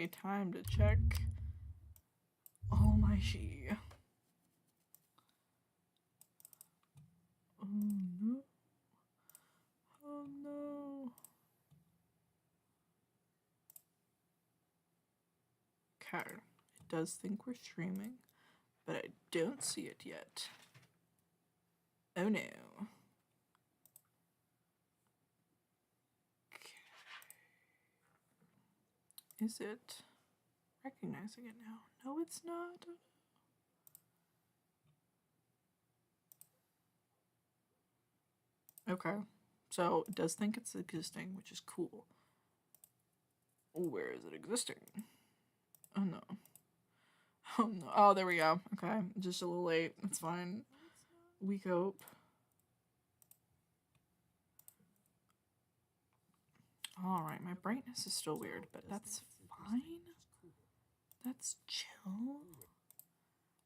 me time to check all my she. Oh no. Oh no. Okay. It does think we're streaming, but I don't see it yet. Oh no. Is it recognizing it now? No, it's not. Okay. So it does think it's existing, which is cool. Where is it existing? Oh no. Oh no. Oh, there we go. Okay. Just a little late. It's fine. Weak hope. Alright, my brightness is still weird, but that's fine. That's chill.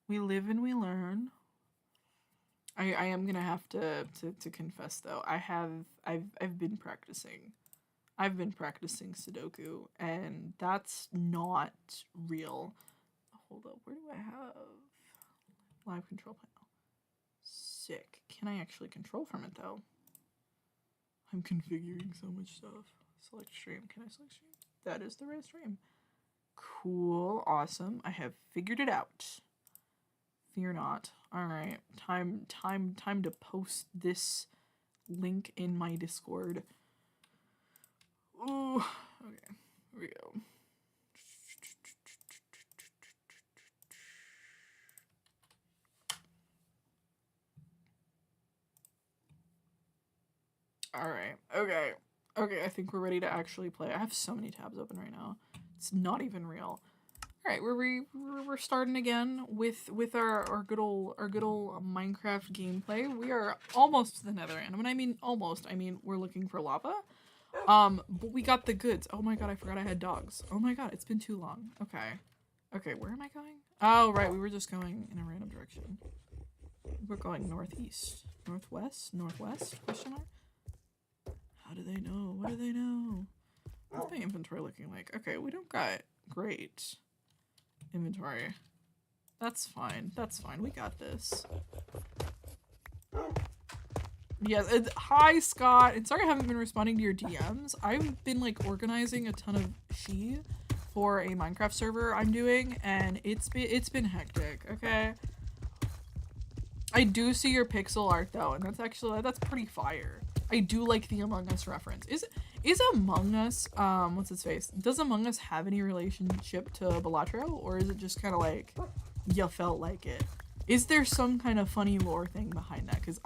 We live and we learn. I am gonna have to confess though. I've been practicing. I've been practicing Sudoku, and that's not real. Hold up, where do I have live control panel? Sick. Can I actually control from it though? I'm configuring so much stuff. Select stream. Can I select stream? That is the right stream. Cool. Awesome. I have figured it out. Fear not. Alright. Time to post this link in my Discord. Ooh. Okay. Here we go. Alright. Okay. Okay, I think we're ready to actually play. I have so many tabs open right now. It's not even real. All right, we're starting again with our good old Minecraft gameplay. We are almost to the Nether, and when I mean almost, I mean we're looking for lava. But we got the goods. Oh my god, I forgot I had dogs. Oh my god, it's been too long. Okay, okay, where am I going? Oh right, we were just going in a random direction. We're going northeast, northwest, northwest? Question mark. How do they know? What do they know? What's my inventory looking like? Okay, we don't got great inventory. That's fine. That's fine. We got this. Yes. Hi, Scott. And sorry I haven't been responding to your DMs. I've been like organizing a ton of she for a Minecraft server I'm doing, and it's been hectic. Okay. I do see your pixel art though, and that's pretty fire. I do like the Among Us reference. Is Among Us, what's its face? Does Among Us have any relationship to Balatro, or is it just kind of like, you felt like it? Is there some kind of funny lore thing behind that? Because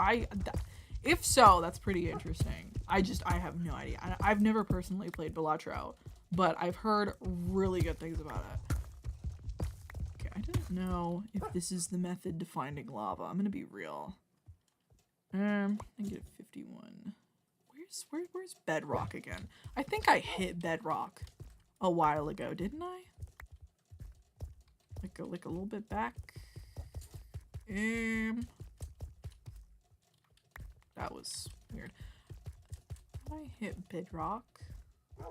if so, that's pretty interesting. I have no idea. I've never personally played Balatro, but I've heard really good things about it. Okay, I don't know if this is the method to finding lava. I'm gonna be real. I get 51. Where's bedrock again? I think I hit bedrock a while ago, didn't I? Like a little bit back. That was weird. Did I hit bedrock?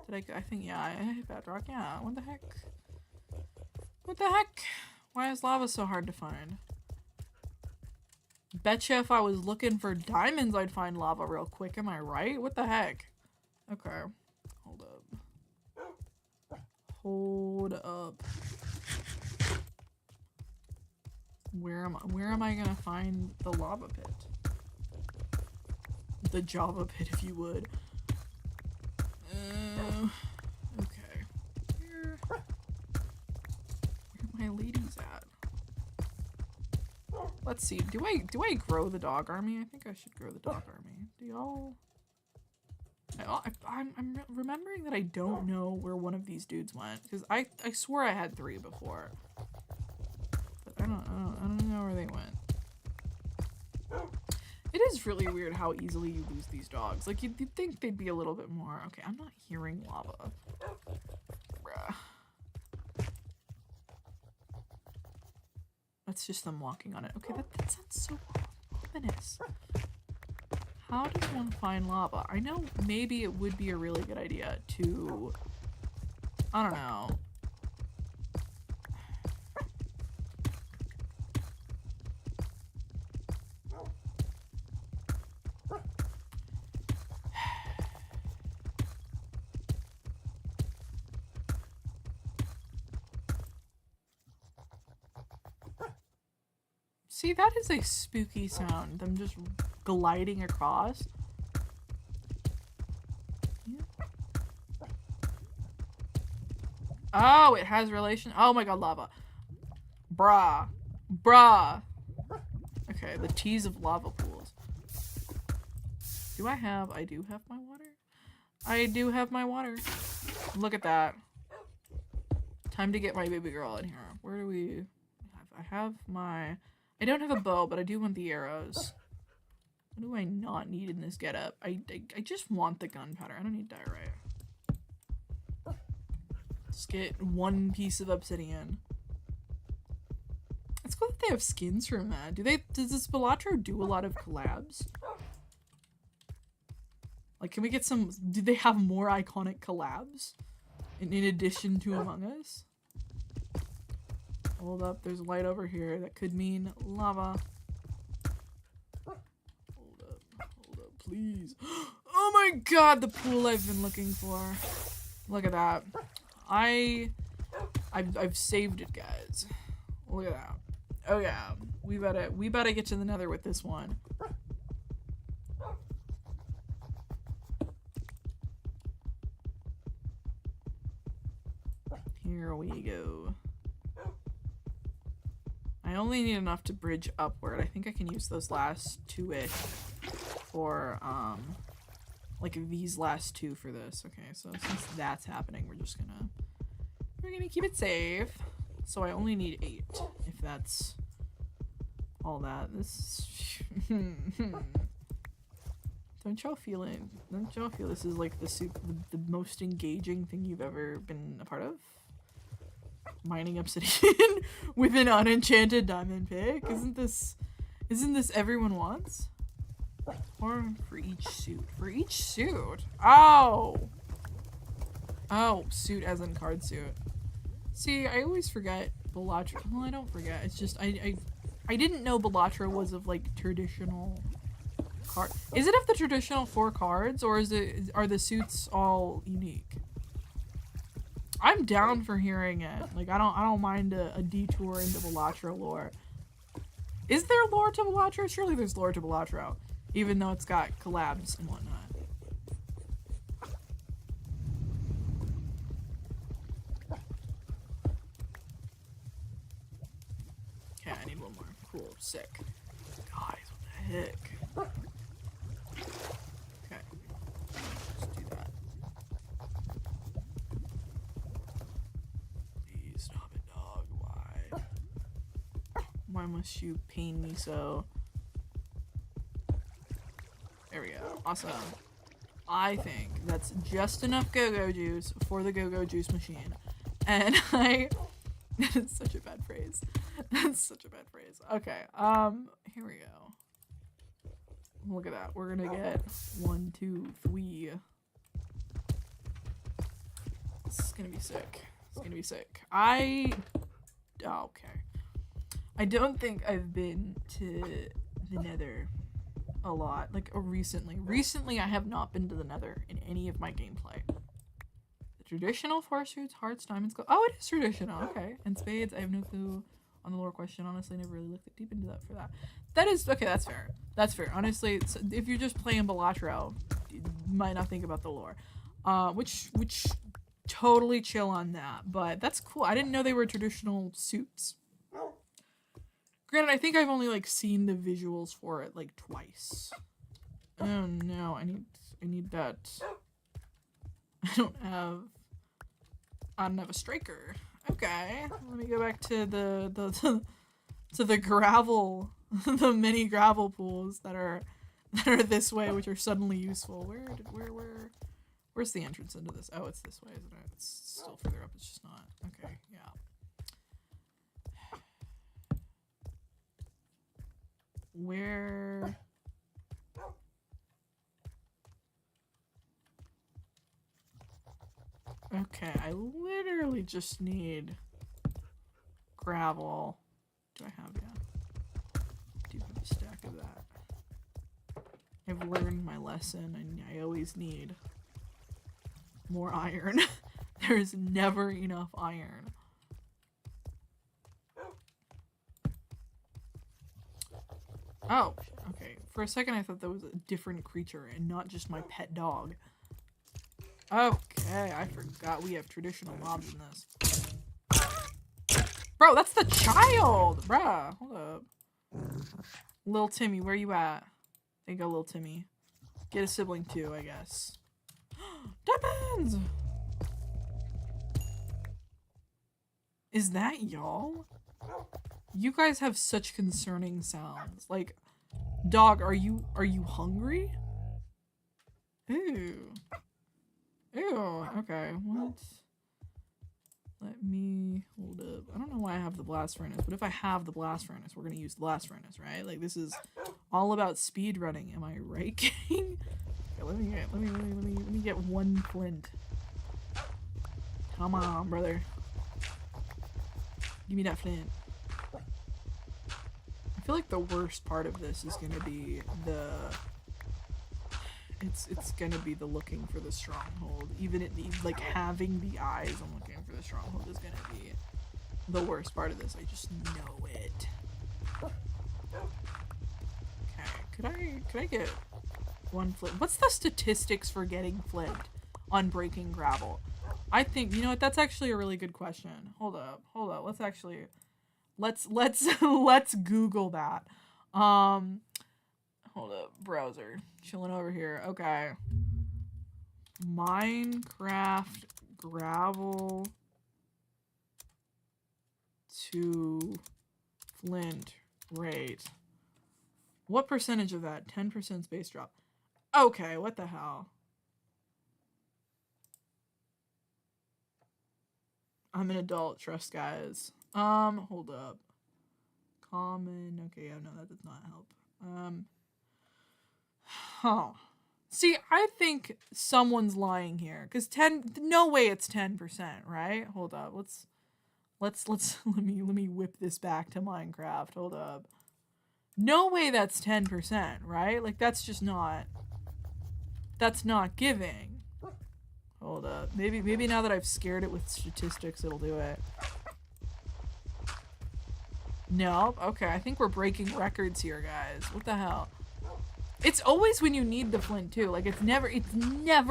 Did I think yeah, I hit bedrock. Yeah, what the heck? What the heck? Why is lava so hard to find? Betcha if I was looking for diamonds, I'd find lava real quick. Am I right? What the heck? Okay. Hold up. Hold up. Where am I gonna find the lava pit? The Java pit, if you would. Okay. Where my ladies at? Let's see. Do I grow the dog army? I think I should grow the dog army. Do y'all? I'm remembering that I don't know where one of these dudes went, because I swore I had 3 before, but I don't know where they went. It is really weird how easily you lose these dogs. Like you'd think they'd be a little bit more. Okay, I'm not hearing lava. Bruh. That's just them walking on it. Okay, that sounds so ominous. How does one find lava? I know maybe it would be a really good idea to, I don't know, See, that is a spooky sound. Them just gliding across. Yeah. Oh, it has relation. Oh my god, lava. Bruh. Bruh. Okay, the tease of lava pools. Do I have... I do have my water? I do have my water. Look at that. Time to get my baby girl in here. Where do we... I have my... I don't have a bow, but I do want the arrows. What do I not need in this getup? I just want the gunpowder. I don't need diorite. Let's get one piece of obsidian. It's cool that they have skins from that. Does this Balatro do a lot of collabs? Like, can we get some... Do they have more iconic collabs? In addition to Among Us? Hold up, there's light over here. That could mean lava. Hold up, please. Oh my god, the pool I've been looking for. Look at that. I've saved it, guys. Look at that. Oh yeah, we better get to the nether with this one. Here we go. I only need enough to bridge upward. I think I can use those last two-ish for, like these last two for this. Okay, so since that's happening, we're gonna keep it safe. So I only need 8, if that's all that. Don't y'all feel this is like the most engaging thing you've ever been a part of? Mining obsidian with an unenchanted diamond pick? Isn't this everyone wants? Or for each suit? For each suit? Oh! Oh, suit as in card suit. See, I always forget Balatro. Well, I don't forget. It's just I didn't know Balatro was of like traditional card. Is it of the traditional 4 cards, or are the suits all unique? I'm down for hearing it. Like, I don't mind a detour into Balatro lore. Is there lore to Balatro? Surely there's lore to Balatro, even though it's got collabs and whatnot. Okay, I need one more. Cool, sick. Guys, what the heck? Okay, let's do that. Stop it, dog. Why? Why must you pain me so? There we go. Awesome. I think that's just enough go-go juice for the go-go juice machine. And that is such a bad phrase. That's such a bad phrase. Okay, here we go. Look at that. We're gonna get 1, 2, 3. This is gonna be sick. It's gonna be sick. Okay. I don't think I've been to the nether a lot. Like, recently. Recently, I have not been to the nether in any of my gameplay. The traditional 4 suits, hearts, diamonds, gold. Oh, it is traditional. Okay. And spades, I have no clue on the lore question. Honestly, never really looked deep into that for that. That is, okay, that's fair. That's fair. Honestly, if you're just playing Balatro, you might not think about the lore. Which totally chill on that, but that's cool. I didn't know they were traditional suits. Granted, I think I've only like seen the visuals for it like twice. Oh no, I need that. I don't have a striker. Okay, let me go back to the gravel, the mini gravel pools that are this way, which are suddenly useful. Where's the entrance into this? Oh, it's this way, isn't it? It's still further up. It's just not. Okay, yeah. Where? Okay, I literally just need gravel. Do I have, yeah. I do have a stack of that. I've learned my lesson, and I always need more iron. There's never enough iron. Oh, okay. For a second, I thought that was a different creature and not just my pet dog. Okay, I forgot we have traditional mobs in this. Bro, that's the child! Bruh, hold up. Lil Timmy, where you at? There you go, Lil Timmy. Get a sibling too, I guess. Diamonds! Is that y'all? You guys have such concerning sounds. Like, dog, are you hungry? Ew. Ew, okay, what? Let me hold up. I don't know why I have the blast furnace, but if I have the blast furnace, we're gonna use the blast furnace, right? Like, this is all about speed running. Am I right, King? Okay, let me get one flint. Come on, brother. Give me that flint. I feel like the worst part of this is gonna be the it's gonna be the looking for the stronghold. Even it like having the eyes on looking for the stronghold is gonna be the worst part of this. I just know it. Okay, could I get one flint? What's the statistics for getting flint on breaking gravel? I think, you know what, that's actually a really good question. Hold up. Let's let's Google that. Hold up, browser. Chilling over here. Okay. Minecraft gravel to flint rate. What percentage of that? 10% space drop. Okay, what the hell? I'm an adult, trust guys. Hold up. Common. Okay, yeah, no, that does not help. Huh. See, I think someone's lying here. Cause no way it's 10%, right? Hold up. Let's let me whip this back to Minecraft. Hold up. No way that's 10%, right? Like that's not giving. Hold up. Maybe now that I've scared it with statistics, it'll do it. No. Okay, I think we're breaking records here, guys. What the hell? It's always when you need the flint too. Like it's never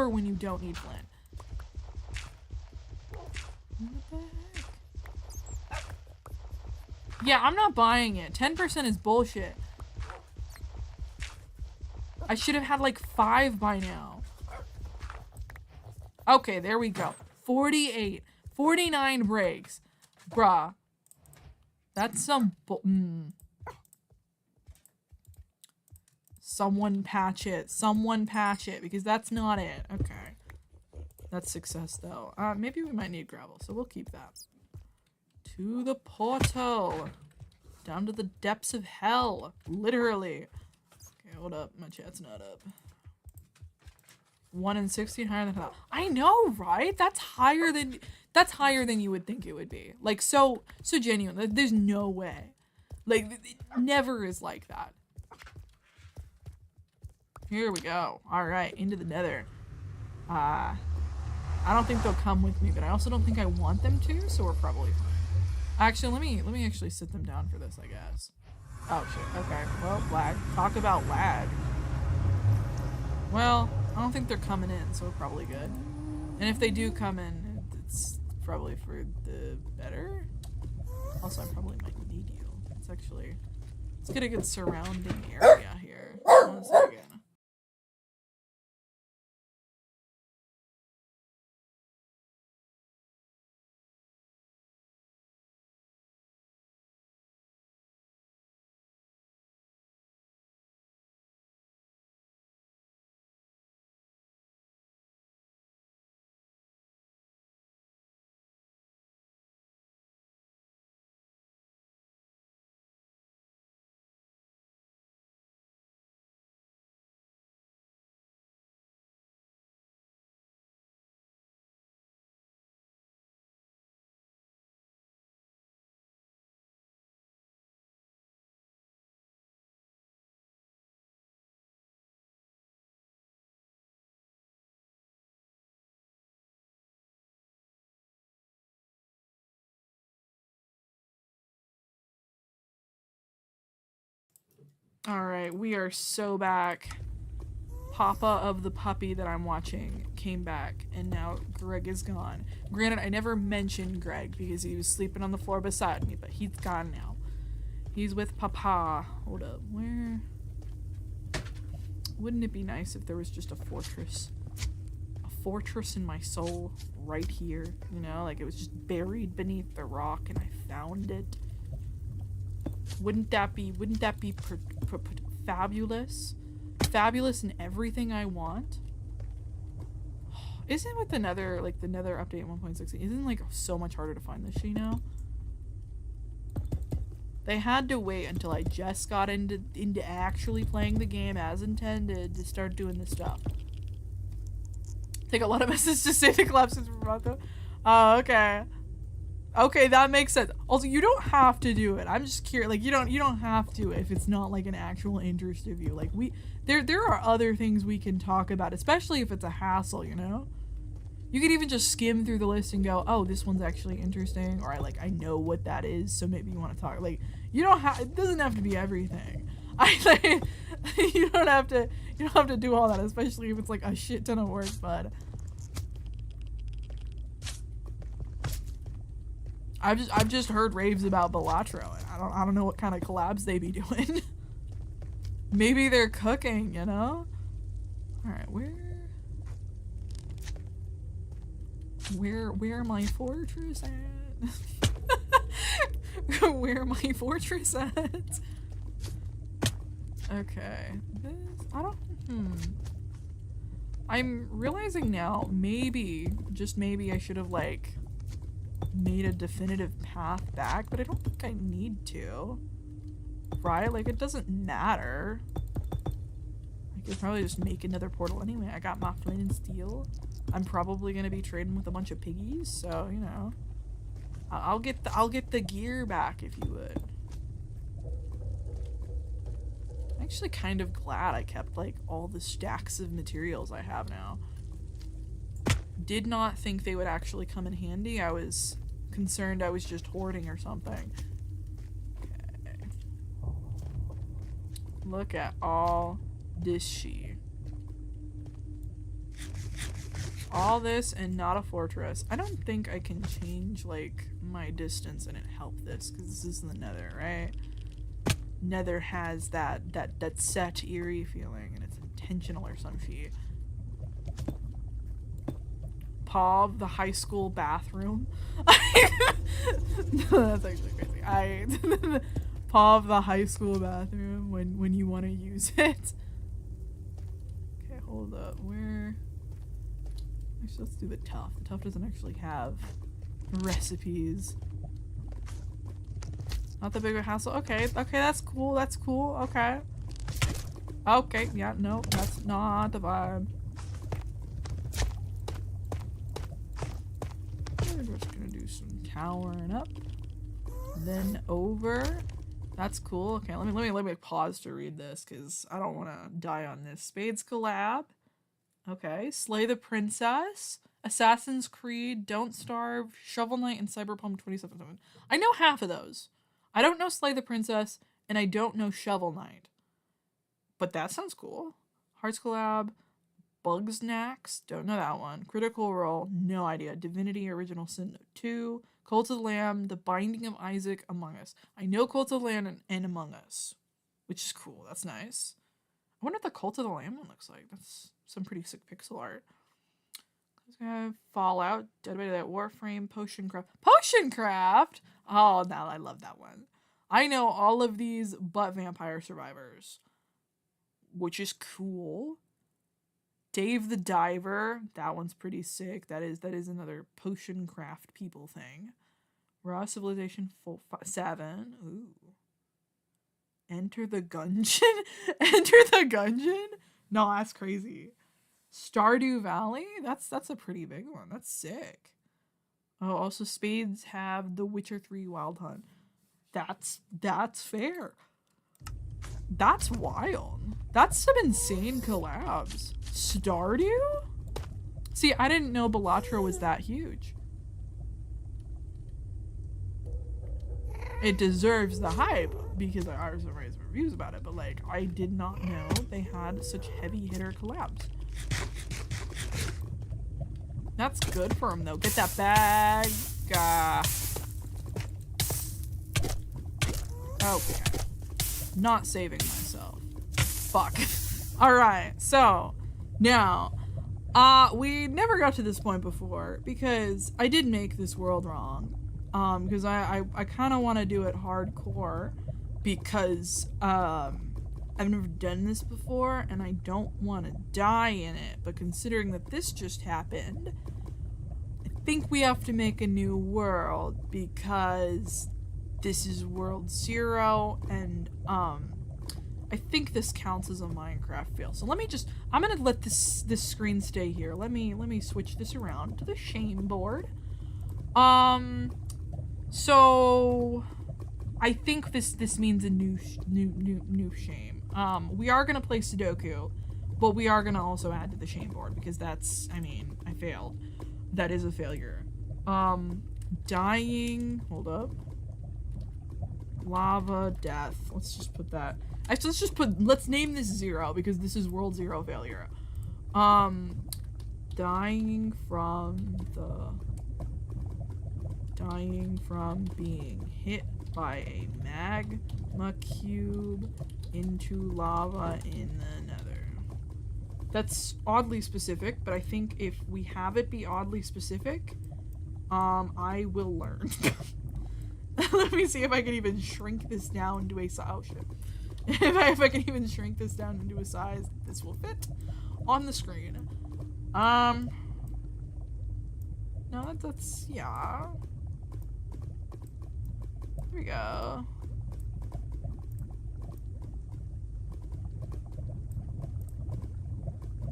when you don't need flint. What the heck? Yeah, I'm not buying it. 10% is bullshit. I should have had like 5 by now. Okay, there we go. 48. 49 breaks. Bruh. That's some Someone patch it. Someone patch it, because that's not it. Okay. That's success, though. Maybe we might need gravel, so we'll keep that. To the portal. Down to the depths of hell. Literally. Okay, hold up. My chat's not up. 1 in 16 higher than that. I know, right? That's higher than you would think it would be. Like, so genuine. There's no way. Like, it never is like that. Here we go. Alright, into the nether. I don't think they'll come with me, but I also don't think I want them to, so we're probably fine. Actually, let me actually sit them down for this, I guess. Oh, shit. Okay. Well, lag. Talk about lag. Well, I don't think they're coming in, so we're probably good. And if they do come in, it's probably for the better. Also, I probably might need you. Let's get a good surrounding area here. 1 second. Alright, we are so back. Papa of the puppy that I'm watching came back, and now Greg is gone. Granted, I never mentioned Greg because he was sleeping on the floor beside me, but he's gone now. He's with Papa. Hold up, where? Wouldn't it be nice if there was just a fortress? A fortress in my soul right here, you know? Like it was just buried beneath the rock and I found it. Wouldn't that be fabulous? Fabulous in everything I want? Isn't with the Nether, like the Nether update 1.16, isn't like so much harder to find this shit now? They had to wait until I just got into actually playing the game as intended to start doing this stuff. Take a lot of messages to say the collapses from Roto. Oh, okay. Okay, that makes sense. Also, you don't have to do it. I'm just curious. Like, you don't have to if it's not like an actual interest of you. Like, there are other things we can talk about, especially if it's a hassle, you know? You could even just skim through the list and go, oh, this one's actually interesting, or I know what that is, so maybe you want to talk. Like, you don't have, it doesn't have to be everything. You don't have to do all that, especially if it's like a shit ton of work, bud. I've just heard raves about Balatro, and I don't know what kind of collabs they be doing. Maybe they're cooking, you know? Alright, where my fortress at? Where my fortress at? Okay. I'm realizing now, maybe, just maybe I should have like made a definitive path back, but I don't think I need to. Right? Like, it doesn't matter. I could probably just make another portal anyway. I got my flint and steel. I'm probably gonna be trading with a bunch of piggies, so you know, I'll get the gear back if you would. I'm actually kind of glad I kept like all the stacks of materials I have now. Did not think they would actually come in handy. I was concerned I was just hoarding or something. Okay. Look at all this shit. All this and not a fortress. I don't think I can change like my distance and it help this because this is the Nether, right? Nether has that set eerie feeling and it's intentional or some shit. Pav, the high school bathroom. No, that's actually crazy. Pav, the high school bathroom when you want to use it. Okay, hold up. Where? Actually, let's do the tough. The tough doesn't actually have recipes. Not that big of a hassle. Okay, that's cool. That's cool. Okay. Okay, yeah, no, that's not the vibe. We're just gonna do some towering up. Then over. That's cool. Okay, let me pause to read this because I don't want to die on this. Spades collab. Okay, Slay the Princess, Assassin's Creed, Don't Starve, Shovel Knight, and Cyberpunk 2077. I know half of those. I don't know Slay the Princess, and I don't know Shovel Knight. But that sounds cool. Hearts Collab, Bugsnax, don't know that one. Critical Role, no idea. Divinity Original Sin 2, Cult of the Lamb, The Binding of Isaac, Among Us. I know Cult of the Lamb and Among Us, which is cool. That's nice. I wonder what the Cult of the Lamb one looks like. That's some pretty sick pixel art. We have Fallout, Dead by Daylight, Warframe, Potioncraft! Oh, now I love that one. I know all of these but Vampire Survivors, which is cool. Dave the Diver, that one's pretty sick. That is another Potioncraft people thing. Raw Civilization 7. Ooh. Enter the Gungeon? Enter the Gungeon? No, that's crazy. Stardew Valley? That's a pretty big one. That's sick. Oh, also Spades have The Witcher 3 Wild Hunt. That's fair. That's wild. That's some insane collabs. Stardew? See, I didn't know Balatro was that huge. It deserves the hype because I are some reason. reviews about it, but like I did not know they had such heavy hitter collabs. That's good for him though. Get that bag. Okay. Not saving myself. Fuck. Alright, so now we never got to this point before because I did make this world wrong. Because I kind of want to do it hardcore because I've never done this before and I don't want to die in it. But considering that this just happened, I think we have to make a new world because this is world 0 and I think this counts as a Minecraft fail. So let me just, I'm gonna let this screen stay here. Let me switch this around to the shame board. So I think this means a new shame. We are gonna play Sudoku, but we are gonna also add to the shame board because that's, I mean, I failed. That is a failure. Dying, hold up. Lava, death. Let's just put that. Actually, let's name this 0 because this is world 0 failure. Dying from being hit by a magma cube into lava in the nether. That's oddly specific, but I think if we have it be oddly specific, I will learn. Let me see if I can even shrink this down to a size. Oh shit. If I can even shrink this down into a size that this will fit on the screen. No, that's, yeah. There we go.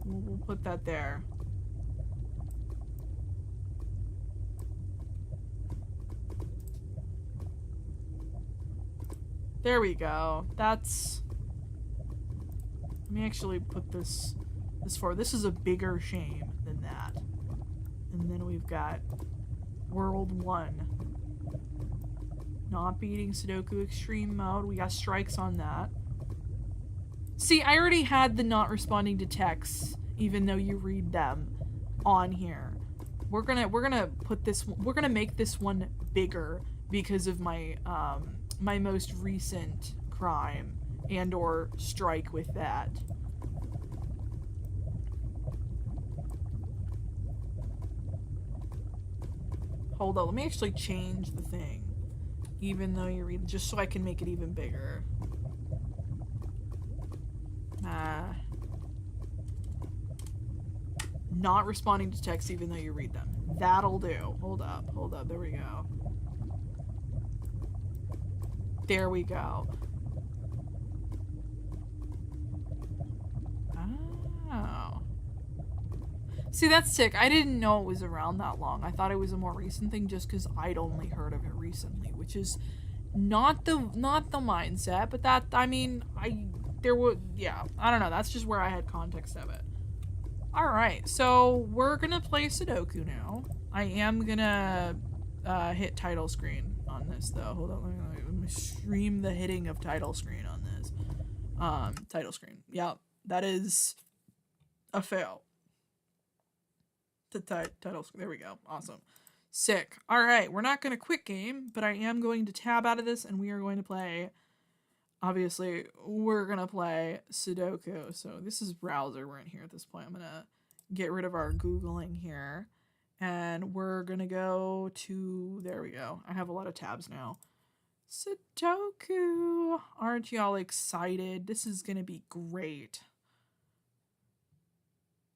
We'll put that there. There we go. That's... Let me actually put this forward. This is a bigger shame than that. And then we've got World 1. Not beating Sudoku Extreme Mode. We got strikes on that. See, I already had the not responding to texts, even though you read them, on here. We're gonna put this... We're gonna make this one bigger because of my, my most recent crime and or strike with that. Hold on, let me actually change the thing. Even though you read, just so I can make it even bigger. Not responding to text even though you read them. That'll do. Hold up, there we go. There we go. Oh. See, that's sick. I didn't know it was around that long. I thought it was a more recent thing just because I'd only heard of it recently, which is not the mindset, but that, I mean, yeah, I don't know. That's just where I had context of it. All right, so we're gonna play Sudoku now. I am gonna hit title screen on this though. Hold on, let me stream the hitting of title screen on this. Title screen. Yep, that is a fail. The title screen. There we go. Awesome. Sick. All right, we're not gonna quit game, but I am going to tab out of this, and we are going to play. Obviously, we're gonna play Sudoku. So this is browser. We're in here at this point. I'm gonna get rid of our Googling here. And we're gonna go to, there we go. I have a lot of tabs now. Sudoku. Aren't y'all excited? This is gonna be great.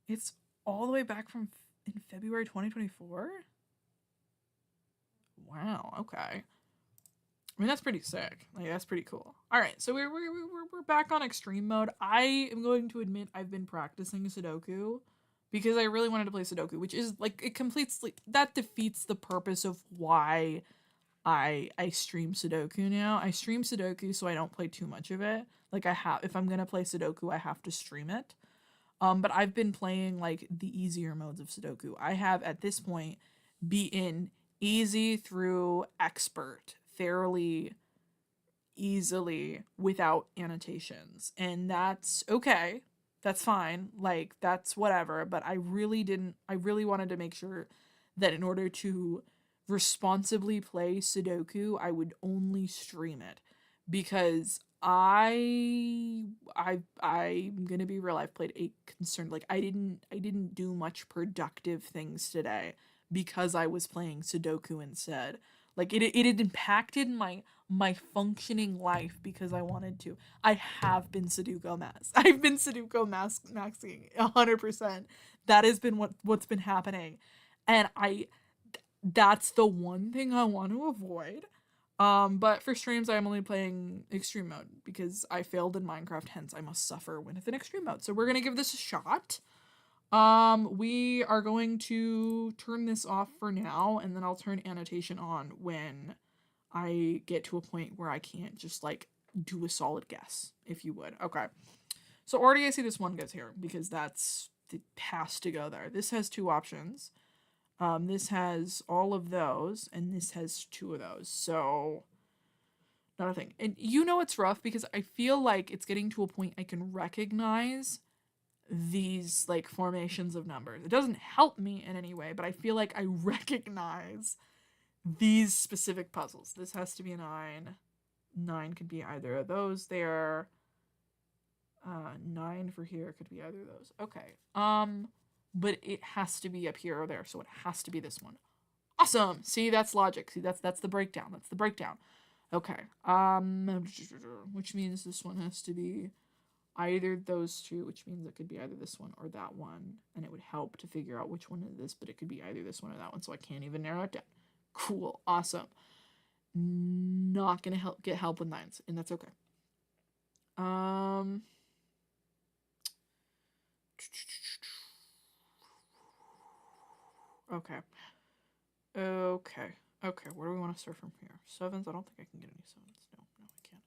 It's all the way back from in February 2024? Wow, okay. I mean, that's pretty sick. Like, that's pretty cool. All right, so we're back on extreme mode. I am going to admit I've been practicing Sudoku because I really wanted to play Sudoku, which is like, it completes, like, that defeats the purpose of why I stream Sudoku now. I stream Sudoku so I don't play too much of it. Like, if I'm gonna play Sudoku, I have to stream it. But I've been playing like the easier modes of Sudoku. I have at this point beaten easy through expert fairly easily without annotations, and that's okay. That's fine. Like, that's whatever, but I really wanted to make sure that in order to responsibly play Sudoku, I would only stream it because I'm gonna be real. I've played a concerned, like, I didn't do much productive things today because I was playing Sudoku instead. Like, it had impacted my functioning life because I wanted to. I have been Sudoku max. I've been Sudoku maxing 100%. That has been what's been happening, and that's the one thing I want to avoid. But for streams, I'm only playing extreme mode because I failed in Minecraft, hence I must suffer with an extreme mode. So we're gonna give this a shot. We are going to turn this off for now, and then I'll turn annotation on when I get to a point where I can't just, like, do a solid guess, if you would. Okay. So already I see this one goes here because it has to go there. This has two options. This has all of those, and this has two of those. So, not a thing. And you know it's rough because I feel like it's getting to a point I can recognize these, like, formations of numbers. It doesn't help me in any way, but I feel like I recognize these specific puzzles. This has to be a 9. 9 could be either of those there. 9 for here could be either of those. Okay. But it has to be up here or there, so it has to be this one. Awesome. See, that's logic. See, that's the breakdown. That's the breakdown. Okay. Which means this one has to be either those two, which means it could be either this one or that one, and it would help to figure out which one it is, but it could be either this one or that one, so I can't even narrow it down. Cool. Awesome. Not gonna get help with 9s, and that's okay. Okay. Okay, where do we want to start from here? 7s, I don't think I can get any 7s. No, I can't.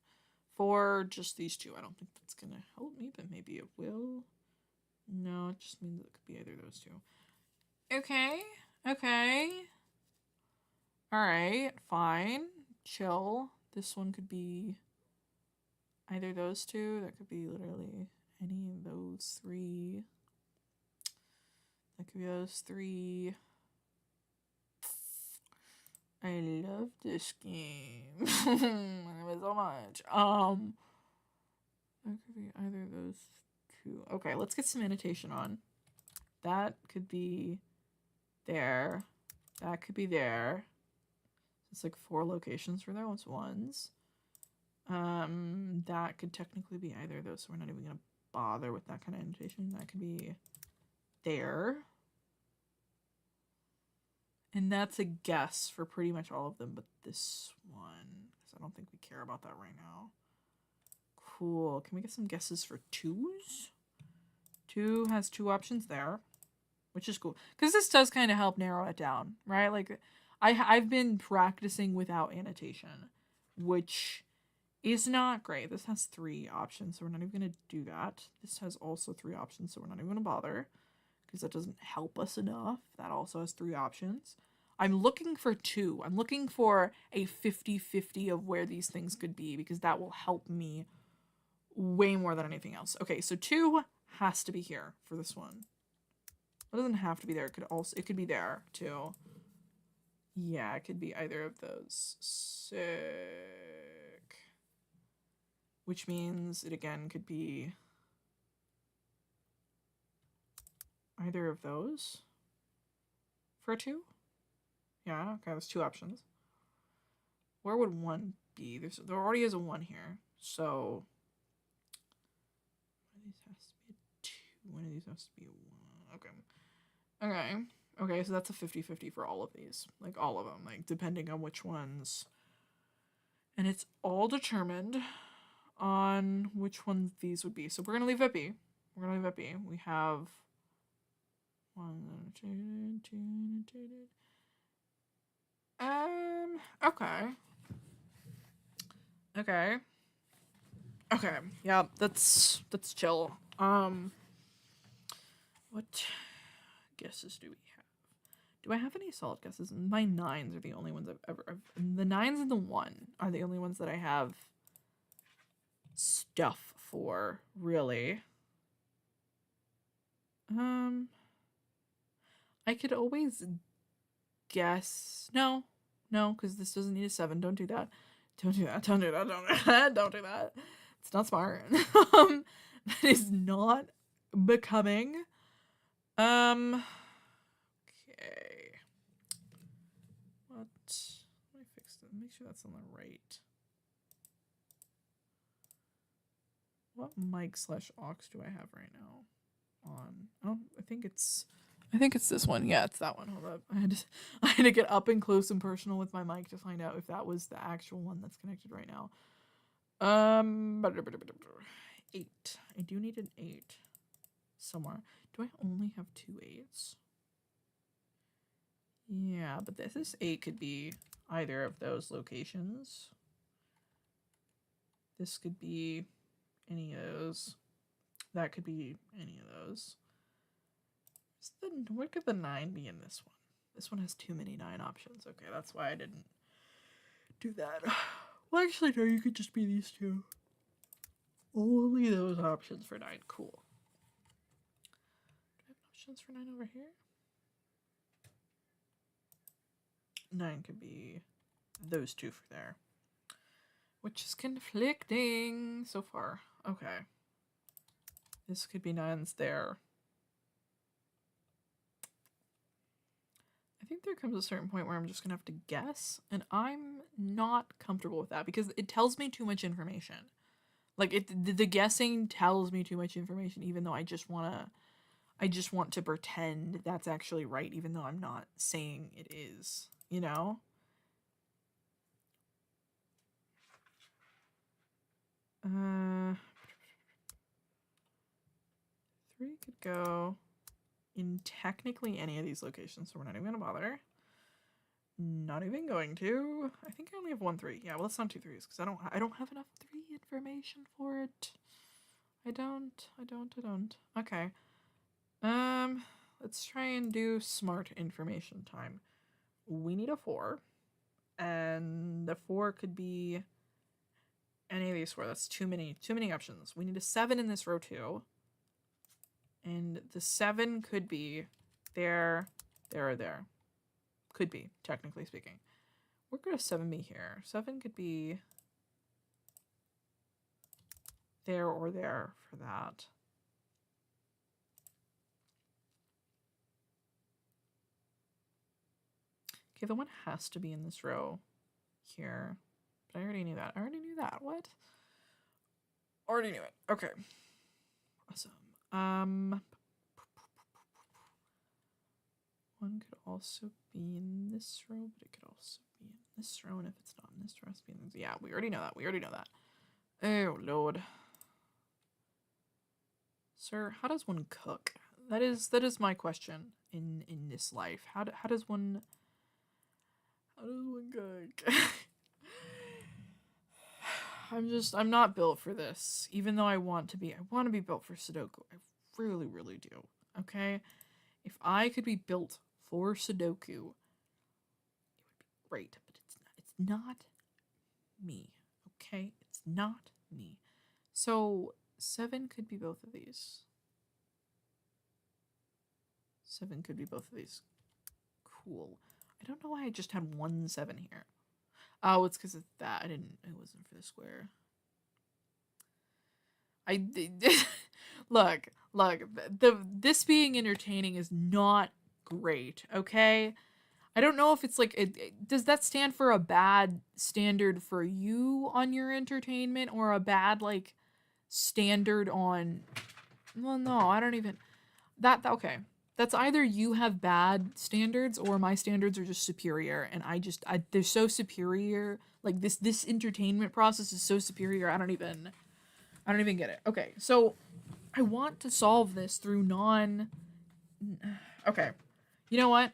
4, just these two. I don't think that's gonna help me, but maybe it will. No, it just means it could be either of those two. Okay. Alright, fine. Chill. This one could be either those two. That could be literally any of those 3. That could be those 3. I love this game. I love it so much. That could be either of those 2. Okay, let's get some annotation on. That could be there. That could be there. It's like 4 locations for those ones. That could technically be either of those, so we're not even gonna bother with that kind of annotation. That could be there. And that's a guess for pretty much all of them, but this one, because I don't think we care about that right now. Cool. Can we get some guesses for 2s? 2 has 2 options there, which is cool. Because this does kind of help narrow it down, right? Like, I've been practicing without annotation, which is not great. This has 3 options, so we're not even going to do that. This has also 3 options, so we're not even going to bother, because that doesn't help us enough. That also has 3 options. I'm looking for 2. I'm looking for a 50-50 of where these things could be, because that will help me way more than anything else. Okay, so 2 has to be here for this one. It doesn't have to be there. It could be there too. Yeah, it could be either of those. Sick. Which means it again could be either of those for a 2. Yeah, okay, there's 2 options. Where would 1 be? There already is a 1 here, so one of these has to be a 2. One of these has to be a 1. Okay. Okay, so that's a 50-50 for all of these. Like, all of them. Like, depending on which ones. And it's all determined on which ones these would be. So we're going to leave it be. We're going to leave it be. We have 1, 2, 2. Okay. Okay, yeah, that's chill. What guesses do we have? Do I have any solid guesses? My 9s are the only ones I've ever... the 9s and the 1 are the only ones that I have stuff for, really. I could always guess. No, because this doesn't need a 7. Don't do that. Don't do that. Don't do that. Don't do that. Don't do that. It's not smart. That is not becoming. Okay. What? Let me fix that. Make sure that's on the right. What mic/aux do I have right now? On. Oh, I think it's this one. Yeah, it's that one. Hold up. I had to get up and close and personal with my mic to find out if that was the actual one that's connected right now. 8. I do need an 8 somewhere. Do I only have 2 8s? Yeah, but this 8 could be either of those locations. This could be any of those. That could be any of those. Where could the 9 be in this one? This one has too many 9 options. Okay, that's why I didn't do that. Well, actually, no, you could just be these two. Only those options for 9. Cool. Do I have options for 9 over here? 9 could be those 2 for there. Which is conflicting so far. Okay. This could be 9s there. I think there comes a certain point where I'm just gonna have to guess, and I'm not comfortable with that because it tells me too much information. Like the guessing tells me too much information, even though I just want to pretend that's actually right, even though I'm not saying it is. You know. 3 could go in technically any of these locations, so we're not even gonna bother. Not even going to. I think I only have 1 3. Yeah, well, let's not do 3s because I don't have enough 3 information for it. I don't. Okay. Let's try and do smart information time. We need a 4, and the 4 could be any of these 4. That's too many options. We need a 7 in this row too. And the 7 could be there, or there. Could be, technically speaking. Where could a 7 be here? 7 could be there or there for that. Okay, the 1 has to be in this row here. But I already knew that. What? Already knew it. Okay. Awesome. 1 could also be in this row, but it could also be in this row, and if it's not in this row, it's be in this. Yeah, we already know that. Oh, Lord. Sir, how does one cook? That is my question in this life. How does one cook? I'm not built for this, even though I want to be. I want to be built for Sudoku. I really, really do. Okay? If I could be built for Sudoku, it would be great, but it's not me. Okay? It's not me. So 7 could be both of these. 7 could be both of these. Cool. I don't know why I just had 1 7 here. Oh, it's because of that. It wasn't for the square. Look, this being entertaining is not great, okay? I don't know if it's like, does that stand for a bad standard for you on your entertainment or a bad, like, standard on, well, no, I don't even, okay. That's either you have bad standards or my standards are just superior, and they're so superior. Like this entertainment process is so superior. I don't even get it. Okay, so I want to solve this through Okay, you know what?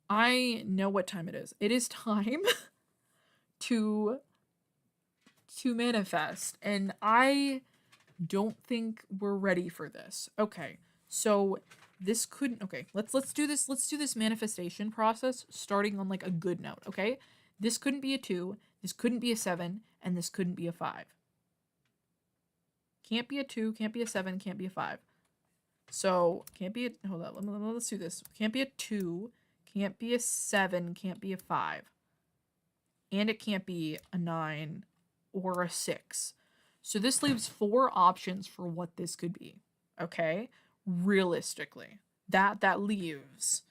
I know what time it is. It is time to manifest, and I don't think we're ready for this. Okay, so. This couldn't, okay, let's do this manifestation process starting on like a good note, okay? This couldn't be a 2, this couldn't be a 7, and this couldn't be a 5. Can't be a 2, can't be a 7, can't be a 5. So, can't be a, hold on, let's do this. Can't be a 2, can't be a 7, can't be a 5. And it can't be a 9 or a 6. So this leaves 4 options for what this could be. Okay? Realistically. That leaves.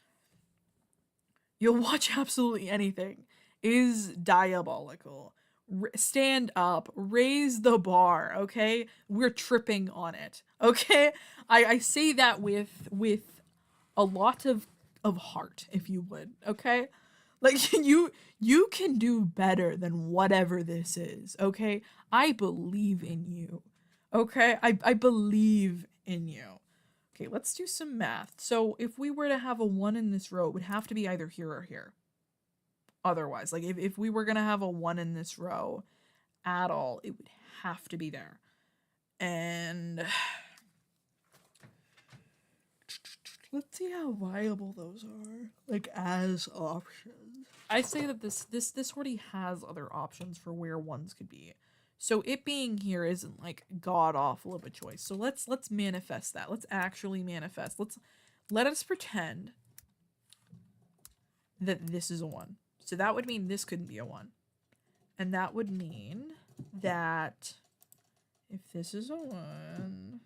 You'll watch absolutely anything is diabolical. Stand up, raise the bar, okay? We're tripping on it, okay? I say that with a lot of heart, if you would, okay? Like you can do better than whatever this is, okay? I believe in you, okay? I believe in you. Okay, let's do some math. So if we were to have a 1 in this row, it would have to be either here or here. Otherwise, like if we were going to have a 1 in this row at all, it would have to be there. And let's see how viable those are, like as options. I say that this already has other options for where 1s could be. So it being here isn't like god awful of a choice. So let's manifest that. Let's actually manifest. Let us pretend that this is a 1. So that would mean this couldn't be a 1. And that would mean that if this is a 1,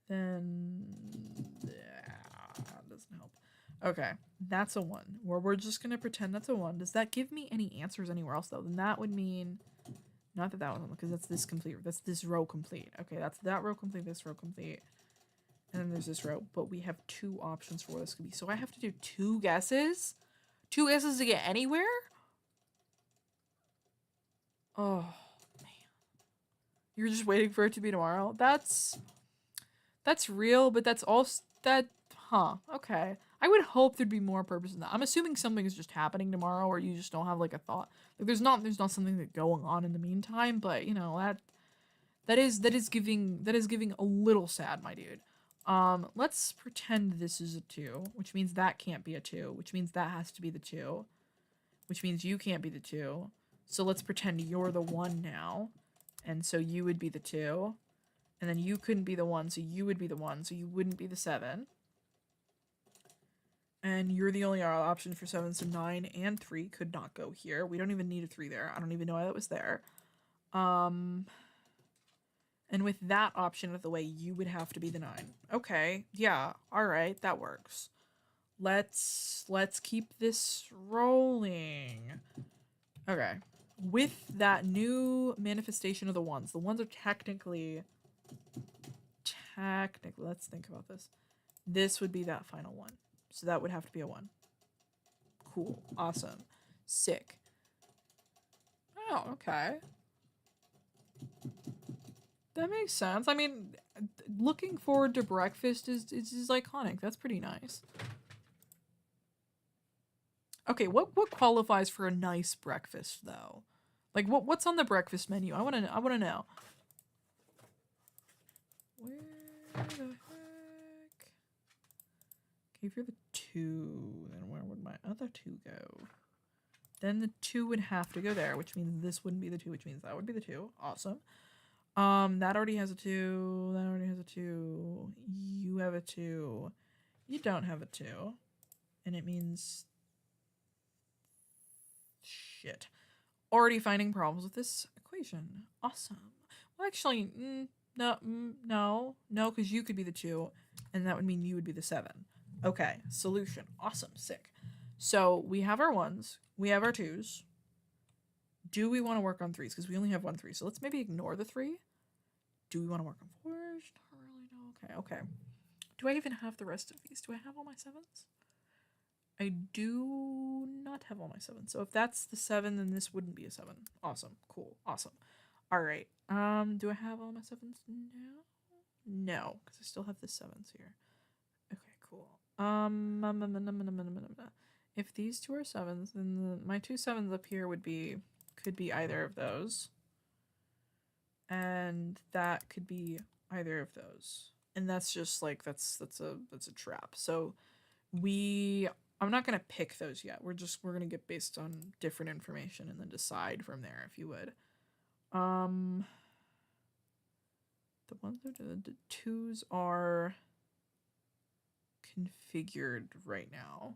then that doesn't help. Okay, that's a 1. We're just going to pretend that's a 1. Does that give me any answers anywhere else, though? Then that would mean, not that that one, because that's this complete. That's this row complete. Okay, that's that row complete, this row complete. And then there's this row. But we have 2 options for what this could be. So I have to do 2 guesses? 2 guesses to get anywhere? Oh, man. You're just waiting for it to be tomorrow? That's real, but that's also, okay. I would hope there'd be more purpose in that. I'm assuming something is just happening tomorrow, or you just don't have like a thought. Like there's not something that going on in the meantime, but you know, that is giving a little sad, my dude. Let's pretend this is a 2, which means that can't be a 2, which means that has to be the 2, which means you can't be the 2. So let's pretend you're the 1 now, and so you would be the 2, and then you couldn't be the 1, so you would be the 1, so you wouldn't be the 7. And you're the only option for 7, so 9 and 3 could not go here. We don't even need a 3 there. I don't even know why that was there. And with that option of the way, you would have to be the 9. Okay, yeah, alright, that works. Let's keep this rolling. Okay. With that new manifestation of the 1s are technically, let's think about this. This would be that final 1. So that would have to be a 1. Cool. Awesome. Sick. Oh, okay. That makes sense. I mean, looking forward to breakfast is iconic. That's pretty nice. Okay, what qualifies for a nice breakfast though? Like what's on the breakfast menu? I want to know. Where the heck? Okay, if you're the 2, then where would my other 2 go? Then the 2 would have to go there, which means this wouldn't be the 2, which means that would be the 2. Awesome. That already has a 2. That already has a 2. You have a 2. You don't have a 2. And it means shit. Already finding problems with this equation. Awesome. Well, actually, no, because you could be the 2, and that would mean you would be the 7. Okay, solution. Awesome, sick. So we have our 1s, we have our 2s. Do we want to work on 3s? Because we only have 1 3. So let's maybe ignore the 3. Do we want to work on 4s? Don't really know. Okay. Do I even have the rest of these? Do I have all my 7s? I do not have all my 7s. So if that's the 7, then this wouldn't be a 7. Awesome. Cool. Awesome. All right. Do I have all my 7s now? No, because I still have the 7s here. Okay, cool. If these 2 are 7s, then my 2 7s up here could be either of those. And that could be either of those. And that's just like that's a trap. So I'm not gonna pick those yet. We're gonna get based on different information and then decide from there, if you would. The ones that are the twos are configured right now.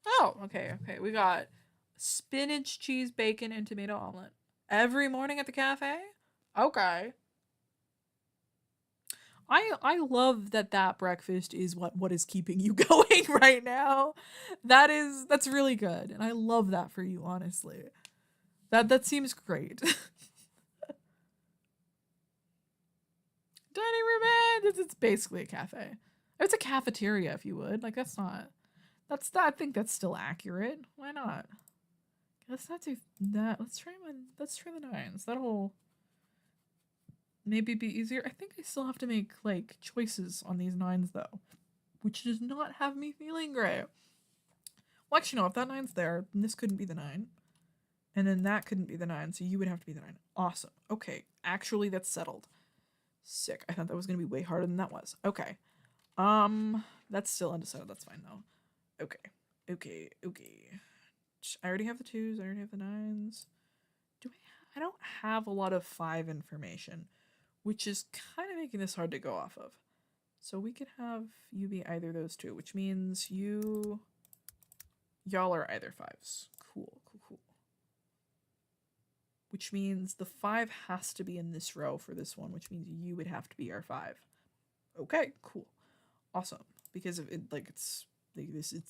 Oh, okay. We got spinach, cheese, bacon, and tomato omelet every morning at the cafe. Okay. I love that breakfast is what is keeping you going right now. That's really good, and I love that for you, honestly. That seems great. Dining room, it's basically a cafe. It's a cafeteria, if you would. Like I think that's still accurate. Why not? Let's not do that. Let's try the nines. That'll maybe be easier. I think I still have to make like choices on these nines though, which does not have me feeling great. Well, actually, no. If that nine's there, then this couldn't be the 9, and then that couldn't be the 9. So you would have to be the 9. Awesome. Okay, actually, that's settled. Sick. I thought that was gonna be way harder than that was. Okay. That's still undecided. That's fine though. Okay. I already have the 2s. I already have the 9s. I don't have a lot of 5 information, which is kind of making this hard to go off of. So we could have you be either of those 2, which means y'all are either 5s. Cool. Which means the 5 has to be in this row for this one, which means you would have to be our 5. Okay, cool. Awesome. Because of it, like it's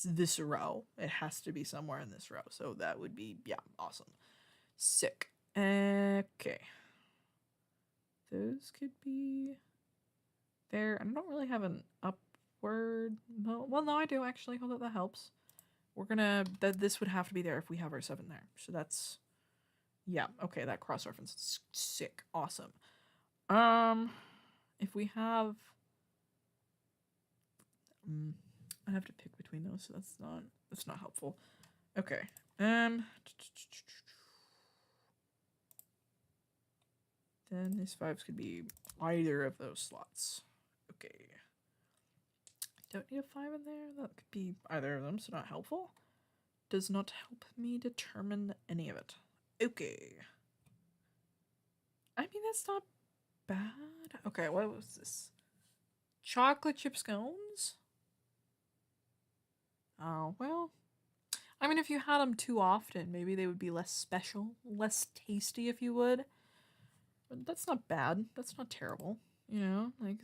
this row. It has to be somewhere in this row. So that would be, yeah, awesome. Sick. Okay. Those could be there. I don't really have an upward. No, well, no, I do actually. Hold up, that helps. We're gonna this would have to be there if we have our 7 there. So that's, yeah, okay. That cross reference is sick, awesome. If we have, I have to pick between those, so that's not helpful. Okay. Then these 5s could be either of those slots. Okay. Don't need a 5 in there. That could be either of them, so not helpful. Does not help me determine any of it. Okay. I mean, that's not bad. Okay, what was this? Chocolate chip scones? Oh, well. I mean, if you had them too often, maybe they would be less special, less tasty, if you would. But that's not bad. That's not terrible. You know, like,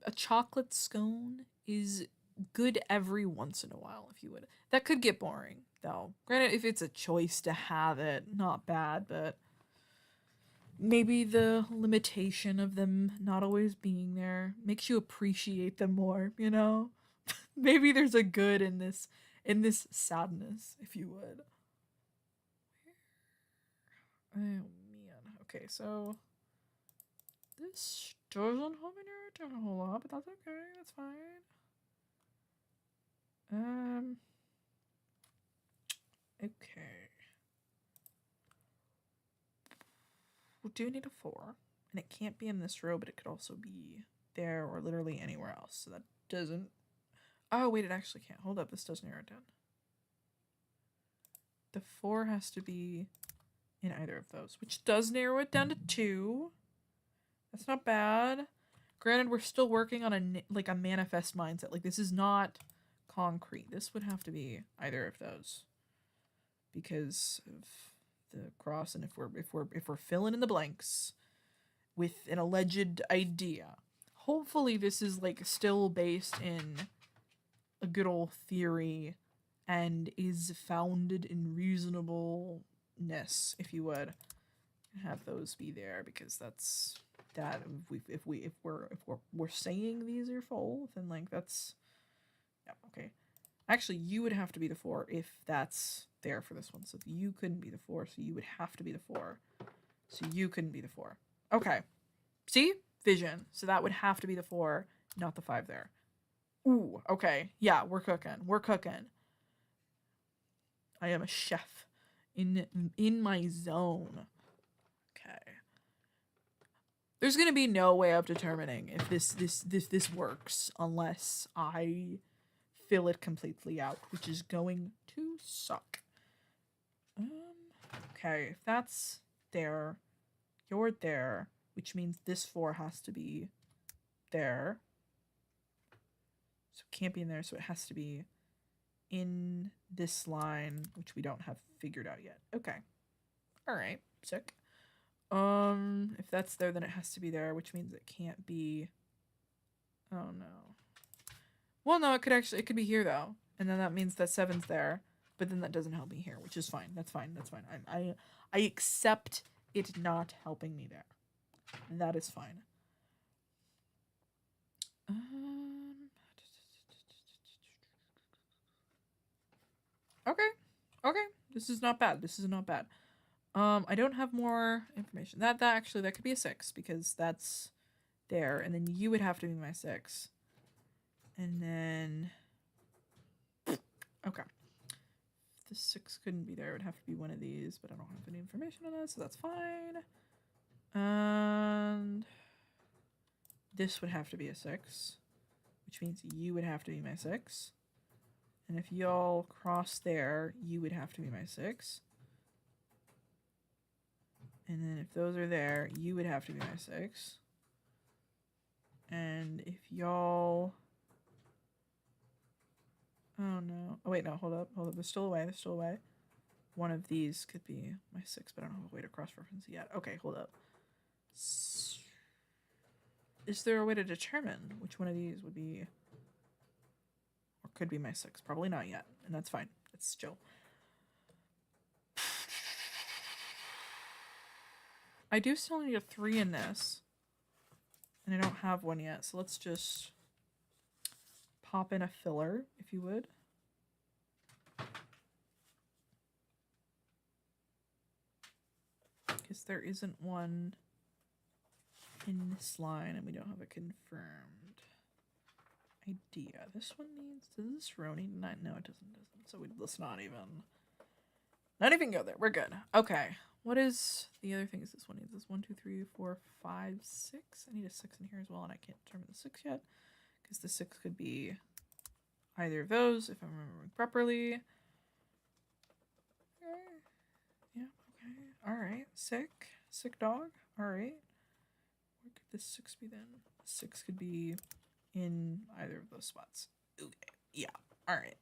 a chocolate scone is good every once in a while, if you would. That could get boring, though. Granted, if it's a choice to have it, not bad, but maybe the limitation of them not always being there makes you appreciate them more, you know? Maybe there's a good in this sadness, if you would. Oh man. Okay, so this doesn't help me narrow it down a whole lot, but that's okay. That's fine. Okay. We do need a 4, and it can't be in this row, but it could also be there or literally anywhere else. So that doesn't. Oh wait, it actually can't. Hold up, this does narrow it down. The 4 has to be in either of those, which does narrow it down to 2. That's not bad. Granted, we're still working on a manifest mindset. Like, this is not concrete. This would have to be either of those because of the cross, and if we're filling in the blanks with an alleged idea. Hopefully, this is like still based in a good old theory and is founded in reasonableness, if you would. Have those be there, because that's that. If we're saying these are full, then like that's, yeah, okay. Actually, you would have to be the 4 if that's there for this one. So you couldn't be the 4, so you would have to be the 4. So you couldn't be the 4. Okay. See? Vision. So that would have to be the 4, not the 5 there. Ooh, okay. Yeah, we're cooking. I am a chef in my zone. Okay. There's gonna be no way of determining if this works unless I fill it completely out, which is going to suck. Okay, if that's there, you're there, which means this 4 has to be there. So it can't be in there, so it has to be in this line, which we don't have figured out yet. Okay. All right. Sick. If that's there, then it has to be there, which means it can't be. Oh no. Well, no, it could be here though, and then that means that 7's there, but then that doesn't help me here, which is fine. That's fine. That's fine. I accept it not helping me there. That is fine. Okay. Okay. This is not bad. This is not bad. I don't have more information. That actually that could be a 6 because that's there, and then you would have to be my 6. And then okay. If the 6 couldn't be there, it would have to be one of these, but I don't have any information on that, so that's fine. And this would have to be a 6, which means you would have to be my 6. And if y'all cross there, you would have to be my 6. And then if those are there, you would have to be my 6. And if y'all... Oh no. Oh wait, no, hold up. They're still away. One of these could be my 6, but I don't have a way to cross-reference it yet. Okay, hold up. Is there a way to determine which one of these would be... or could be my 6? Probably not yet, and that's fine. It's chill. I do still need a 3 in this, and I don't have one yet, so let's just pop in a filler, if you would. Because there isn't one in this line, and we don't have a confirmed idea. This one needs... does this row need... no, it doesn't. So let's not even go there. We're good. Okay. What is the other things this one needs? This 1, 2, 3, 4, 5, 6. I need a 6 in here as well, and I can't determine the 6 yet. Because the 6 could be either of those, if I'm remembering properly. Okay. Yeah, okay. Alright. Sick dog. Alright. Where could this 6 be then? 6 could be in either of those spots. Okay. Yeah. Alright.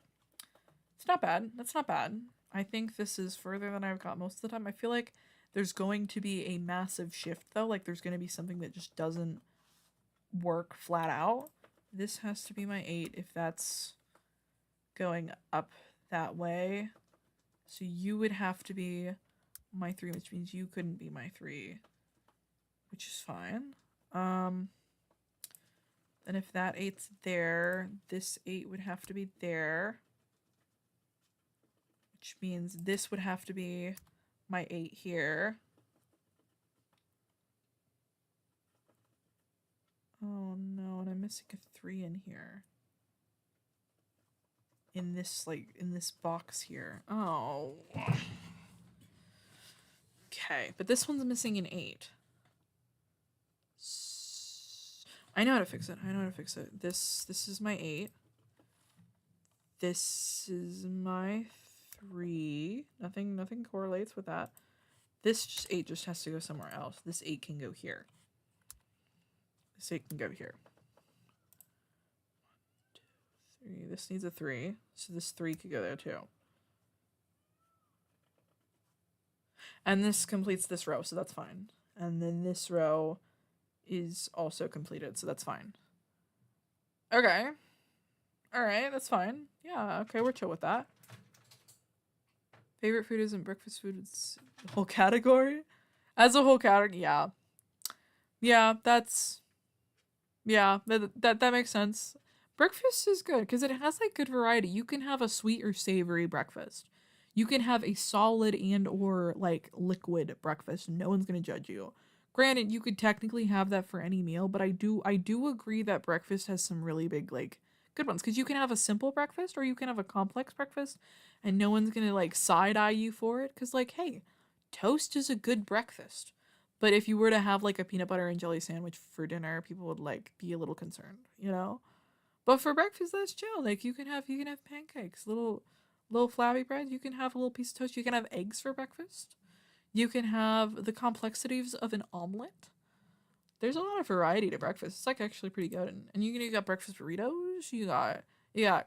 It's not bad. That's not bad. I think this is further than I've got most of the time. I feel like there's going to be a massive shift, though. Like, there's going to be something that just doesn't work flat out. This has to be my 8 if that's going up that way. So you would have to be my 3, which means you couldn't be my 3, which is fine. And if that 8's there, this 8 would have to be there. Which means this would have to be my 8 here. Oh no, and I'm missing a 3 in here. In this box here. Oh. Okay, but this one's missing an 8. I know how to fix it. This is my 8. This is my 3. Nothing correlates with that. This 8 just has to go somewhere else. This 8 can go here. This 8 can go here. 1, 2, 3. This needs a 3. So this 3 could go there too. And this completes this row, so that's fine. And then this row is also completed, so that's fine. Okay. Alright, that's fine. Yeah, okay, we're chill with that. Favorite food isn't breakfast food, it's the whole category? As a whole category, yeah. Yeah, that's... yeah, that makes sense. Breakfast is good, because it has, like, good variety. You can have a sweet or savory breakfast. You can have a solid and or, like, liquid breakfast. No one's gonna judge you. Granted, you could technically have that for any meal, but I do agree that breakfast has some really big, like, good ones. Because you can have a simple breakfast or you can have a complex breakfast and no one's gonna, like, side-eye you for it. Because, like, hey, toast is a good breakfast. But if you were to have, like, a peanut butter and jelly sandwich for dinner, people would, like, be a little concerned, you know? But for breakfast, that's chill. Like, you can have pancakes, little flabby bread. You can have a little piece of toast. You can have eggs for breakfast. You can have the complexities of an omelet. There's a lot of variety to breakfast. It's like actually pretty good. And you got breakfast burritos. You got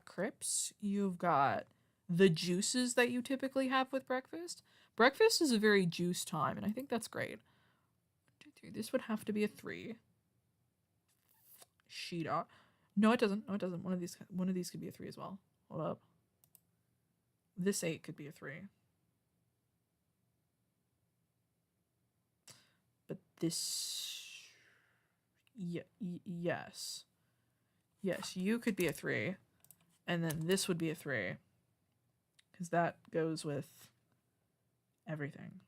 crepes. You've got the juices that you typically have with breakfast. Breakfast is a very juice time, and I think that's great. 1, 2, 3. This would have to be a 3. Sheeta. No, it doesn't. No, it doesn't. One of these could be a 3 as well. Hold up. This 8 could be a 3. But this, yes. Yes, you could be a 3. And then this would be a 3. Because that goes with everything.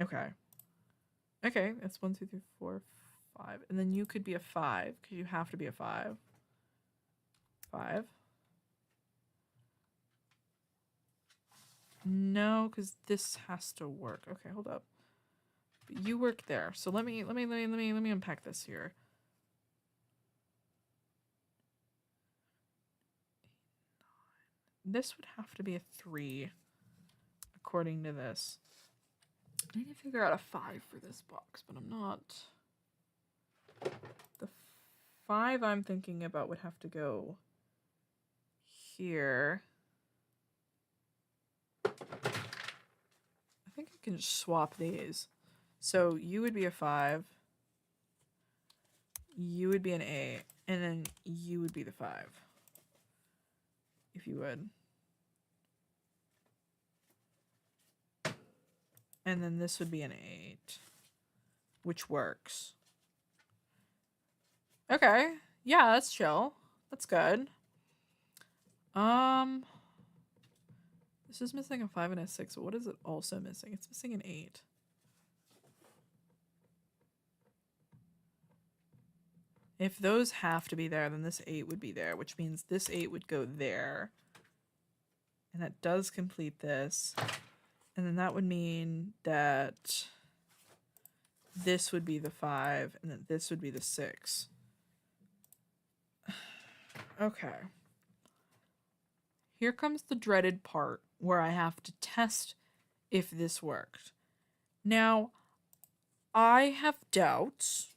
Okay. Okay, that's 1, 2, 3, 4, 5. And then you could be a 5, because you have to be a 5. 5. No, because this has to work. Okay, hold up. But you work there. So let me unpack this here. This would have to be a 3, according to this. I need to figure out a 5 for this box, but I'm not. The 5 I'm thinking about would have to go here. I think I can just swap these. So you would be a 5. You would be an 8. And then you would be the 5. If you would. And then this would be an 8. Which works. Okay. Yeah, that's chill. That's good. This is missing a 5 and a 6. But what is it also missing? It's missing an 8. If those have to be there, then this 8 would be there, which means this 8 would go there. And that does complete this. And then that would mean that this would be the 5, and then this would be the 6. Okay. Here comes the dreaded part where I have to test if this worked. Now, I have doubts.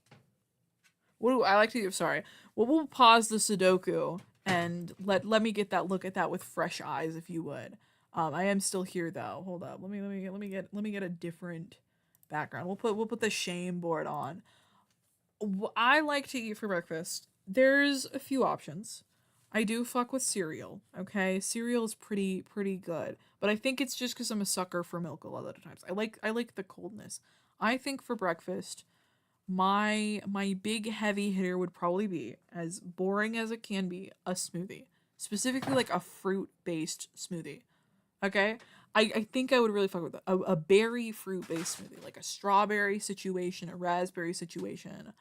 What do I like to do? Sorry. Well, we'll pause the Sudoku and let me look at that with fresh eyes, if you would. I am still here though. Hold up. Let me get a different background. We'll put the shame board on. What I like to eat for breakfast. There's a few options. I do fuck with cereal. Okay, cereal is pretty good, but I think it's just because I'm a sucker for milk a lot of the times. I like the coldness. I think for breakfast, my big heavy hitter would probably be, as boring as it can be, a smoothie. Specifically like a fruit-based smoothie. Okay? I think I would really fuck with a berry fruit-based smoothie. Like a strawberry situation, a raspberry situation.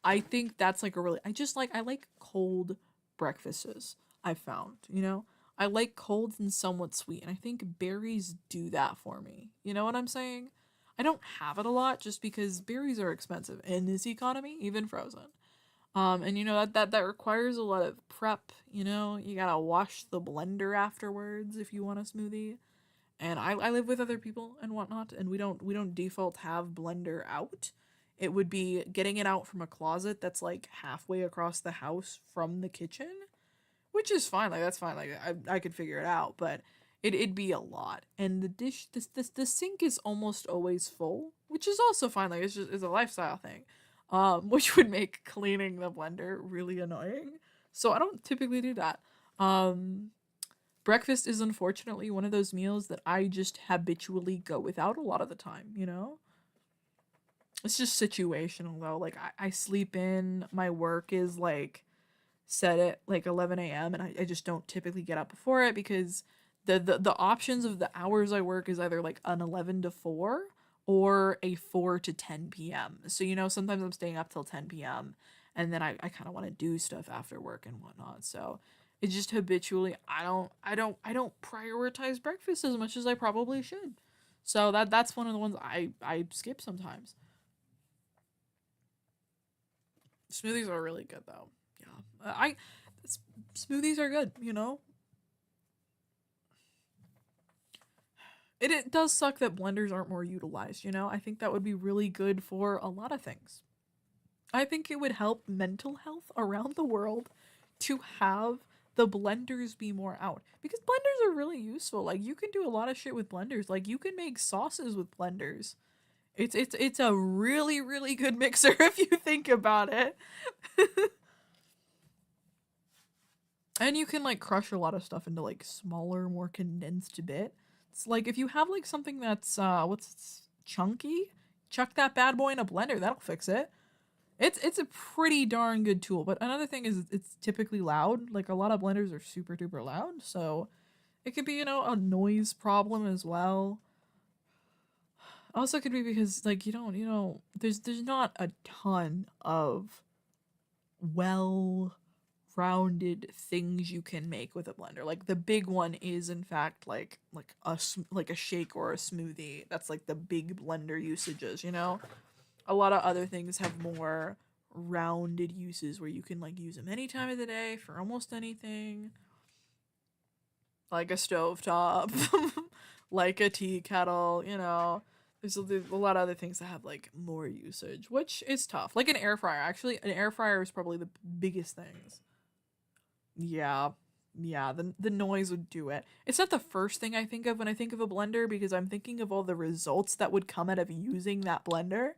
I think that's like a really... I like cold breakfasts, I've found, you know? I like cold and somewhat sweet, and I think berries do that for me. You know what I'm saying? I don't have it a lot just because berries are expensive in this economy, even frozen. And you know that requires a lot of prep, you know? You gotta wash the blender afterwards if you want a smoothie. And I live with other people and whatnot, and we don't default have blender out. It would be getting it out from a closet that's like halfway across the house from the kitchen, which is fine. Like that's fine. Like I could figure it out, but it'd be a lot. And the sink is almost always full, which is also fine. Like it's a lifestyle thing, which would make cleaning the blender really annoying. So I don't typically do that. Breakfast is unfortunately one of those meals that I just habitually go without a lot of the time, you know? It's just situational though. Like I sleep in, my work is like set at like 11 a.m. and I just don't typically get up before it because the options of the hours I work is either like an 11 to 4 or a 4 to 10 p.m. So, you know, sometimes I'm staying up till 10 p.m. and then I kind of want to do stuff after work and whatnot. So it's just habitually I don't prioritize breakfast as much as I probably should. So that's one of the ones I skip sometimes. Smoothies are really good though. Yeah. Smoothies are good, you know? It does suck that blenders aren't more utilized, you know? I think that would be really good for a lot of things. I think it would help mental health around the world to have the blenders be more out because blenders are really useful. Like you can do a lot of shit with blenders. Like you can make sauces with blenders. It's a really really good mixer if you think about it. And you can like crush a lot of stuff into like smaller, more condensed bit. It's like if you have like something that's what's chunky, chuck that bad boy in a blender. That'll fix it. It's a pretty darn good tool. But another thing is it's typically loud. Like a lot of blenders are super duper loud, so it could be, you know, a noise problem as well. Also could be because like there's not a ton of well rounded things you can make with a blender. Like the big one is in fact like a shake or a smoothie. That's like the big blender usages, you know? A lot of other things have more rounded uses where you can like use them any time of the day for almost anything. Like a stovetop, like a tea kettle, you know. There's a lot of other things that have like more usage, which is tough. Like an air fryer. Actually, an air fryer is probably the biggest things. Yeah. Yeah, the noise would do it. It's not the first thing I think of when I think of a blender because I'm thinking of all the results that would come out of using that blender.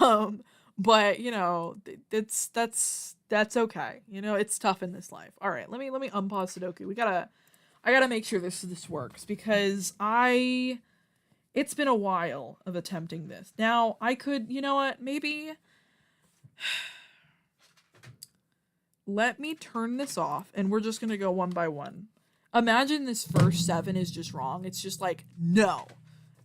Um, but you know, that's okay. You know, it's tough in this life. All right, let me unpause Sudoku. I gotta make sure this works because I it's been a while of attempting this. Now I could, you know what? Maybe let me turn this off and we're just gonna go one by one. Imagine this first 7 is just wrong. It's just like, no,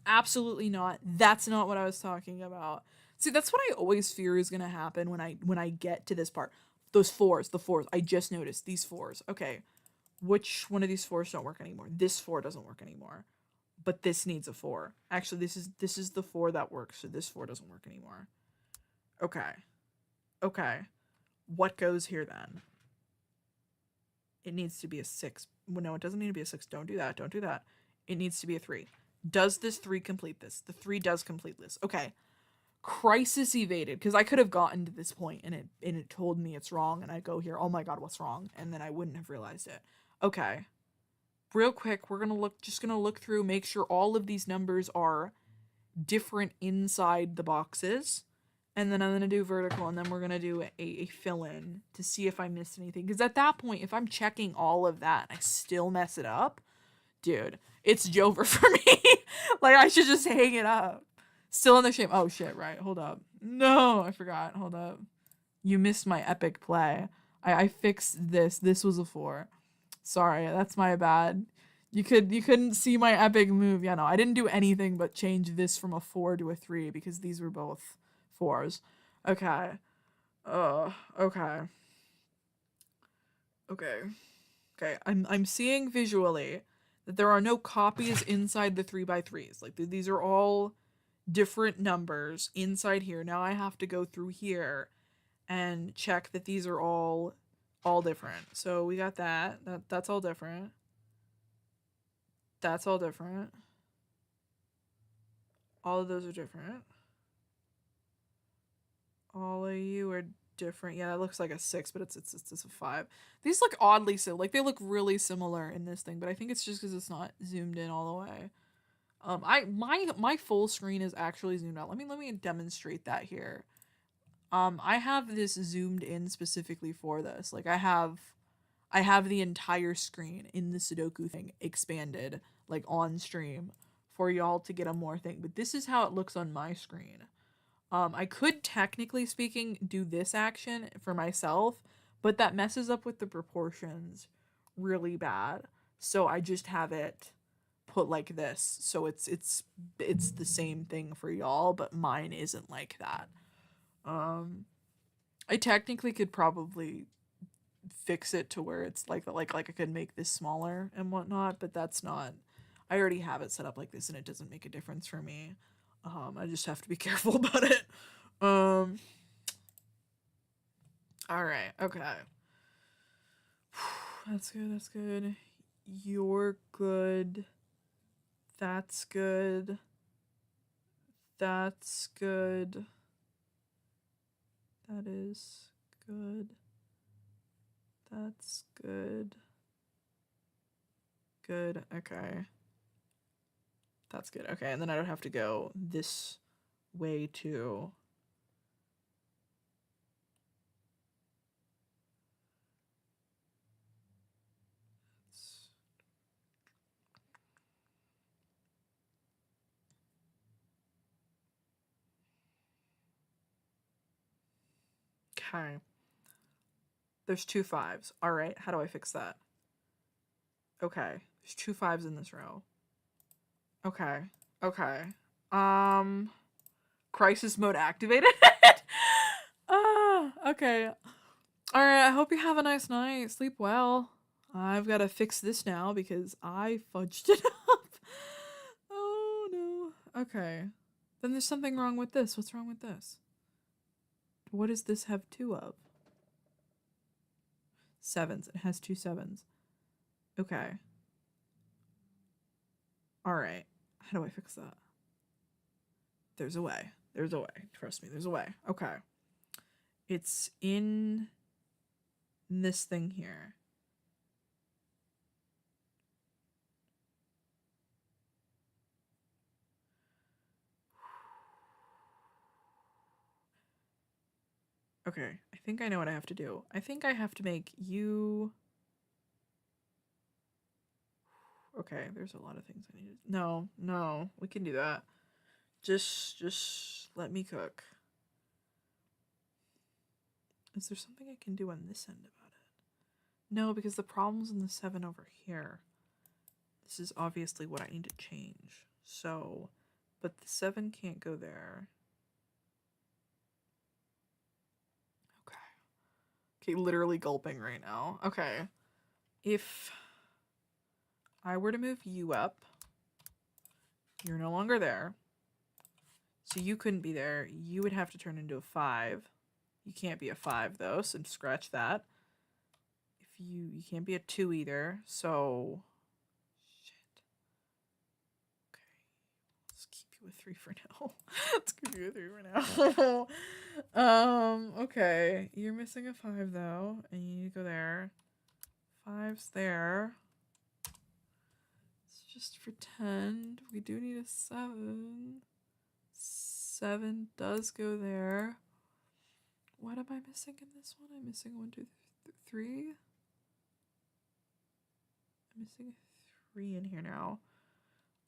absolutely not. That's not what I was talking about. See, that's what I always fear is gonna happen when I get to this part. Those fours, the fours. I just noticed these fours. Okay, which one of these fours don't work anymore? This 4 doesn't work anymore, but this needs a 4. Actually, this is the 4 that works, so this 4 doesn't work anymore. Okay, okay. What goes here then? It needs to be a 6. Well, no, it doesn't need to be a 6. Don't do that. Don't do that. It needs to be a 3. Does this 3 complete this? The 3 does complete this. Okay. Crisis evaded because I could have gotten to this point and it told me it's wrong and I go here, oh my god, what's wrong? And then I wouldn't have realized it. Okay. Real quick, we're gonna look through, make sure all of these numbers are different inside the boxes. And then I'm going to do vertical, and then we're going to do a fill-in to see if I missed anything. Because at that point, if I'm checking all of that and I still mess it up, dude, it's over for me. Like, I should just hang it up. Still in the shape. Oh, shit, right. Hold up. No, I forgot. Hold up. You missed my epic play. I fixed this. This was a 4. Sorry, that's my bad. You couldn't see my epic move. Yeah, no, I didn't do anything but change this from a 4 to a 3 because these were both 4s. Okay. Okay. Okay. Okay. I'm seeing visually that there are no copies inside the 3x3s. Like these are all different numbers inside here. Now I have to go through here and check that these are all different. So we got that. That's all different. That's all different. All of those are different. All of you are different. Yeah, that looks like a 6, but it's a 5. These look oddly so like they look really similar in this thing, but I think it's just because it's not zoomed in all the way. My full screen is actually zoomed out. Let me demonstrate that here. I have this zoomed in specifically for this. Like I have the entire screen in the Sudoku thing expanded like on stream for y'all to get a more thing. But this is how it looks on my screen. I could technically speaking do this action for myself, but that messes up with the proportions really bad. So I just have it put like this. So it's the same thing for y'all, but mine isn't like that. I technically could probably fix it to where it's like I could make this smaller and whatnot, but that's not. I already have it set up like this, and it doesn't make a difference for me. I just have to be careful about it. All right. Okay. That's good. That's good. You're good. That's good. That's good. That is good. That's good. Good. Okay. That's good. Okay, and then I don't have to go this way too. Okay. There's 2 5s. All right. How do I fix that? Okay. There's 2 5s in this row. Okay. Okay. Crisis mode activated. Okay. All right. I hope you have a nice night. Sleep well. I've got to fix this now because I fudged it up. Oh no. Okay. Then there's something wrong with this. What's wrong with this? What does this have 2 of? 7s. It has 2 7s. Okay. All right. How do I fix that? There's a way. There's a way. Trust me, there's a way. Okay. It's in this thing here. Okay, I think I know what I have to do. I think I have to make you... Okay, there's a lot of things I need to... No, we can do that. Just let me cook. Is there something I can do on this end about it? No, because the problem's in the 7 over here. This is obviously what I need to change. So, but the 7 can't go there. Okay, literally gulping right now. Okay. If I were to move you up, you're no longer there. So you couldn't be there. You would have to turn into a 5. You can't be a 5 though, so scratch that. If you can't be a 2 either, so shit. Okay. Let's keep you a 3 for now. Let's keep you a 3 for now. Okay. You're missing a 5 though, and you need to go there. 5's there. Let's just pretend we do need a 7. 7 does go there. What am I missing in this one? I'm missing 1, 2, 3. I'm missing a 3 in here now.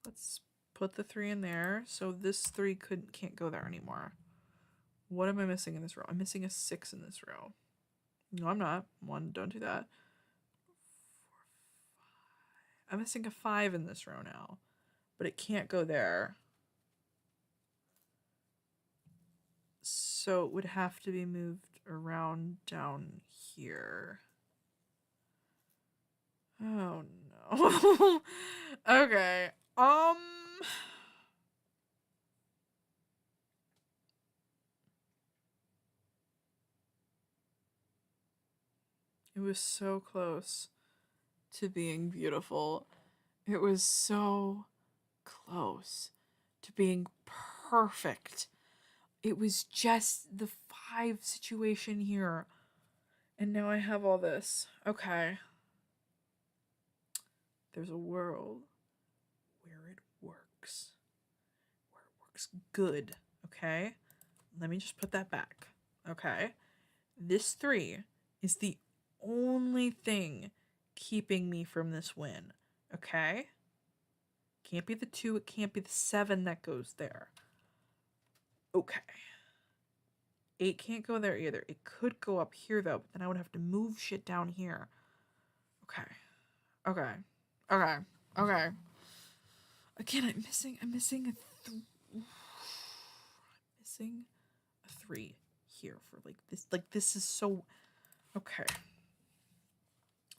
Let's put the 3 in there. So this 3 can't go there anymore. What am I missing in this row? I'm missing a 6 in this row. No, I'm not. 1, don't do that. 4, 5. I'm missing a 5 in this row now. But it can't go there. So it would have to be moved around down here. Oh no. Okay. It was so close to being beautiful. It was so close to being perfect. It was just the 5 situation here. And now I have all this. Okay. There's a world where it works. Where it works good. Okay? Let me just put that back. Okay? This 3 is the only thing keeping me from this win. Okay? Can't be the 2, it can't be the 7 that goes there. Okay. 8 can't go there either. It could go up here though, but then I would have to move shit down here. Okay. Okay. Okay. Okay. Again, I'm missing a missing a 3 here for like this. Like this is so okay.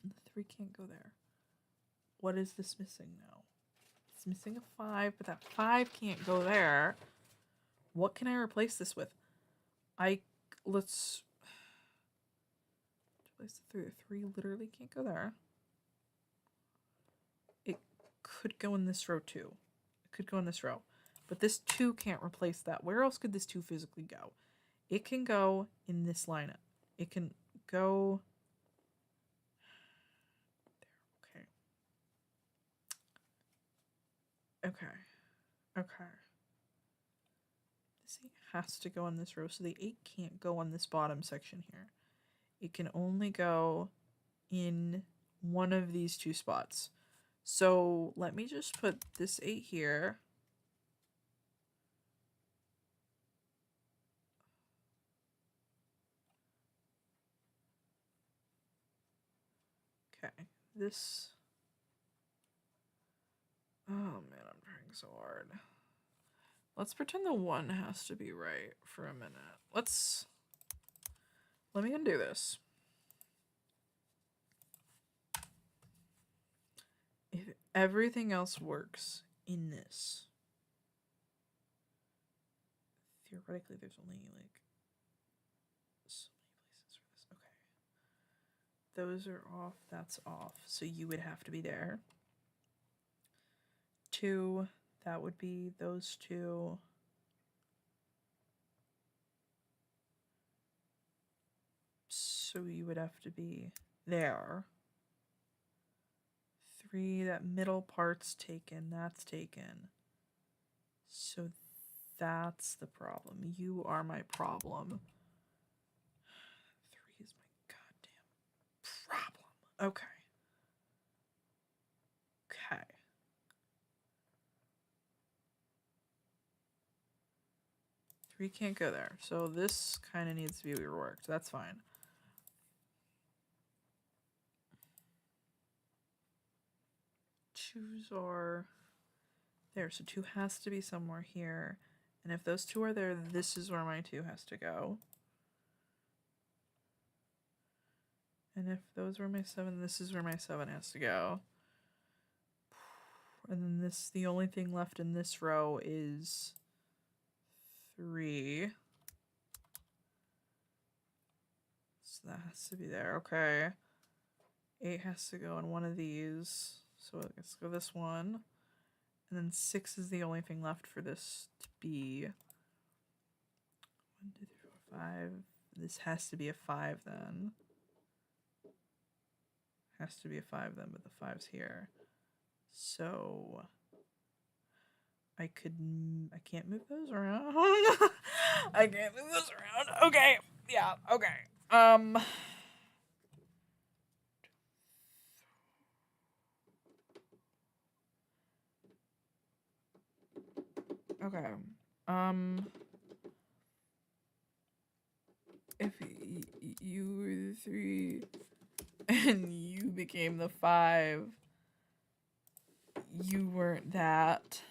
The 3 can't go there. What is this missing now? It's missing a 5, but that 5 can't go there. What can I replace this with? Let's replace the 3. The 3 literally can't go there. It could go in this row too. could go in this row. But this 2 can't replace that. Where else could this 2 physically go? It can go in this lineup. It can go... Okay. Okay. Okay. This 8 has to go in this row, so the 8 can't go on this bottom section here. It can only go in one of these 2 spots. So let me just put this 8 here. Okay, this... Oh man, I'm trying so hard. Let's pretend the 1 has to be right for a minute. Let me undo this. If everything else works in this, theoretically there's only like so many places for this. Okay. Those are off, that's off. So you would have to be there. 2, that would be those 2. So you would have to be there. 3, that middle part's taken, that's taken. So that's the problem. You are my problem. 3 is my goddamn problem. Okay. Okay. 3 can't go there. So this kind of needs to be reworked. That's fine. Twos are there. So 2 has to be somewhere here. And if those 2 are there, this is where my 2 has to go. And if those were my 7, this is where my 7 has to go. And then this, the only thing left in this row is 3. So that has to be there. Okay. 8 has to go in one of these. So let's go this one. And then 6 is the only thing left for this to be. 1, 2, 3, 4, 5. This has to be a 5 then. Has to be a 5 then, but the 5's here. So I can't move those around. I can't move those around. Okay. Yeah, okay. Okay. If you were the 3 and you became the 5, you weren't that.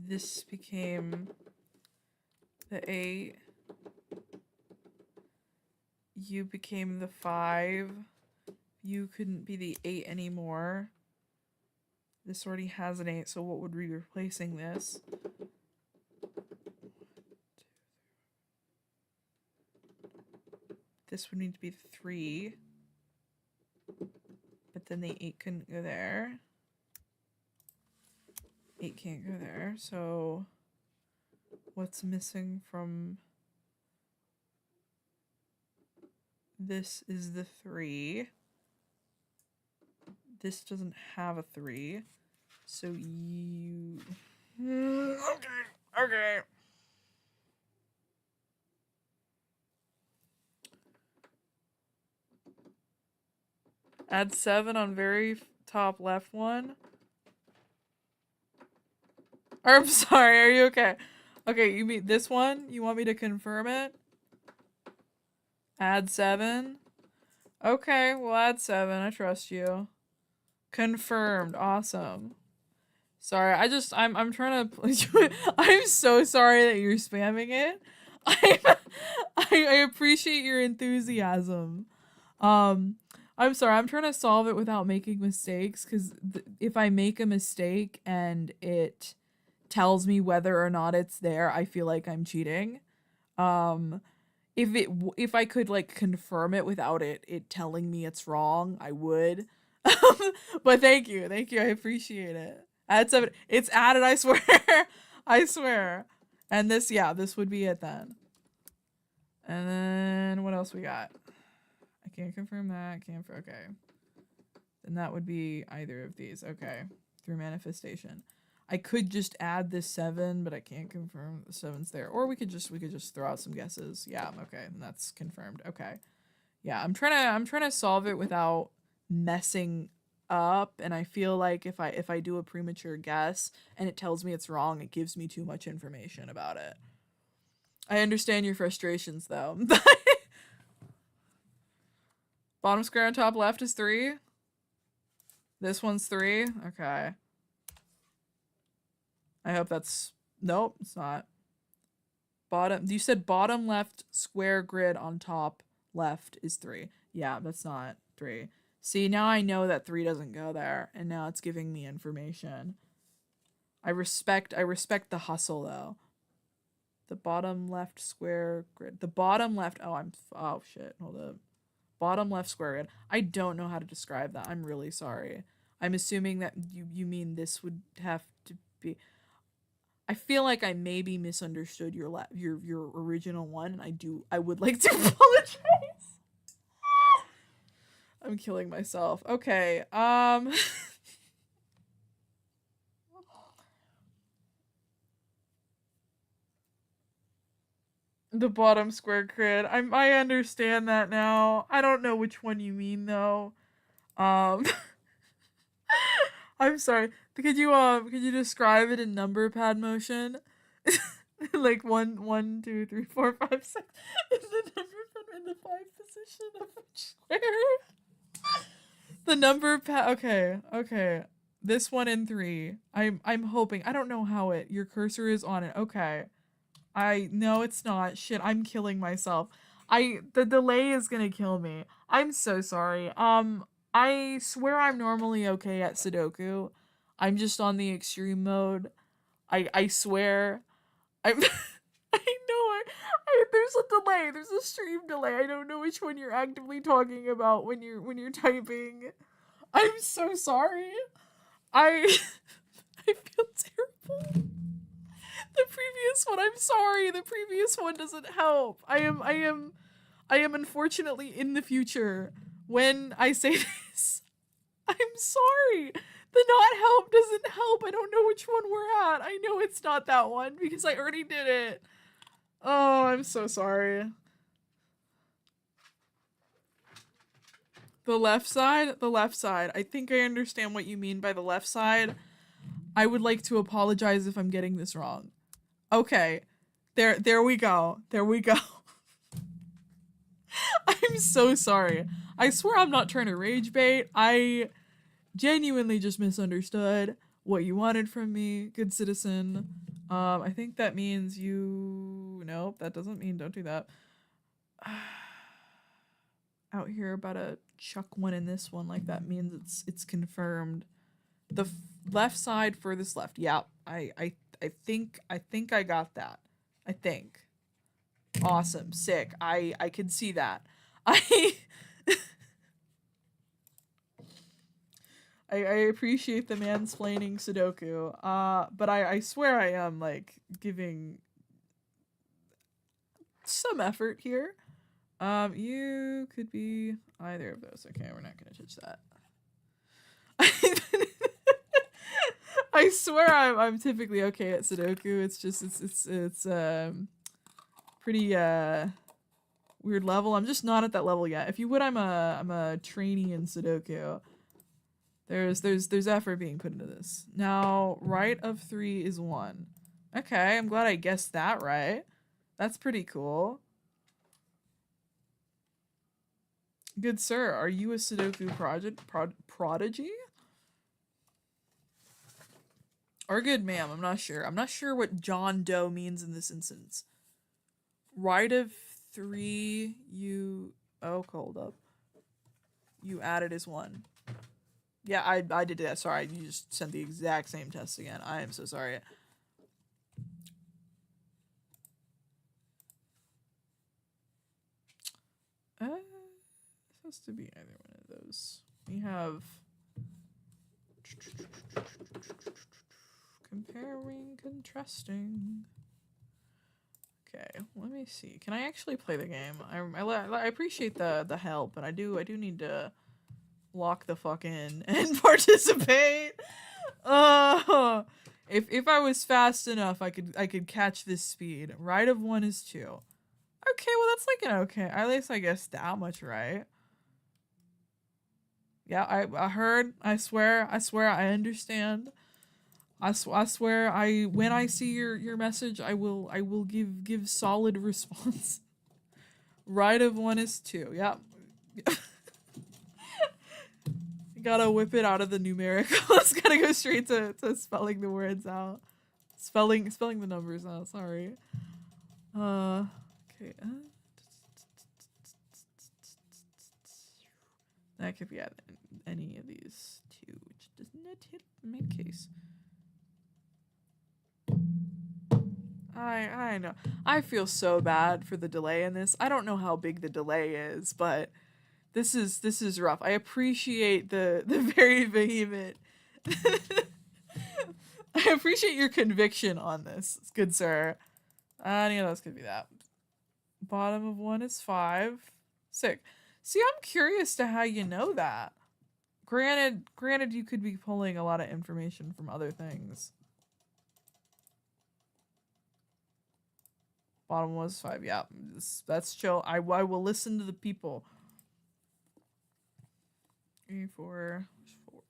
This became the 8. You became the 5. You couldn't be the 8 anymore. This already has an 8, so what would we be replacing this? This would need to be 3. But then the 8 couldn't go there. 8 can't go there, so what's missing from this is the 3. This doesn't have a 3, so you... Okay. Add 7 on very top left one. Or, I'm sorry, are you okay? Okay, you mean this one? You want me to confirm it? Add 7? Okay, we'll add 7. I trust you. Confirmed. Awesome. Sorry, I'm trying to... I'm so sorry that you're spamming it. I appreciate your enthusiasm. I'm sorry, I'm trying to solve it without making mistakes, because if I make a mistake and it tells me whether or not it's there, I feel like I'm cheating. if I could like confirm it without it telling me it's wrong, I would. But thank you, I appreciate it. It's added, I swear. I swear. And this, yeah, this would be it then. And then what else we got? I can't confirm that. Okay. Then that would be either of these. Okay. Through manifestation. I could just add this 7, but I can't confirm the 7's there. Or we could just throw out some guesses. Yeah, okay. And that's confirmed. Okay. Yeah, I'm trying to solve it without messing up, and I feel like if I do a premature guess and it tells me it's wrong, it gives me too much information about it. I understand your frustrations though. Bottom square on top left is 3. This one's 3. Okay. I hope that's... Nope, it's not. Bottom... You said bottom left square grid on top left is 3. Yeah, that's not 3. See, now I know that 3 doesn't go there, and now it's giving me information. I respect the hustle, though. The bottom left square grid. The bottom left... Oh, shit. Hold up. Bottom left square grid. I don't know how to describe that. I'm really sorry. I'm assuming that you mean this would have to be... I feel like I maybe misunderstood your original one, and I would like to apologize. I'm killing myself. Okay. The bottom square grid. I understand that now. I don't know which one you mean though. I'm sorry. Could you describe it in number pad motion? Like 1, 2, 3, 4, 5, 6 is the number pad in the 5 position of each square. The number pad. Okay. This one in 3. I'm hoping. I don't know how your cursor is on it. Okay. No, it's not. Shit, I'm killing myself. The delay is gonna kill me. I'm so sorry. I swear I'm normally okay at Sudoku. I'm just on the extreme mode. I swear. I know there's a delay. There's a stream delay. I don't know which one you're actively talking about when you're typing. I'm so sorry. I feel terrible. The previous one, I'm sorry. The previous one doesn't help. I am unfortunately in the future when I say this. I'm sorry. The not help doesn't help. I don't know which one we're at. I know it's not that one because I already did it. Oh, I'm so sorry. The left side? The left side. I think I understand what you mean by the left side. I would like to apologize if I'm getting this wrong. Okay. There we go. There we go. I'm so sorry. I swear I'm not trying to rage bait. I genuinely just misunderstood what you wanted from me, good citizen. I think that means you... Nope, that doesn't mean don't do that. Out here about to chuck one in this one, like that means it's confirmed. The left side furthest left. Yeah, I think I got that. I think. Awesome, sick. I can see that. I appreciate the mansplaining Sudoku. But I swear I am like giving some effort here. You could be either of those. Okay, we're not gonna touch that. I swear I'm typically okay at Sudoku. It's just it's pretty weird level. I'm just not at that level yet. If you would, I'm a trainee in Sudoku. There's effort being put into this. Now, right of 3 is 1. Okay, I'm glad I guessed that right. That's pretty cool. Good sir, are you a Sudoku prodigy? Or good ma'am, I'm not sure. I'm not sure what John Doe means in this instance. Right of 3, you... Oh, hold up. You added is 1. Yeah, I did that. Sorry, you just sent the exact same test again. I am so sorry. has to be either one of those. We have comparing, contrasting. Okay, let me see. Can I actually play the game? I appreciate the help, but I do need to lock the fuck in and participate. If I was fast enough, I could catch this speed. Right of 1 is 2. Okay, well that's like an okay. At least I guess that much right. Yeah, I heard. I swear, I understand. I swear, when I see your message, I will give solid response. Right of 1 is 2. Yep. Gotta whip it out of the numerical. It's gotta go straight to spelling the words out. Spelling the numbers out, sorry. Okay. That could be at any of these two, which does not hit the main case. I know. I feel so bad for the delay in this. I don't know how big the delay is, but this is rough. I appreciate the very vehement. I appreciate your conviction on this, good sir. Any of those could be that. Bottom of 1 is 5. Sick. See, I'm curious to how you know that. Granted, you could be pulling a lot of information from other things. Bottom was 5. Yeah, that's chill. I will listen to the people. 3, 4, 4.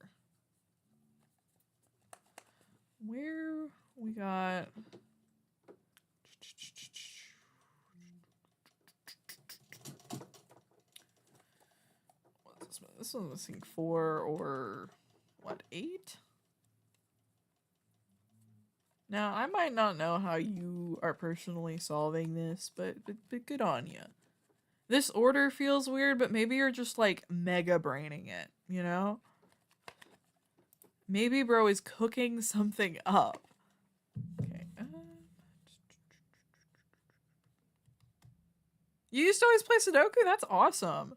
Where we got? What's this one? This one's missing 4 or what? 8. Now, I might not know how you are personally solving this, but good on you. This order feels weird, but maybe you're just, like, mega braining it, you know? Maybe bro is cooking something up. Okay. You used to always play Sudoku? That's awesome.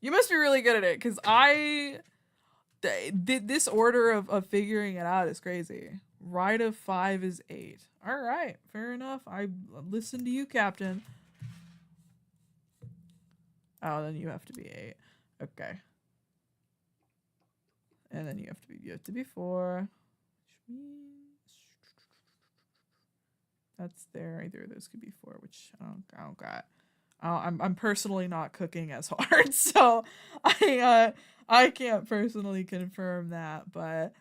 You must be really good at it, because this order of figuring it out is crazy. Right of 5 is 8. All right, fair enough. I listen to you, Captain. Oh, then you have to be 8. Okay. And then you have to be 4. Which means that's there. Either of those could be 4, which I don't got. I'm personally not cooking as hard, so I can't personally confirm that, but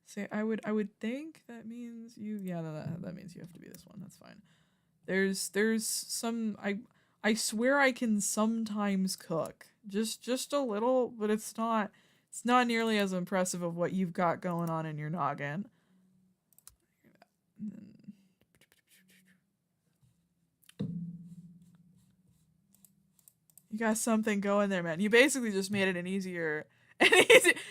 say I would think that means you that means you have to be this one. That's fine. There's some I swear I can sometimes cook. Just a little, but it's not nearly as impressive of what you've got going on in your noggin. You got something going there, man. You basically just made it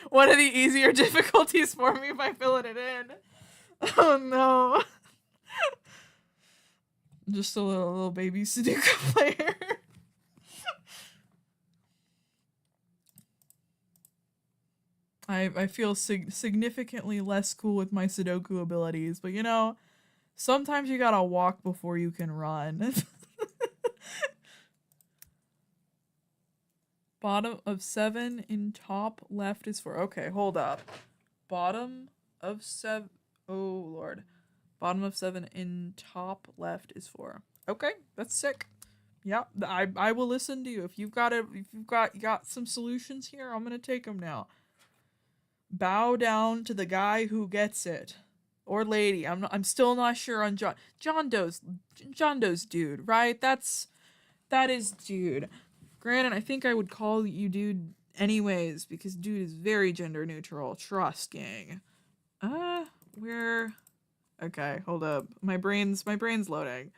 one of the easier difficulties for me by filling it in. Oh no. Just a little baby Sudoku player. I feel significantly less cool with my Sudoku abilities, but you know, sometimes you gotta walk before you can run. Bottom of 7 in top left is 4. Okay, hold up. Bottom of 7. Oh lord. Bottom of 7 in top left is 4. Okay, that's sick. Yep, I will listen to you. If you've got some solutions here, I'm gonna take them now. Bow down to the guy who gets it, or lady. I'm still not sure on John Doe's dude, right? That is dude. Granted, I think I would call you dude anyways because dude is very gender neutral. Trust, gang. Where? Okay, hold up. My brain's loading.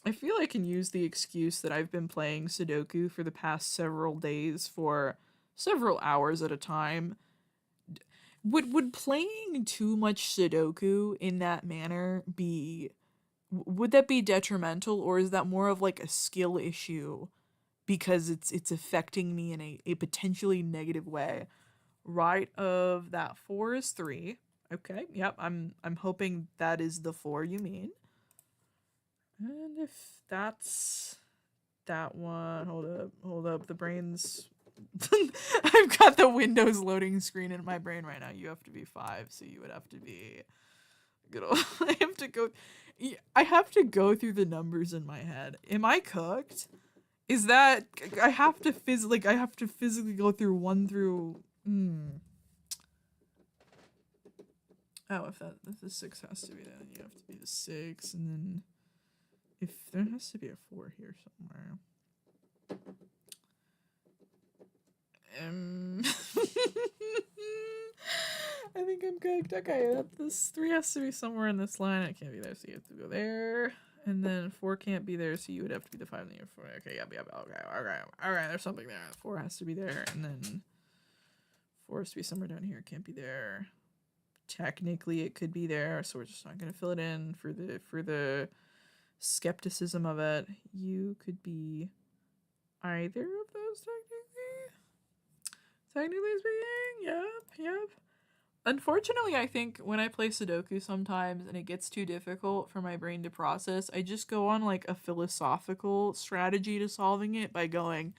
I feel I can use the excuse that I've been playing Sudoku for the past several days for several hours at a time. Would playing too much Sudoku in that manner be would that be detrimental, or is that more of like a skill issue because it's affecting me in a potentially negative way? Right of that 4 is 3. Okay, yep, I'm hoping that is the 4 you mean. And if that's that one, hold up, the brain's I've got the Windows loading screen in my brain right now. You have to be 5, so you would have to be good old, I have to go through the numbers in my head. Am I cooked? Is that I have to physically go through 1 through Oh, if the 6 has to be there, then you have to be the 6, and then if there has to be a 4 here somewhere. I think I'm cooked. Okay, this 3 has to be somewhere in this line. It can't be there, so you have to go there. And then 4 can't be there, so you would have to be the 5 and the 4. Okay, yep, okay, alright, there's something there. 4 has to be there, and then 4 has to be somewhere down here. It can't be there. Technically, it could be there, so we're just not gonna fill it in for the skepticism of it. You could be either of those technically speaking. Yep. Unfortunately, I think when I play Sudoku sometimes and it gets too difficult for my brain to process, I just go on like a philosophical strategy to solving it by going,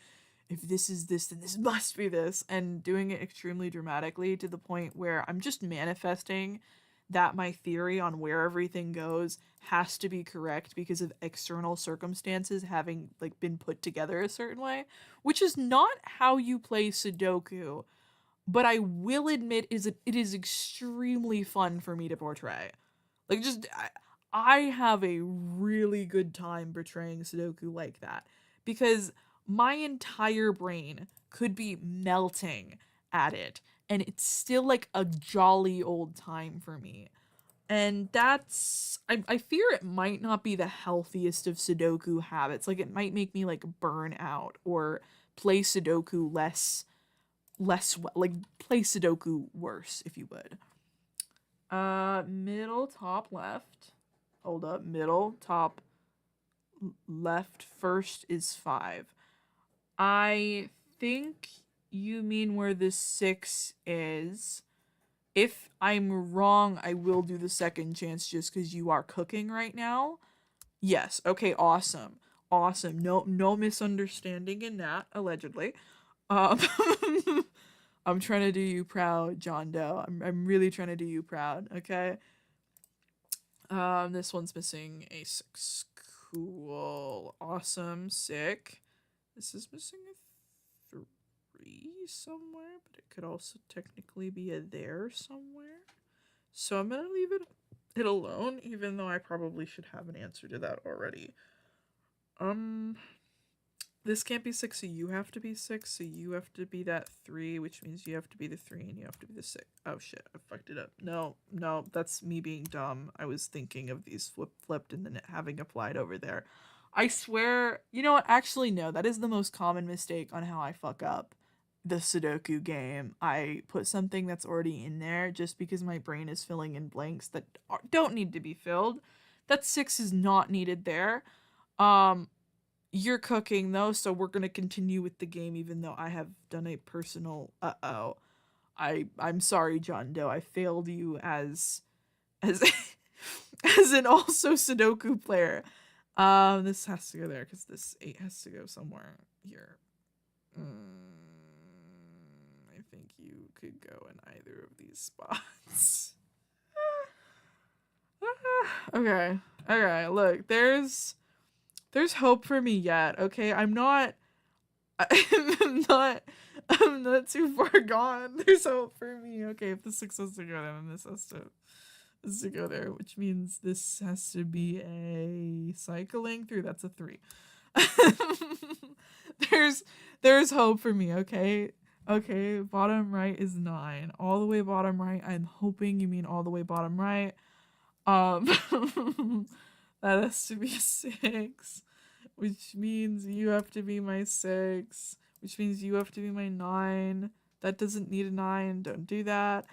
if this is this, then this must be this, and doing it extremely dramatically to the point where I'm just manifesting that my theory on where everything goes has to be correct because of external circumstances having like been put together a certain way, which is not how you play Sudoku, but I will admit it is extremely fun for me to portray. Like I have a really good time portraying Sudoku like that because my entire brain could be melting at it and it's still like a jolly old time for me. And that's I fear it might not be the healthiest of Sudoku habits. Like it might make me like burn out or play Sudoku like play Sudoku worse, if you would. Middle top left. Hold up, middle top left first is 5. I think you mean where the 6 is. If I'm wrong, I will do the second chance just because you are cooking right now. Yes. Okay. Awesome. Awesome. No misunderstanding in that. Allegedly. Um, I'm trying to do you proud, John Doe. I'm really trying to do you proud. Okay. This one's missing a 6. Cool. Awesome. Sick. This is missing a 3 somewhere, but it could also technically be a there somewhere. So I'm gonna leave it alone, even though I probably should have an answer to that already. This can't be 6, so you have to be 6, so you have to be that 3, which means you have to be the 3 and you have to be the 6. Oh shit, I fucked it up. No, that's me being dumb. I was thinking of these flipped and then having applied over there. I swear, you know what? Actually, no, that is the most common mistake on how I fuck up the Sudoku game. I put something that's already in there just because my brain is filling in blanks that don't need to be filled. That 6 is not needed there. You're cooking though, so we're gonna continue with the game even though I have done a personal I'm sorry, John Doe. I failed you as as an also Sudoku player. This has to go there because this 8 has to go somewhere here. I think you could go in either of these spots. Okay. Look, there's hope for me yet. Okay, I'm not I'm not too far gone. There's hope for me. Okay, if the 6 has to go there, then this has to go there, which means this has to be a cycling through. That's a 3. there's hope for me. Okay, bottom right is 9. All the way bottom right. I'm hoping you mean all the way bottom right. That has to be a 6, which means you have to be my 6, which means you have to be my 9. That doesn't need a 9. Don't do that.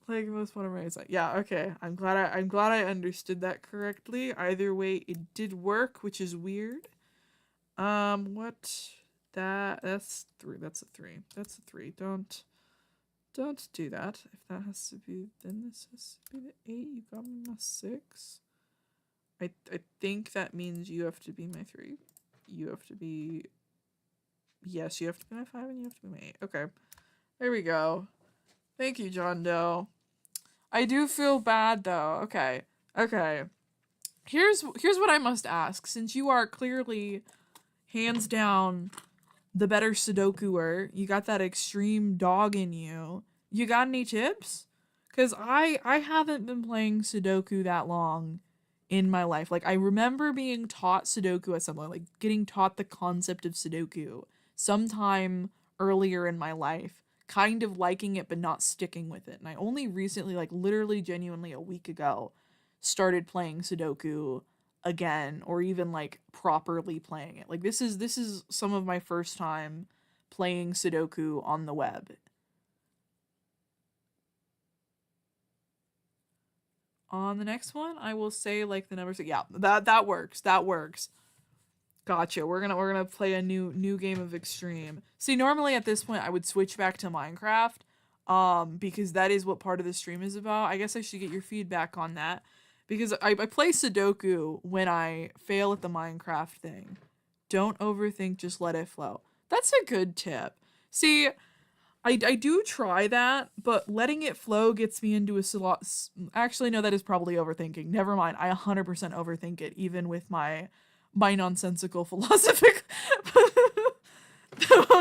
Like most one of my side. Yeah, okay. I'm glad I understood that correctly. Either way, it did work, which is weird. What that's three. That's a three. That's a three. Don't do that. If that has to be, then this has to be the 8. You got me my 6. I think that means you have to be my 3. You have to be, yes, you have to be my 5 and you have to be my 8. Okay. There we go. Thank you, John Doe. I do feel bad though. Okay. Okay. Here's what I must ask. Since you are clearly hands down the better Sudokuer, you got that extreme dog in you. You got any tips? Cause I haven't been playing Sudoku that long in my life. Like I remember being taught Sudoku at some point, like getting taught the concept of Sudoku sometime earlier in my life, kind of liking it but not sticking with it. And I only recently, like literally genuinely a week ago, started playing Sudoku again, or even like properly playing it. Like this is some of my first time playing Sudoku on the web. On the next one, I will say like the numbers. Yeah, that works. That works. Gotcha. We're gonna play a new game of Extreme. See, normally at this point I would switch back to Minecraft, because that is what part of the stream is about. I guess I should get your feedback on that, because I play Sudoku when I fail at the Minecraft thing. Don't overthink, just let it flow. That's a good tip. See, I do try that, but letting it flow gets me into a slot. Actually, no, that is probably overthinking. Never mind. I 100% overthink it, even with my nonsensical philosophical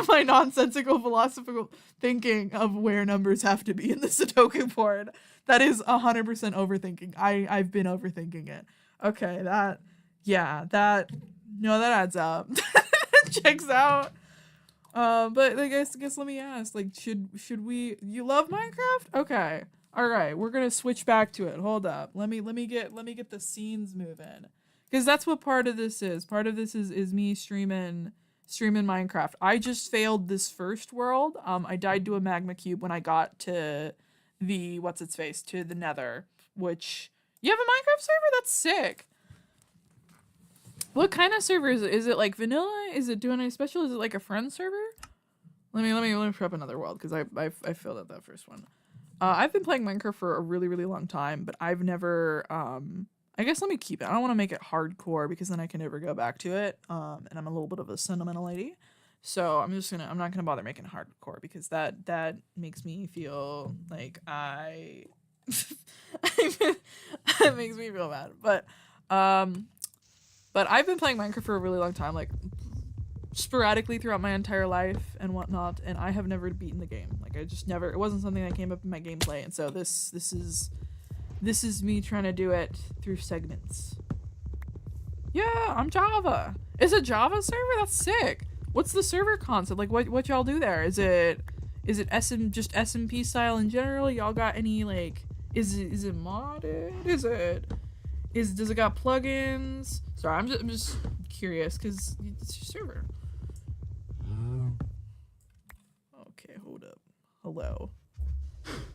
my nonsensical philosophical thinking of where numbers have to be in the Sudoku board. That is 100% overthinking. I've been overthinking it. Okay, that adds up. Checks out. But I guess let me ask, like, should we? You love Minecraft? Okay, all right. We're gonna switch back to it. Hold up. Let me get the scenes moving, because that's what part of this is. Part of this is me streaming Minecraft. I just failed this first world. I died to a magma cube when I got to the to the Nether. Which, you have a Minecraft server? That's sick. What kind of server is it? Is it like vanilla? Is it doing any special? Is it like a friend server? Let me put up another world, because I failed at that first one. I've been playing Minecraft for a really, really long time, but I've never I guess let me keep it. I don't want to make it hardcore, because then I can never go back to it. And I'm a little bit of a sentimental lady. So I'm not gonna bother making it hardcore, because that makes me feel like it makes me feel bad. But I've been playing Minecraft for a really long time, like sporadically throughout my entire life and whatnot, and I have never beaten the game. Like I just never. It wasn't something that came up in my gameplay, and so this is me trying to do it through segments. Yeah, I'm Java. Is it Java server? That's sick. What's the server concept? Like what y'all do there? Is it just SMP style in general? Y'all got any like? Is it modded? Does it got plugins? Sorry, I'm just curious, because it's your server. Okay, hold up. Hello.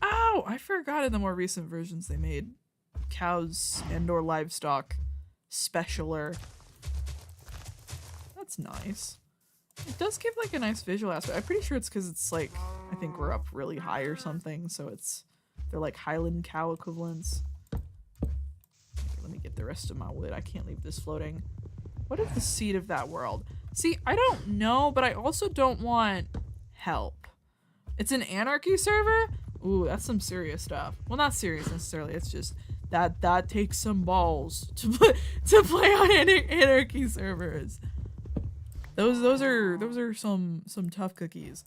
Ow! I forgot in the more recent versions they made cows and/or livestock specialer. That's nice. It does give like a nice visual aspect. I'm pretty sure it's because it's like, I think we're up really high or something, so they're like Highland cow equivalents. Let me get the rest of my wood. I can't leave this floating. What is the seed of that world? See, I don't know, but I also don't want help. It's an anarchy server? Ooh, that's some serious stuff. Well, not serious necessarily. It's just that takes some balls to play on anarchy servers. Those are some tough cookies.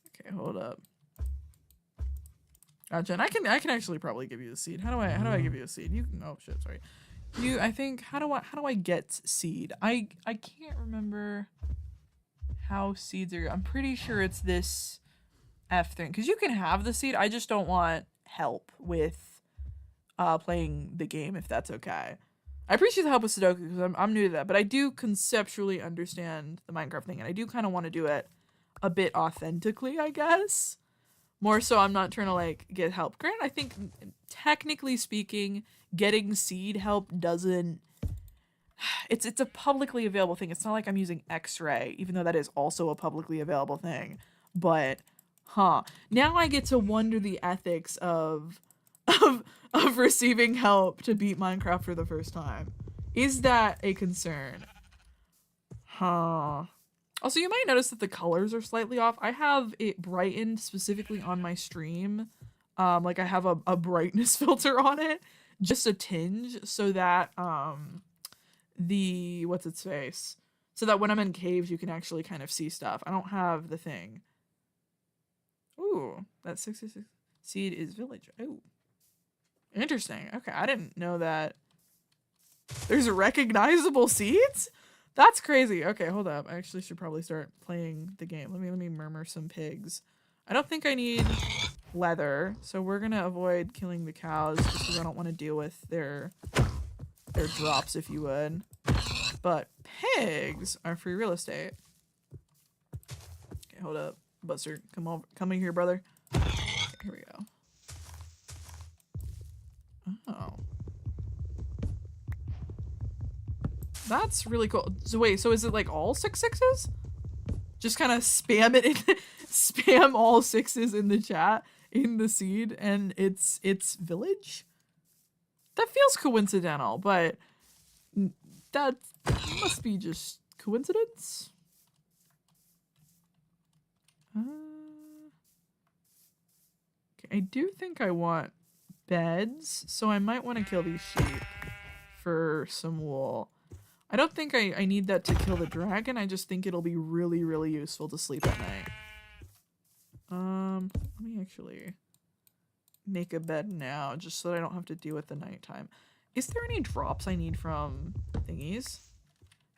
Okay, hold up. Gotcha. And I can actually probably give you the seed. How do I give you a seed? Oh shit, sorry. I think how do I get seed? I can't remember how seeds are. I'm pretty sure it's this F thing, because you can have the seed. I just don't want help with playing the game, if that's okay. I appreciate the help with Sudoku, because I'm new to that, but I do conceptually understand the Minecraft thing, and I do kind of want to do it a bit authentically, I guess. More so I'm not trying to like get help. Grant, I think technically speaking, getting seed help doesn't it's a publicly available thing. It's not like I'm using X-ray, even though that is also a publicly available thing. But now I get to wonder the ethics of of receiving help to beat Minecraft for the first time. Is that a concern? Also, you might notice that the colors are slightly off. I have it brightened specifically on my stream. Like I have a brightness filter on it, just a tinge, so that the what's its face, so that when I'm in caves you can actually kind of see stuff. I don't have the thing. Ooh, that 66 seed is village. Ooh, interesting. Okay, I didn't know that. There's recognizable seeds. That's crazy. Okay, hold up. I actually should probably start playing the game. Let me murmur some pigs. I don't think I need leather, so we're gonna avoid killing the cows just because I don't want to deal with their drops, if you would. But pigs are free real estate. Okay, hold up. Buster, come in here, brother. Okay, here we go. Oh. That's really cool. So wait, so is it like all 6 6s? Just kind of spam it in, spam all 6s in the chat, in the seed, and it's village? That feels coincidental, but that must be just coincidence. Okay, I do think I want beds, so I might want to kill these sheep for some wool. I don't think I need that to kill the dragon. I just think it'll be really, really useful to sleep at night. Let me actually make a bed now, just so that I don't have to deal with the nighttime. Is there any drops I need from thingies?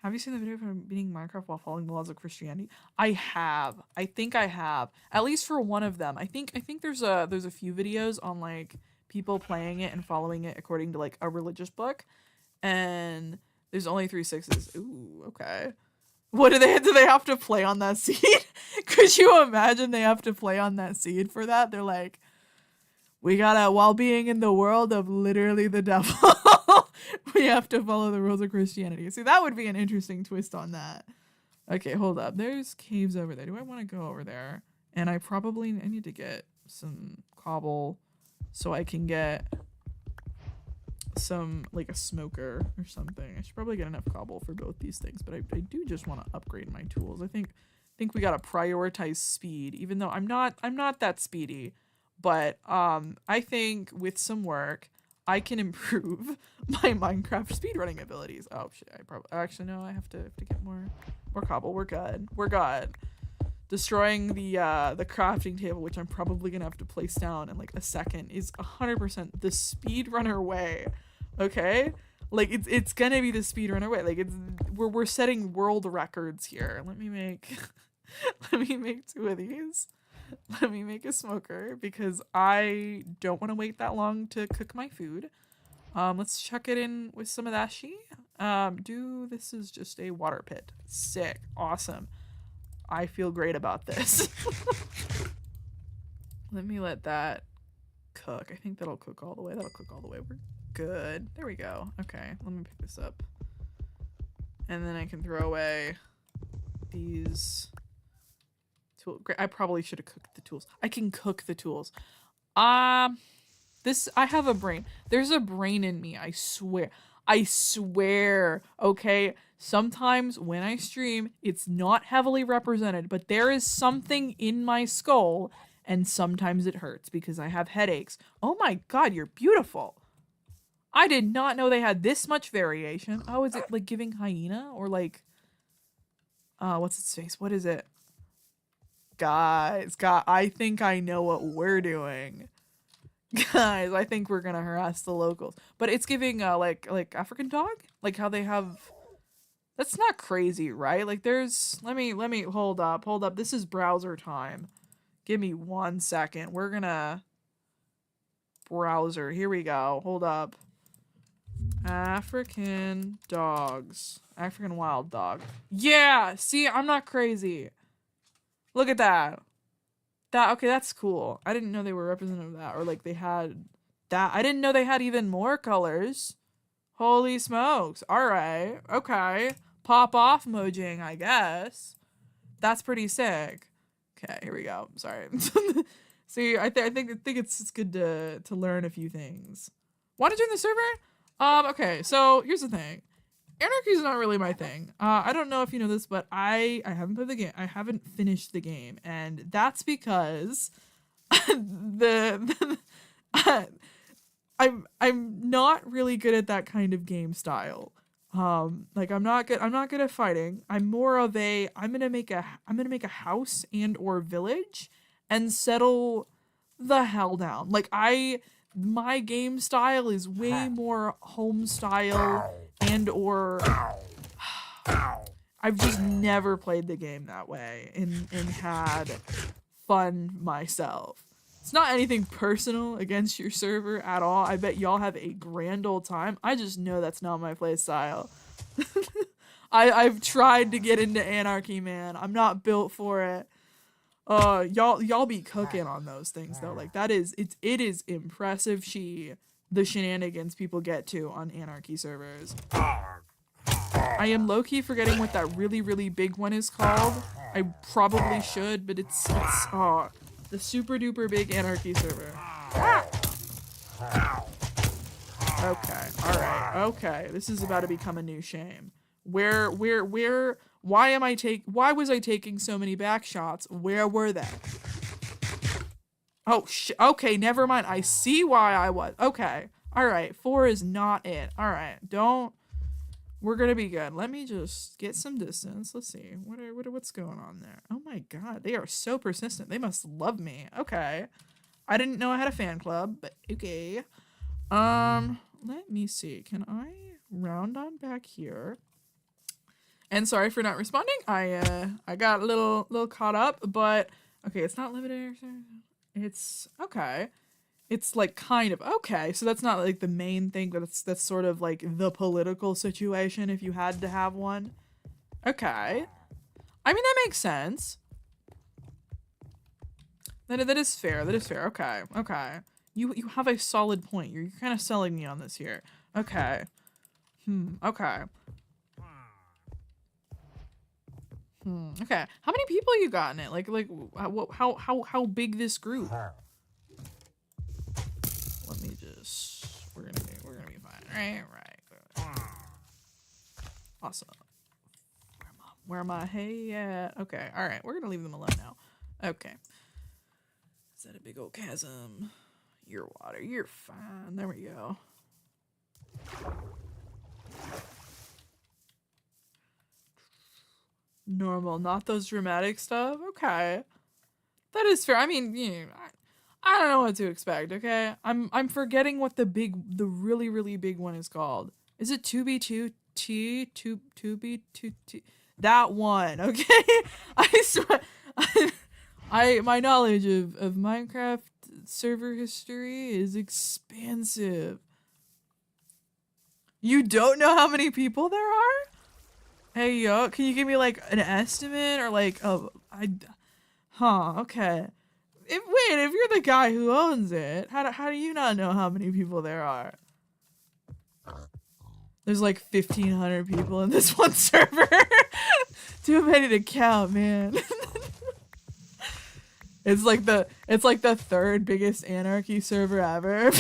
Have you seen the video from beating Minecraft while following the laws of Christianity? I have. I think I have. At least for one of them. I think there's a few videos on like people playing it and following it according to like a religious book, and there's only 3 6s. Ooh, okay. What do they have to play on that seed? Could you imagine they have to play on that seed for that? They're like, we gotta, while being in the world of literally the devil, we have to follow the rules of Christianity. See, that would be an interesting twist on that. Okay, hold up. There's caves over there. Do I want to go over there? And I need to get some cobble so I can get some, like a smoker or something. I should probably get enough cobble for both these things, but I do just want to upgrade my tools. I think we gotta prioritize speed, even though I'm not that speedy. But I think with some work, I can improve my Minecraft speedrunning abilities. Oh shit! Actually no. I have to get more cobble. We're good. We're good. Destroying the crafting table, which I'm probably gonna have to place down in like a second, is 100% the speedrunner way. Okay, like it's gonna be the speedrunner way. Like we're setting world records here. Let me make let me make 2 of these. Let me make a smoker because I don't want to wait that long to cook my food. Let's chuck it in with some of that this is just a water pit. Sick. Awesome. I feel great about this. Let me let that cook. I think that'll cook all the way. That'll cook all the way. We're good. There we go. Okay, let me pick this up. And then I can throw away these tools. I probably should have cooked the tools. I can cook the tools. I have a brain. There's a brain in me. I swear. Okay, sometimes when I stream, it's not heavily represented, but there is something in my skull, and sometimes it hurts because I have headaches. Oh my god, you're beautiful. I did not know they had this much variation. Oh, is it like giving hyena or like what's its face? What is it? Guys, I think I know what we're doing. Guys, I think we're gonna harass the locals. But it's giving like African dog? Like how they have. That's not crazy, right? Like there's let me hold up. This is browser time. Give me 1 second. We're gonna browser. Here we go. Hold up. African dogs. African wild dog. Yeah, see, I'm not crazy. Look at that. Okay, that's cool. I didn't know they were representative of that, or like they had that. I didn't know they had even more colors. Holy smokes. Alright. Okay. Pop off Mojang, I guess. That's pretty sick. Okay, here we go. Sorry. See, I think it's good to learn a few things. Want to join the server? Okay, so here's the thing. Anarchy is not really my thing. I don't know if you know this, but I haven't played the game. I haven't finished the game, and that's because the I'm not really good at that kind of game style. Like I'm not good at fighting. I'm more of a I'm gonna make a house and or village and settle the hell down. Like my game style is way more home style and or I've just never played the game that way and had fun myself. It's not anything personal against your server at all. I bet y'all have a grand old time. I just know that's not my play style. I've tried to get into Anarchy, man. I'm not built for it. Y'all be cooking on those things though. Like it is impressive the shenanigans people get to on Anarchy servers. I am low-key forgetting what that really, really big one is called. I probably should, but it's the super duper big Anarchy server. Okay, alright, okay. This is about to become a new shame. Why was I taking so many back shots? Where were they? Oh, okay, never mind. I see why I was. Okay, alright. 4 is not it. Alright, we're gonna be good. Let me just get some distance. Let's see. What's going on there? Oh my god, they are so persistent. They must love me. Okay. I didn't know I had a fan club, but okay. Let me see. Can I round on back here? And sorry for not responding. I got a little caught up, but okay, it's not limited. It's okay. It's like kind of okay. So that's not like the main thing, but that's sort of like the political situation if you had to have one. Okay. I mean, that makes sense. That is fair. That is fair. Okay. Okay. You have a solid point. You're kind of selling me on this here. Okay. Okay. Okay. How many people you got in it? Like how big this group? Let me just. We're gonna be fine. Right. Awesome. Where am I? Hey, yeah. Okay. All right. We're gonna leave them alone now. Okay. Is that a big old chasm? You're water. You're fine. There we go. Normal, not those dramatic stuff. Okay, that is fair. I mean, I don't know what to expect. Okay, I'm forgetting what the really really big one is called. Is it 2B2T 2B2T? That one. Okay, I swear. My knowledge of Minecraft server history is expansive. You don't know how many people there are? Hey yo, can you give me like an estimate or like okay. If you're the guy who owns it, how do you not know how many people there are? There's like 1,500 people in this one server. Too many to count, man. It's like the third biggest Anarchy server ever.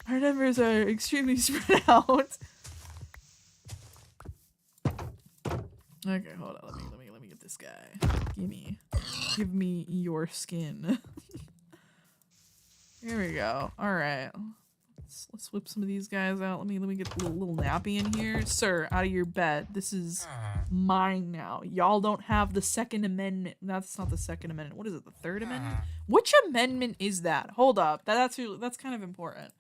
Our numbers are extremely spread out. Okay, hold on. Let me get this guy. Give me your skin. Here we go. All right. Let's whip some of these guys out. Let me get a little nappy in here. Sir, out of your bed. This is mine now. Y'all don't have the Second Amendment. That's not the Second Amendment. What is it? The Third Amendment? Which amendment is that? Hold up. That's kind of important.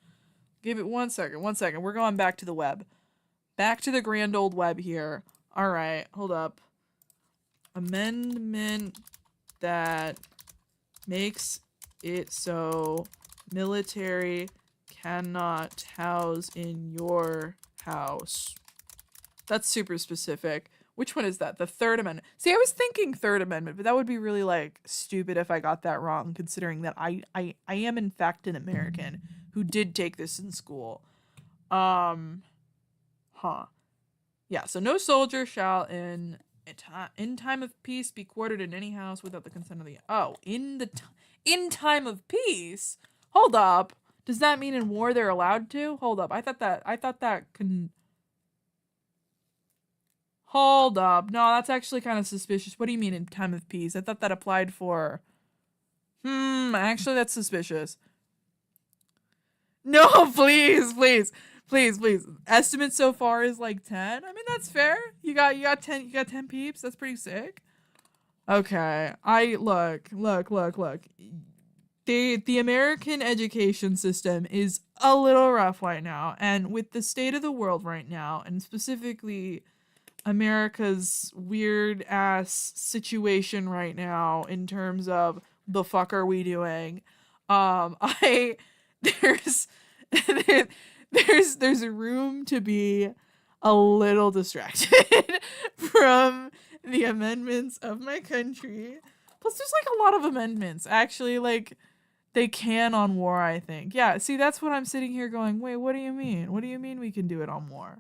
Give it 1 second. 1 second. We're going back to the web. Back to the grand old web here. All right. Hold up. Amendment that makes it so military cannot house in your house. That's super specific. Which one is that? The Third Amendment. See, I was thinking Third Amendment, but that would be really like stupid if I got that wrong, considering that I am in fact an American who did take this in school. Huh. Yeah, so no soldier shall in time of peace be quartered in any house without the consent of the in time of peace. Hold up. Does that mean in war they're allowed to? Hold up. I thought that can. Hold up. No, that's actually kind of suspicious. What do you mean in time of peace? I thought that applied for. Actually that's suspicious. No, please. Estimate so far is like 10. I mean, that's fair. You got 10 peeps. That's pretty sick. Okay. Look. The American education system is a little rough right now, and with the state of the world right now, and specifically America's weird ass situation right now in terms of the fuck are we doing? There's there's a room to be a little distracted from the amendments of my country. Plus there's like a lot of amendments. Actually, like they can on war, I think. Yeah, see, that's what I'm sitting here going, wait, what do you mean? What do you mean we can do it on war?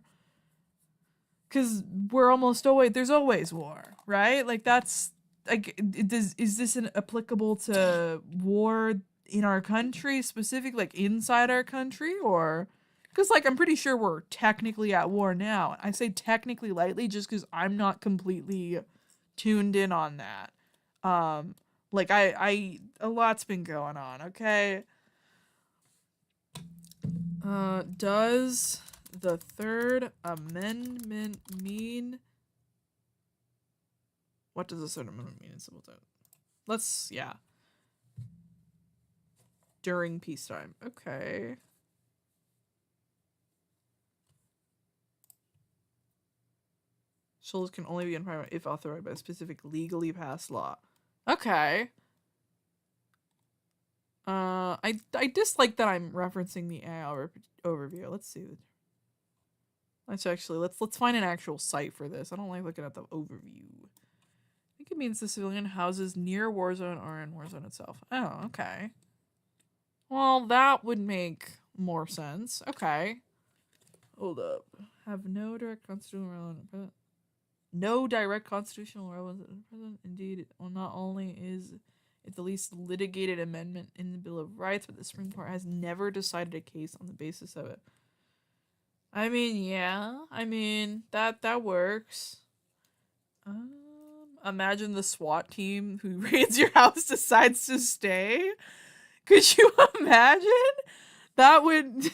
Because we're almost always, there's always war, right? Like that's, like, is this applicable to war in our country specific, like inside our country, or because like I'm pretty sure we're technically at war now. I say technically lightly just because I'm not completely tuned in on that. Like I a lot's been going on. Okay. Does the Third Amendment mean? What does the Third Amendment mean in simple terms? Yeah. During peacetime. Okay. Shells can only be in private if authorized by a specific legally passed law. Okay. I dislike that I'm referencing the AI overview. Let's see. Let's find an actual site for this. I don't like looking at the overview. I think it means the civilian houses near war zone or in war zone itself. Oh, okay. Well, that would make more sense. Okay. Hold up. Have no direct constitutional relevance. No direct constitutional relevance at present. Indeed, not only is it the least litigated amendment in the Bill of Rights, but the Supreme Court has never decided a case on the basis of it. I mean, yeah. I mean, that works. Imagine the SWAT team who raids your house decides to stay. Could you imagine? That would...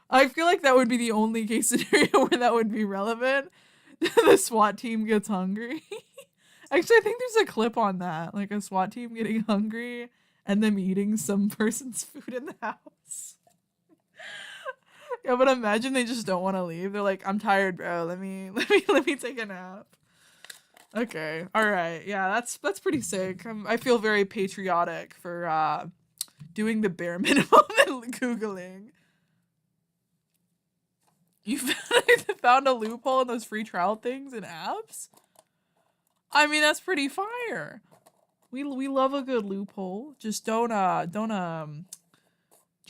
I feel like that would be the only case scenario where that would be relevant. The SWAT team gets hungry. Actually, I think there's a clip on that. Like a SWAT team getting hungry and them eating some person's food in the house. Yeah, but imagine they just don't want to leave. They're like, I'm tired, bro. Let me take a nap. Okay. All right. Yeah, that's pretty sick. I feel very patriotic for doing the bare minimum and Googling. You found a loophole in those free trial things and apps? I mean, that's pretty fire. We love a good loophole. Just don't try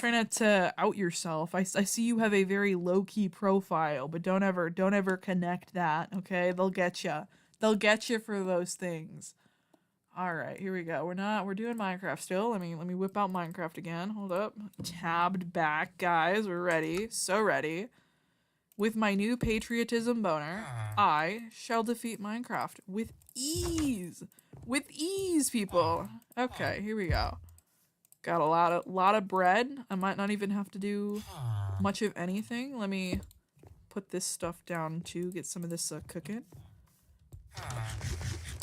not to out yourself. I see you have a very low-key profile, but don't ever connect that, okay? They'll get you. They'll get you for those things. All right, here we go. We're doing Minecraft still. Let me whip out Minecraft again. Hold up. Tabbed back, guys. We're ready. So ready. With my new patriotism boner, I shall defeat Minecraft with ease. With ease, people. Okay, here we go. Got a lot of bread. I might not even have to do much of anything. Let me put this stuff down too. Get some of this cooking.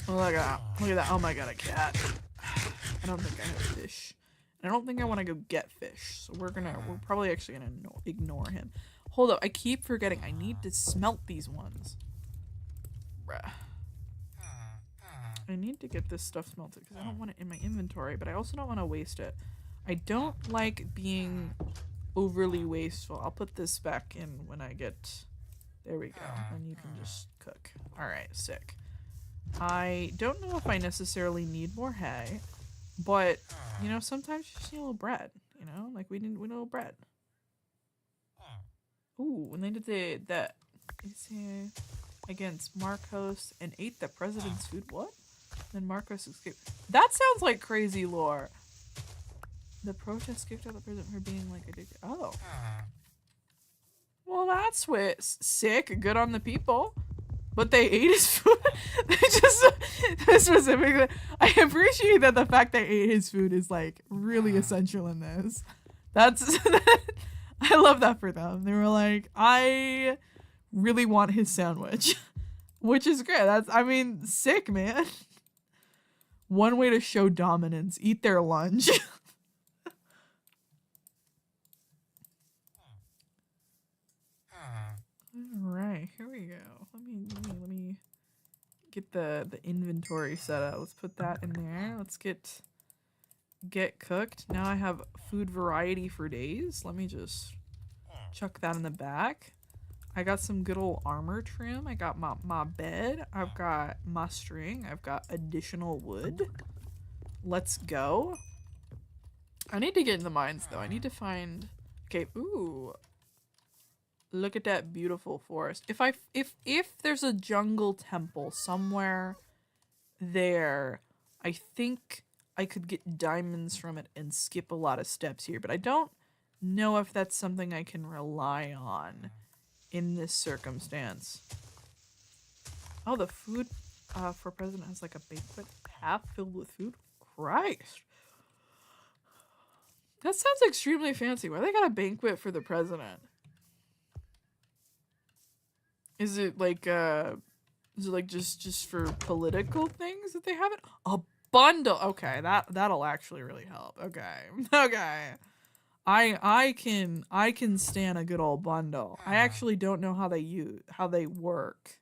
Oh, look at that. Oh my god, a cat. I don't think I have fish. I don't think I want to go get fish. So we're probably actually gonna ignore him. Hold up, I keep forgetting. I need to smelt these ones. Bruh. I need to get this stuff smelted because I don't want it in my inventory, but I also don't want to waste it. I don't like being overly wasteful. I'll put this back in when I get... There we go. And you can just cook. Alright, sick. I don't know if I necessarily need more hay, but, you know, sometimes you just need a little bread, you know? Like, we need a little bread. Ooh, when they did that against Marcos and ate the president's food, what? Then Marcos escaped. That sounds like crazy lore. The protest kicked out the president for being, like, addicted. Oh. Well, that's sick. Good on the people. But they ate his food. They just specifically. I appreciate that the fact they ate his food is like really essential in this. That's. I love that for them. They were like, I really want his sandwich, which is great. I mean, sick, man. One way to show dominance: eat their lunch. All right, here we go. Let me get the inventory set up. Let's put that in there. Let's get cooked. Now I have food variety for days. Let me just chuck that in the back. I got some good old armor trim. I got my bed. I've got my string. I've got additional wood. Let's go. I need to get in the mines though. I need to find. Okay. Ooh. Look at that beautiful forest. If there's a jungle temple somewhere there, I think I could get diamonds from it and skip a lot of steps here, but I don't know if that's something I can rely on in this circumstance. Oh, the food for president has like a banquet half filled with food. Christ. That sounds extremely fancy. Why they got a banquet for the president? Is it like just for political things that they have it? A bundle. Okay, that'll actually really help. Okay. Okay. I can stand a good old bundle. I actually don't know how they work.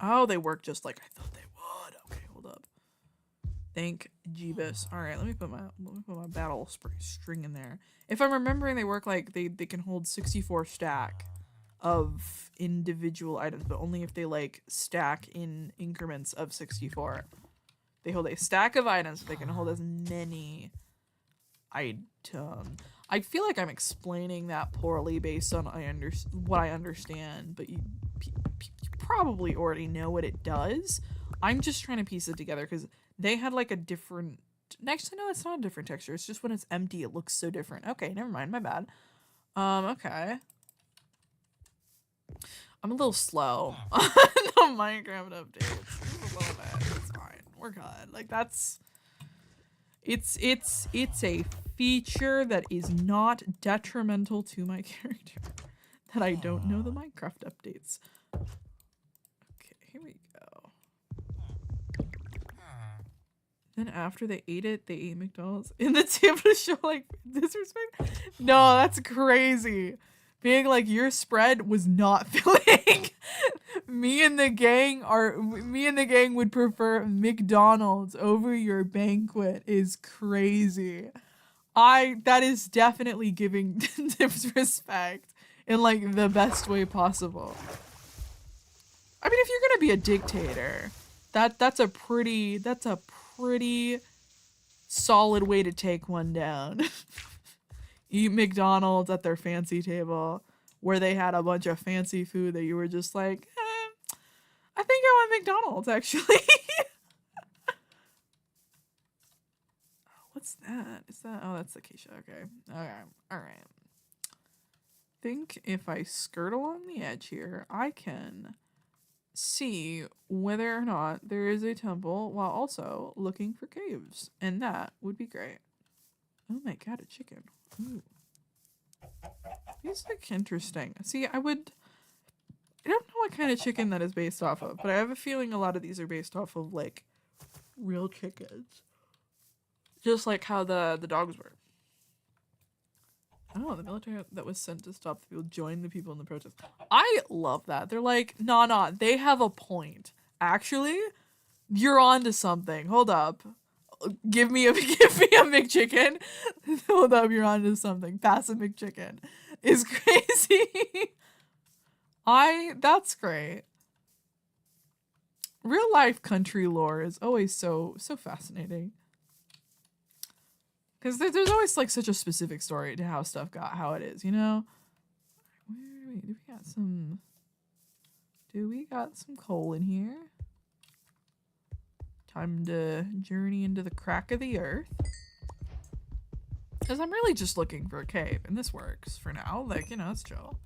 Oh, they work just like I thought they would. Okay, hold up. Thank Jeebus. All right, let me put my battle string in there. If I'm remembering, they work like they can hold 64 stack of individual items, but only if they like stack in increments of 64. They hold a stack of items, but they can hold as many items. I feel like I'm explaining that poorly based on what I understand, but you probably already know what it does. I'm just trying to piece it together because they had like a different. Actually, no, it's not a different texture. It's just when it's empty, it looks so different. Okay, never mind. My bad. Okay. I'm a little slow on the Minecraft updates. Just a little bit. It's fine. We're good. Like that's. It's a feature that is not detrimental to my character. That I don't know the Minecraft updates. Okay, here we go. Then after they ate it, they ate McDonald's in the table to show like disrespect. No, that's crazy. Being like your spread was not filling. Me and the gang would prefer McDonald's over your banquet is crazy. That is definitely giving disrespect in like the best way possible. I mean, if you're gonna be a dictator, that's a pretty solid way to take one down. Eat McDonald's at their fancy table where they had a bunch of fancy food that you were just like, I think I want McDonald's actually. What's that? Is that? Oh, that's acacia. Okay. Okay. All right. Think if I skirt along the edge here, I can see whether or not there is a temple while also looking for caves. And that would be great. Oh my god, a chicken. Ooh. These look interesting. See, I don't know what kind of chicken that is based off of, but I have a feeling a lot of these are based off of, like, real chickens. Just like how the dogs were. Oh, the military that was sent to stop the people joined the people in the protest. I love that. They're like, nah, they have a point. Actually, you're on to something. Hold up. Give me a McChicken. Hold up, you're on to something. Pass a McChicken. is crazy. That's great. Real life country lore is always so fascinating. Because there's always like such a specific story to how stuff got how it is, you know? Wait, do we got some coal in here? Time to journey into the crack of the earth. Because I'm really just looking for a cave, and this works for now. Like, you know, it's chill.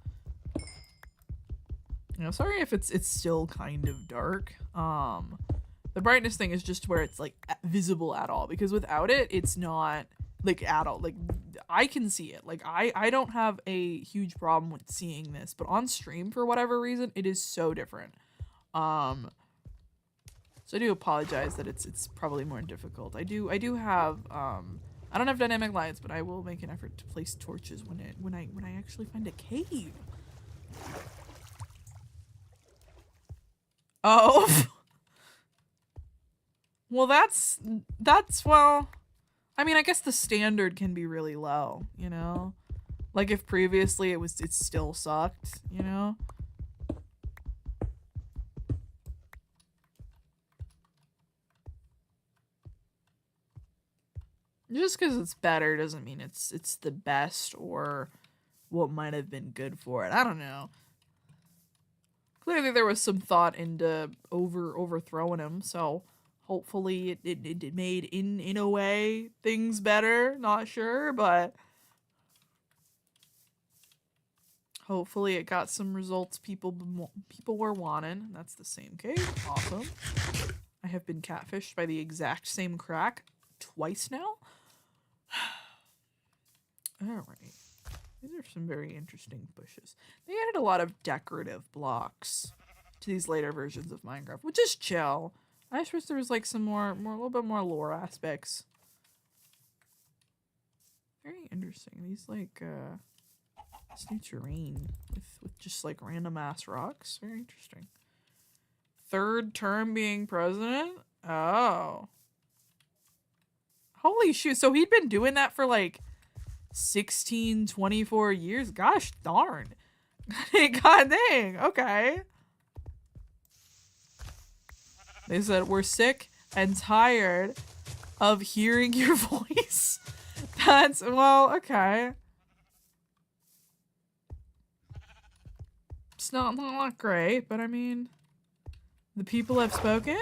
You know, sorry if it's still kind of dark. The brightness thing is just where it's like visible at all, because without it, it's not like at all. Like I can see it. Like I don't have a huge problem with seeing this, but on stream for whatever reason, it is so different. So I do apologize that it's probably more difficult. I do have I don't have dynamic lights, but I will make an effort to place torches when I actually find a cave. Oh. Well, that's well, I mean, I guess the standard can be really low, you know? Like if previously it still sucked, you know? Just because it's better doesn't mean it's the best or what might have been good for it. I don't know. Clearly there was some thought into overthrowing him, so hopefully it made in a way things better. Not sure, but hopefully it got some results people were wanting. That's the same cave. Awesome. I have been catfished by the exact same crack twice now. Alright. These are some very interesting bushes. They added a lot of decorative blocks to these later versions of Minecraft, which is chill. I just wish there was like some a little bit more lore aspects. Very interesting. These like this new terrain with just like random ass rocks. Very interesting. Third term being president? Oh. Holy shoot. So he'd been doing that for like 16, 24 years? Gosh darn. God dang. Okay. They said, we're sick and tired of hearing your voice. That's, well, okay. It's not great, but I mean, the people have spoken?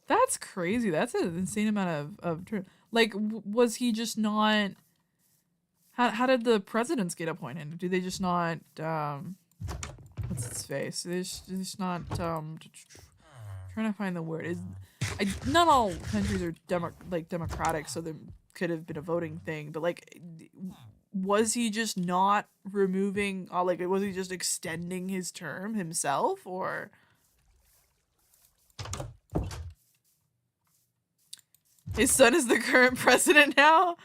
That's crazy. That's an insane amount of like, was he just not, how did the presidents get appointed? Do they just not, what's its face? They just not, trying to find the word. Not all countries are democratic, so there could have been a voting thing, but like, was he just not removing, like, was he just extending his term himself, or? His son is the current president now?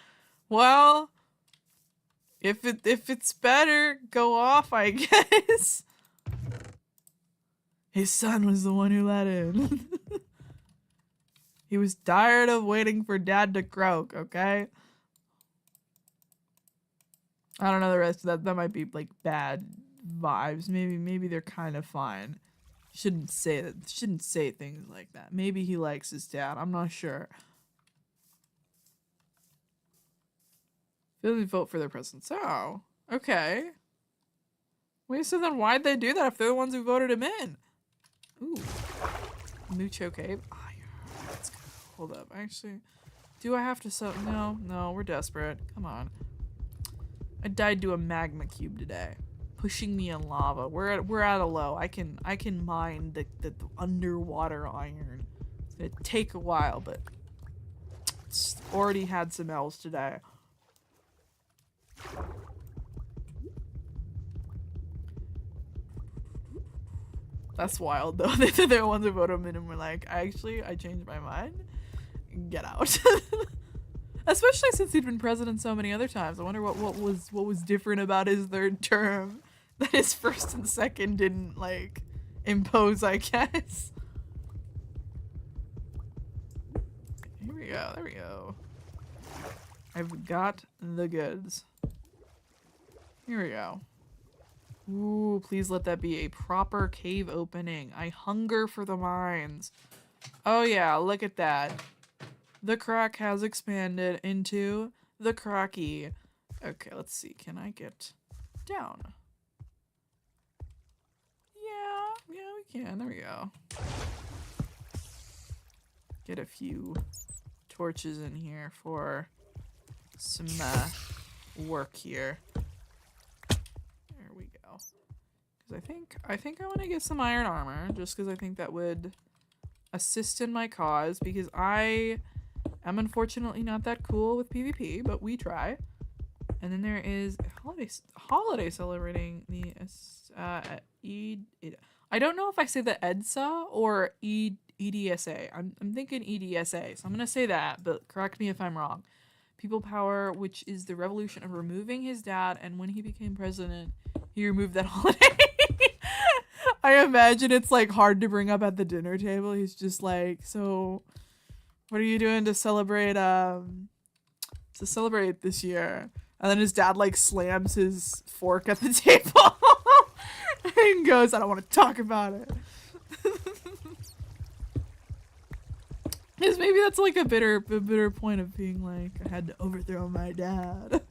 Well, if it's better, go off, I guess. His son was the one who let him. He was tired of waiting for dad to croak, okay? I don't know the rest of that. That might be like bad vibes. Maybe they're kind of fine. Shouldn't say things like that. Maybe he likes his dad. I'm not sure. They didn't vote for their presidents. Oh, okay. Wait, so then why'd they do that if they're the ones who voted him in? Ooh. Mucho Cave. Oh, yeah. Let's go. Hold up. Actually, do I have to sell? No, we're desperate. Come on. I died to a magma cube today. Pushing me in lava. We're at a low. I can mine the underwater iron. It's gonna take a while, but it's already had some L's today. That's wild though. They're the ones who voted him in and were like, I changed my mind. Get out. Especially since he'd been president so many other times. I wonder what was different about his third term that his first and second didn't like impose, I guess. Here we go. There we go. I've got the goods. Here we go. Ooh, please let that be a proper cave opening. I hunger for the mines. Oh yeah, look at that. The crack has expanded into the cracky. Okay, let's see. Can I get down? Yeah, we can. There we go. Get a few torches in here for some work here. There we go. Because I think I want to get some iron armor, just because I think that would assist in my cause, because I am unfortunately not that cool with PvP, but we try. And then there is holiday celebrating the I don't know if I say the EDSA or EDSA. I'm thinking EDSA, so I'm gonna say that, but correct me if I'm wrong. People Power, which is the revolution of removing his dad, and when he became president, he removed that holiday. I imagine it's like hard to bring up at the dinner table. He's just like, so what are you doing to celebrate this year? And then his dad like slams his fork at the table and goes, I don't want to talk about it. Because maybe that's like a bitter point of being like, I had to overthrow my dad.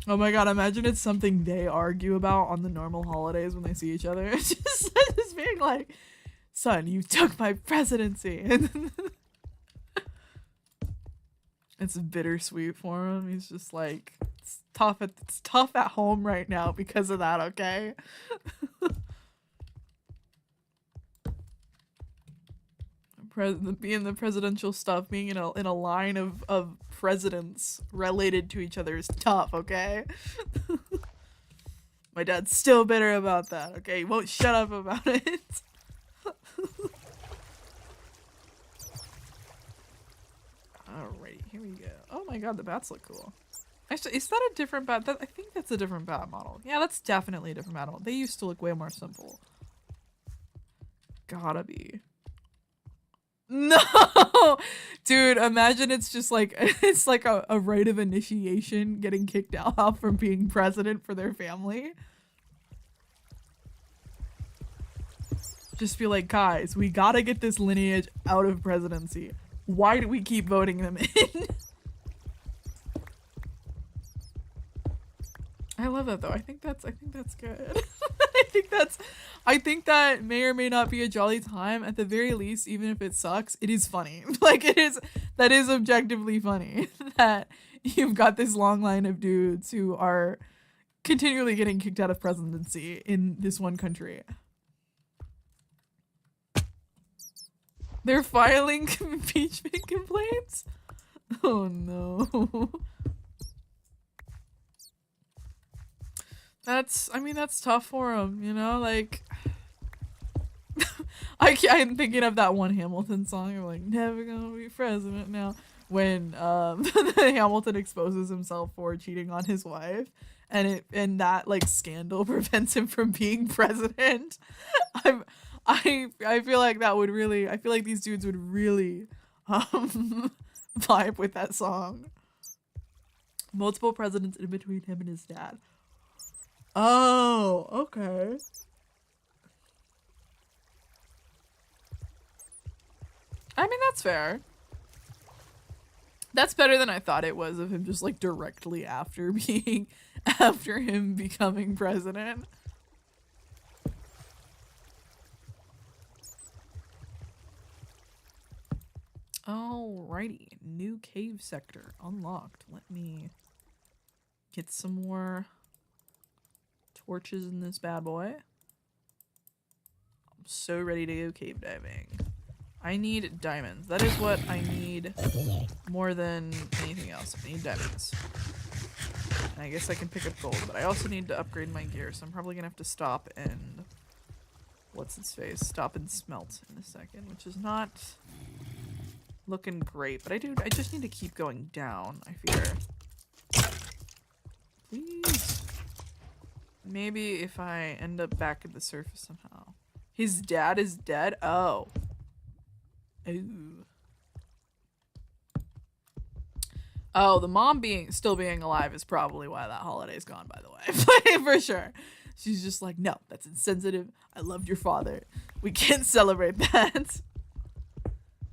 Oh my god, imagine it's something they argue about on the normal holidays when they see each other. It's just being like, son, you took my presidency. It's bittersweet for him. He's just like, it's tough at home right now because of that, okay? Being the presidential stuff, being in a line of presidents related to each other is tough, okay? My dad's still bitter about that, okay? He won't shut up about it. Alrighty, here we go. Oh my god, the bats look cool. Actually, is that a different bat? I think that's a different bat model. Yeah, that's definitely a different bat model. They used to look way more simple. Gotta be. No! Dude, imagine it's just like, it's like a rite of initiation getting kicked out from being president for their family. Just be like, guys, we gotta get this lineage out of presidency. Why do we keep voting them in? I love that though. I think that's good. I think that may or may not be a jolly time. At the very least, even if it sucks, it is funny. Like that is objectively funny that you've got this long line of dudes who are continually getting kicked out of presidency in this one country. They're filing impeachment complaints? Oh no. That's tough for him, you know? Like, I'm thinking of that one Hamilton song. I'm like, never gonna be president now. When Hamilton exposes himself for cheating on his wife, and that like scandal prevents him from being president. I feel like that would really. I feel like these dudes would really vibe with that song. Multiple presidents in between him and his dad. Oh, okay. I mean, that's fair. That's better than I thought it was of him just like directly after him becoming president. Alrighty, new cave sector unlocked. Let me get some more torches in this bad boy. I'm so ready to go cave diving. I need diamonds. That is what I need more than anything else. I need diamonds. And I guess I can pick up gold, but I also need to upgrade my gear, so I'm probably gonna have to stop and stop and smelt in a second, which is not looking great, but I just need to keep going down, I fear. Please. Maybe if I end up back at the surface somehow. His dad is dead? Oh. Ooh. Oh, the mom still being alive is probably why that holiday's gone, by the way. For sure. She's just like, no, that's insensitive. I loved your father. We can't celebrate that.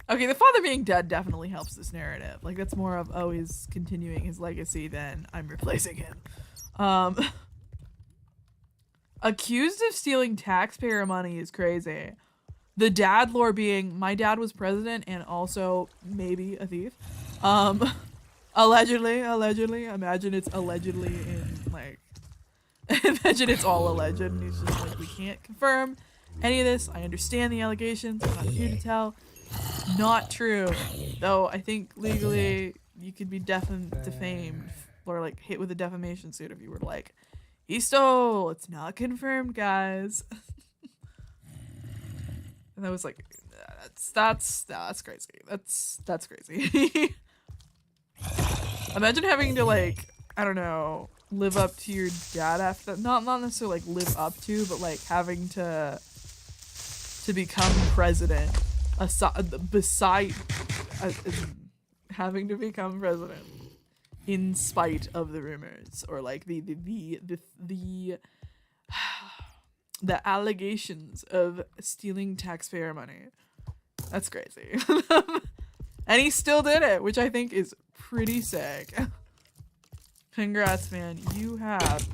Okay, the father being dead definitely helps this narrative. Like, that's more of, oh, he's continuing his legacy than I'm replacing him. Accused of stealing taxpayer money is crazy. The dad lore being, my dad was president and also maybe a thief. Allegedly. Imagine it's allegedly in, like, imagine it's all alleged and he's just like, we can't confirm any of this. I understand the allegations. I'm not here to tell. Not true. Though I think legally you could be defamed or like hit with a defamation suit if you were like, he stole. It's not confirmed, guys. And I was like, that's crazy. That's crazy. Imagine having to, like, I don't know, live up to your dad after that. Not necessarily like live up to, but like having to become president beside having to become president in spite of the rumors or like the allegations of stealing taxpayer money. That's crazy. And he still did it, which I think is pretty sick. Congrats, man. You have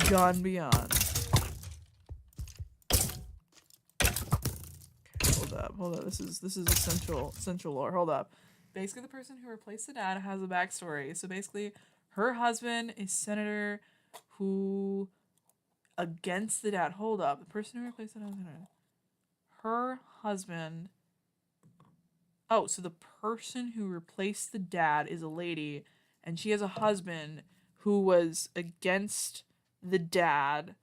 gone beyond. Okay, hold up. This is essential lore. Hold up. Basically, the person who replaced the dad has a backstory. So basically, her husband is senator who against the dad. Hold up. The person who replaced the dad. Her husband. Oh, so the person who replaced the dad is a lady, and she has a husband who was against the dad.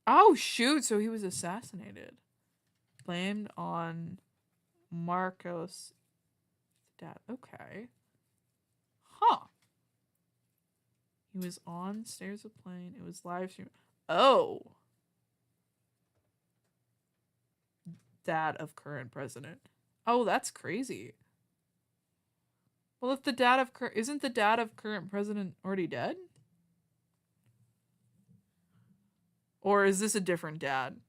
Oh, shoot. So he was assassinated. Blamed on Marcos' dad. Okay. Huh. He was on stairs of plane. It was live stream. Oh. Dad of current president. Oh, that's crazy. Well, if the dad of isn't the dad of current president already dead? Or is this a different dad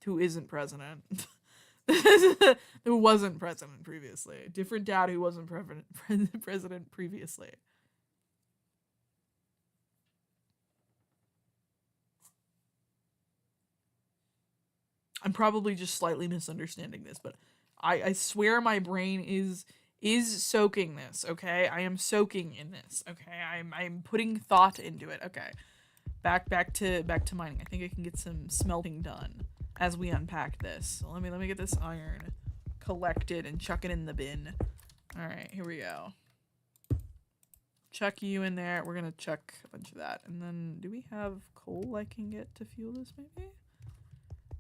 who isn't president? Who wasn't president previously. Different dad who wasn't president previously. I'm probably just slightly misunderstanding this, but I swear my brain is soaking this, okay? I am soaking in this, okay? I'm putting thought into it. Okay. Back to mining. I think I can get some smelting done as we unpack this. So let me get this iron collected and chuck it in the bin. All right, here we go. Chuck you in there. We're gonna chuck a bunch of that, and then do we have coal I can get to fuel this?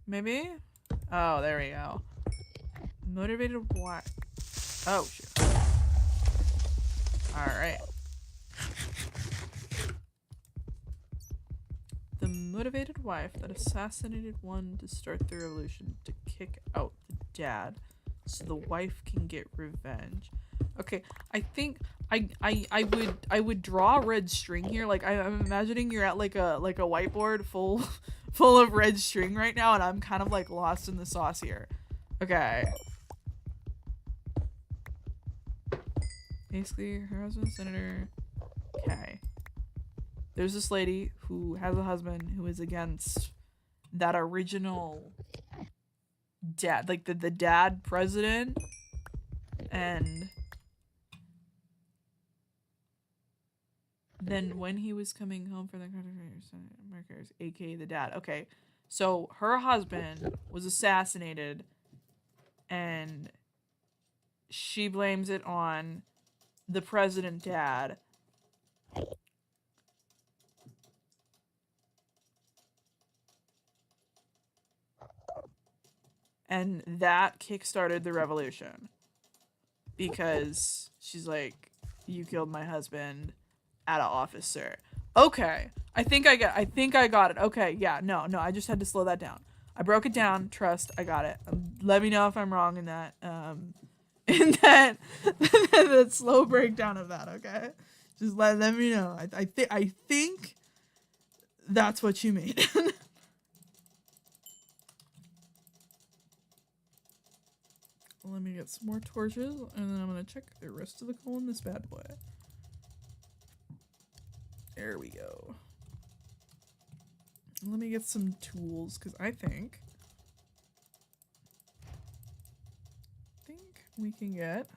Maybe. Oh, there we go. Motivated what? Oh shit. All right. The motivated wife that assassinated one to start the revolution to kick out the dad so the wife can get revenge. Okay, I think I would draw a red string here. Like I'm imagining you're at like a whiteboard full of red string right now, and I'm kind of like lost in the sauce here. Okay. Basically, her husband's senator. Okay. There's this lady who has a husband who is against that original dad, like the dad president, and then when he was coming home from the markers, aka the dad. Okay, so her husband was assassinated, and she blames it on the president dad. And that kickstarted the revolution. Because she's like, you killed my husband at an office, sir. Okay. I think I got it. Okay, yeah, no, I just had to slow that down. I broke it down. Trust, I got it. Let me know if I'm wrong in that. in that that slow breakdown of that. Okay, just let me know. I think that's what you mean. Let me get some more torches, and then I'm gonna check the rest of the coal in this bad boy. There we go. Let me get some tools, because I think we can get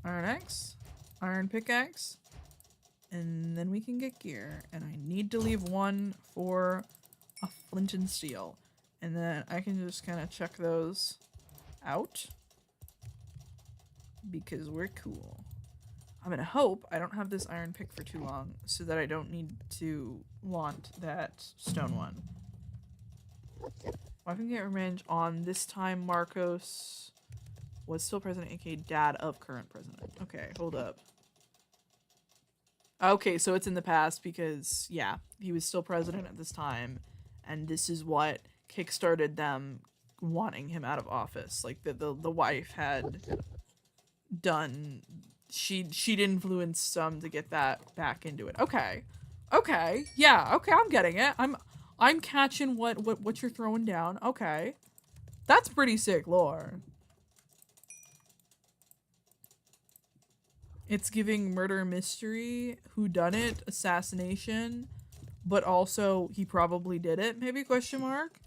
iron axe, iron pickaxe, and then we can get gear. And I need to leave one for a flint and steel. And then I can just kind of check those out because we're cool. I'm gonna hope I don't have this iron pick for too long so that I don't need to want that stone one. I can get revenge on this time Marcos was still president, aka dad of current president. Okay, hold up. Okay, so it's in the past because, yeah, he was still president at this time, and this is what kickstarted them wanting him out of office. Like, the wife had done... She'd influenced some to get that back into it. Okay. Okay. Yeah, okay, I'm getting it. I'm catching what you're throwing down. Okay. That's pretty sick lore. It's giving murder mystery, whodunit, assassination, but also he probably did it, maybe, question mark?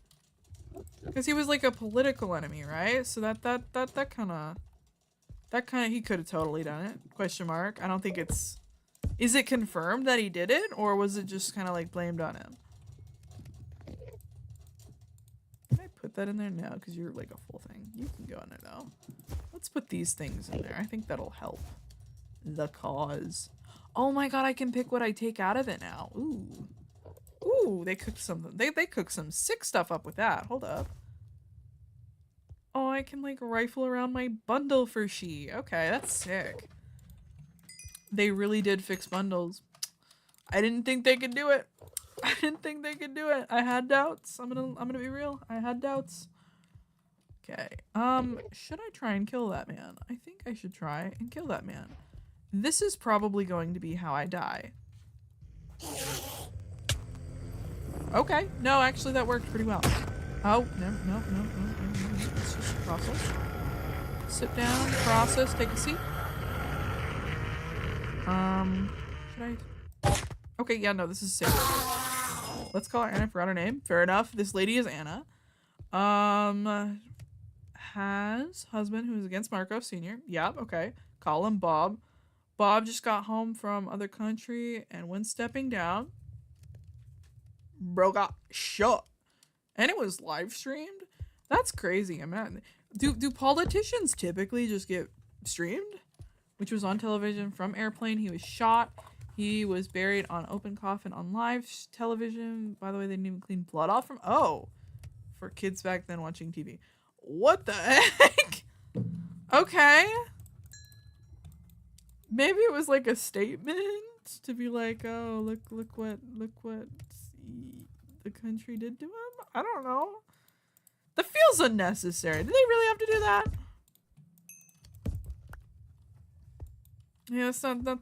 Because he was like a political enemy, right? So that kind of he could have totally done it, question mark. I don't think it's... Is it confirmed that he did it, or was it just kind of like blamed on him? Can I put that in there? No, because you're like a full thing. You can go in there though. Let's put these things in there. I think that'll help the cause. Oh my god, I can pick what I take out of it now. Ooh. Ooh, they cooked something. They cooked some sick stuff up with that. Hold up. Oh, I can like rifle around my bundle for she. Okay, that's sick. They really did fix bundles. I didn't think they could do it. I didn't think they could do it. I had doubts. I'm gonna be real. I had doubts. Okay. Should I try and kill that man? I think I should try and kill that man. This is probably going to be how I die. Okay. No, actually that worked pretty well. Oh, no. Let's just process. Sit down, process, take a seat. Should I? Okay, yeah, no, this is safe. Let's call her Anna, forgot her name. Fair enough. This lady is Anna. Has husband who's against Marco Sr. Yep, okay. Call him Bob. Bob just got home from other country, and when stepping down, bro got shot. And it was live streamed? That's crazy. I mean, do politicians typically just get streamed? Which was on television from airplane. He was shot. He was buried on open coffin on live television. By the way, they didn't even clean blood off from... Oh. For kids back then watching TV. What the heck? Okay. Maybe it was like a statement to be like, oh, look what the country did to him. I don't know. That feels unnecessary. Did they really have to do that? Yeah, it's not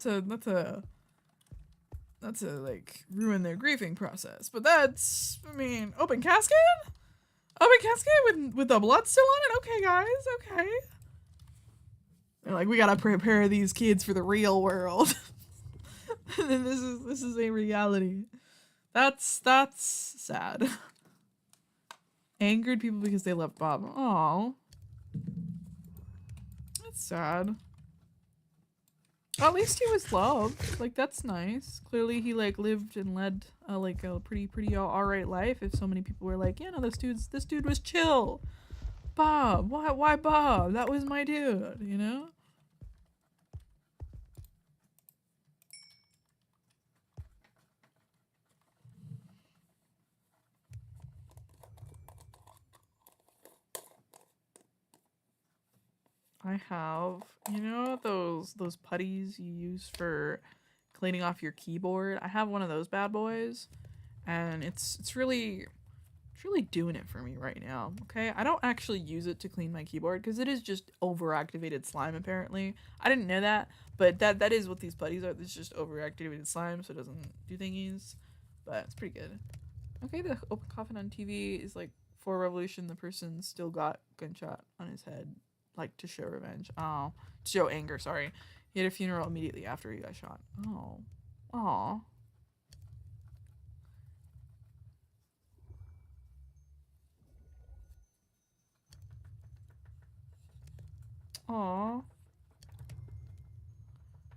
to like ruin their grieving process, but that's, I mean, open casket? Open casket with the blood still on it? Okay, guys, okay. They're like, we gotta prepare these kids for the real world. And then this is a reality. That's sad. Angered people because they left Bob. Aww. That's sad. Well, at least he was loved. Like, that's nice. Clearly he like lived and led like a pretty alright life. If so many people were like, yeah, no, this dude was chill. Bob, why Bob? That was my dude, you know? I have, you know, those putties you use for cleaning off your keyboard. I have one of those bad boys, and it's really It's really doing it for me right now. Okay, I don't actually use it to clean my keyboard because it is just overactivated slime. Apparently, I didn't know that, but that is what these putties are. It's just overactivated slime, so it doesn't do thingies. But it's pretty good. Okay, the open coffin on TV is like for Revolution. The person still got gunshot on his head, like to show revenge. Oh, to show anger. Sorry, he had a funeral immediately after he got shot. Oh, aw. Aw.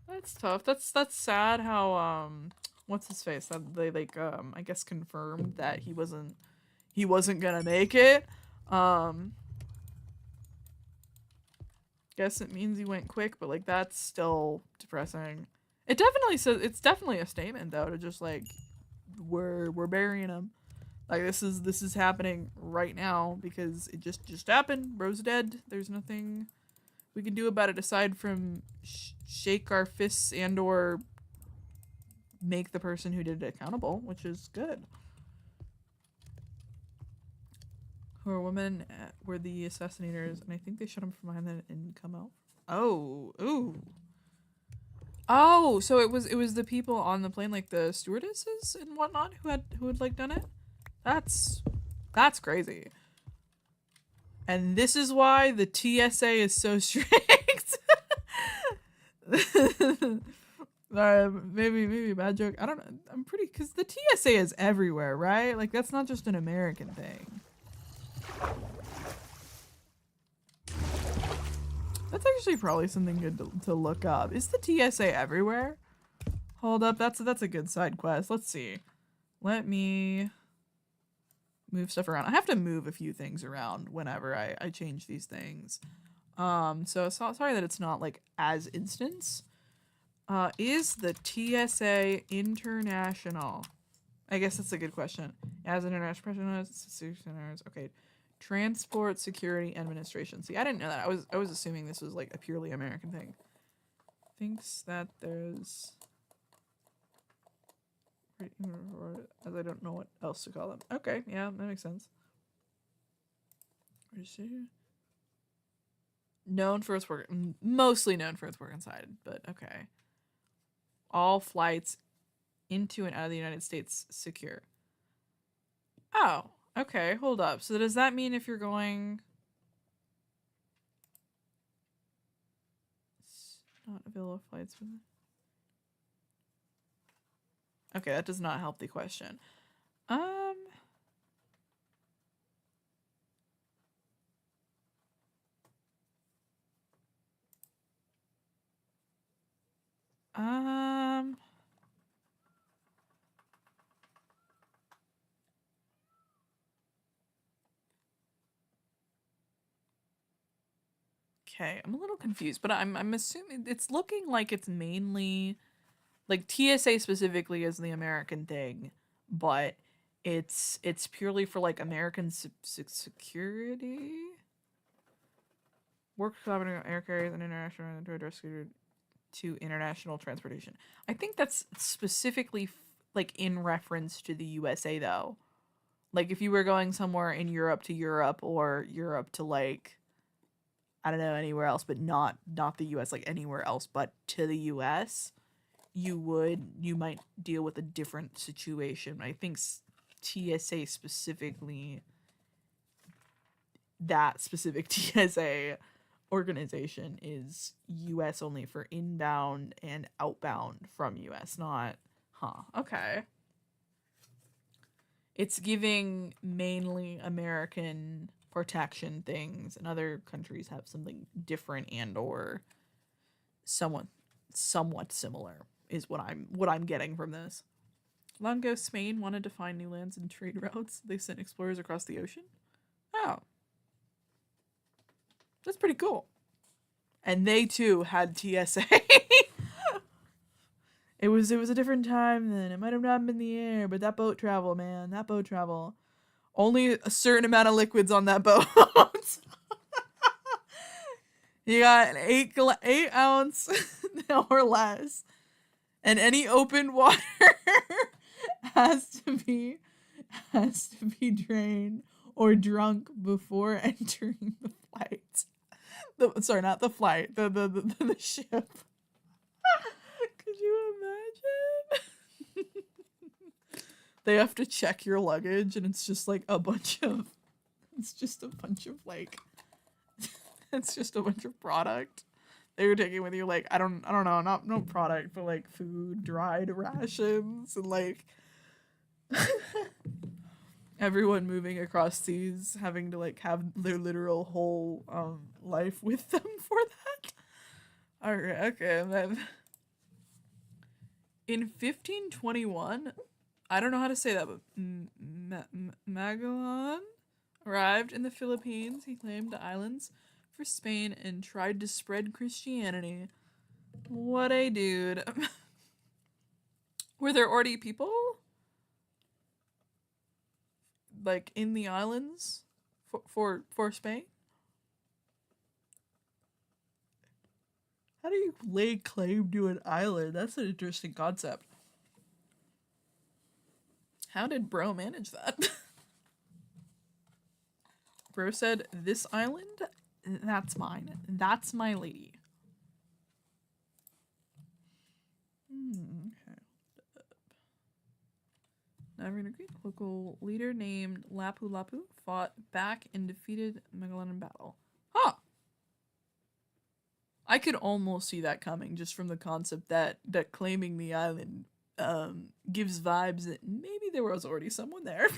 That's tough. That's sad how what's his face? That they like I guess confirmed that he wasn't gonna make it. Um guess it means he went quick, but like that's still depressing. It definitely says it's definitely a statement though to just like we're burying him. Like this is happening right now because it just happened. Bro's dead. There's nothing we can do about it aside from shake our fists and or make the person who did it accountable, which is good. Who are women were the assassinators, and I think they shot him from behind and come out. Oh, ooh. Oh, so it was the people on the plane, like the stewardesses and whatnot, who had like done it. That's crazy. And this is why the TSA is so strict. Maybe a bad joke. I don't know. I'm pretty because the TSA is everywhere, right? Like that's not just an American thing. That's actually probably something good to look up. Is the TSA everywhere? Hold up, that's a good side quest. Let's see. Let me move stuff around. I have to move a few things around whenever I change these things. So sorry that it's not like as instance. Is the TSA international? I guess that's a good question. As an international person, okay. Transport Security Administration. See, I didn't know that. I was assuming this was like a purely American thing. Thinks that there's as I don't know what else to call them. Okay, yeah, that makes sense. Known for its work, mostly known for its work inside, but okay. All flights into and out of the United States secure. Oh, okay, hold up. So does that mean if you're going... It's not available flights. Okay, that does not help the question. Okay, I'm a little confused, but I'm assuming it's looking like it's mainly like TSA specifically is the American thing, but it's purely for like American security. Work collaborating air carriers and international to address to international transportation. I think that's specifically like in reference to the USA though. Like if you were going somewhere in Europe to Europe or Europe to like I don't know anywhere else but not the US, like anywhere else but to the US, you might deal with a different situation. I think TSA specifically, that specific TSA organization is US only for inbound and outbound from US, not okay. It's giving mainly American protection things, and other countries have something different and or somewhat similar is what I'm getting from this. Long ago, Spain wanted to find new lands and trade routes. They sent explorers across the ocean. Oh, that's pretty cool. And they too had TSA. It was a different time then. It might have not been the air, but that boat travel, man, that boat travel. Only a certain amount of liquids on that boat. You got an 8 ounce or less, and any open water has has to be drained or drunk before entering the flight. Sorry, not the flight, the ship. Could you imagine? They have to check your luggage and it's just like a bunch of like it's just a bunch of product that you're taking with you, like I don't know, not no product, but like food, dried rations, and like everyone moving across seas having to like have their literal whole life with them for that. Alright, okay, and then in 1521, I don't know how to say that, but Magellan arrived in the Philippines. He claimed the islands for Spain and tried to spread Christianity. What a dude. Were there already people like in the islands for Spain? How do you lay claim to an island? That's an interesting concept. How did bro manage that? Bro said, "This island, that's mine. That's my lady." Okay. Now we're gonna agree. Local leader named Lapu Lapu fought back and defeated Magellan in battle. Huh. I could almost see that coming just from the concept that claiming the island gives vibes that maybe there was already someone there.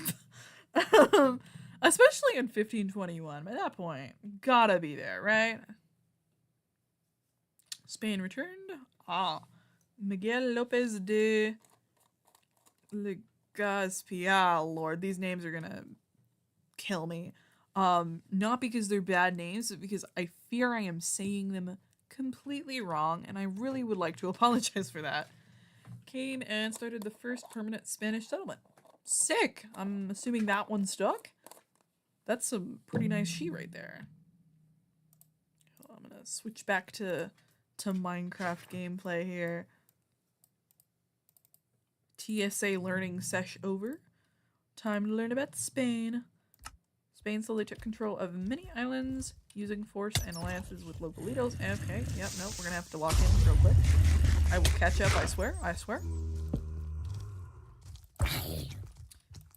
Especially in 1521. By that point, gotta be there, right? Spain returned. Miguel Lopez de Legazpi. Lord, these names are gonna kill me. Not because they're bad names, but because I fear I am saying them completely wrong, and I really would like to apologize for that. Came and started the first permanent Spanish settlement. Sick! I'm assuming that one stuck. That's some pretty nice she right there. I'm gonna switch back to Minecraft gameplay here. TSA learning sesh over. Time to learn about Spain. Spain slowly took control of many islands using force and alliances with local leaders. Okay, yep, nope, we're gonna have to lock in real quick. I will catch up, I swear, I swear.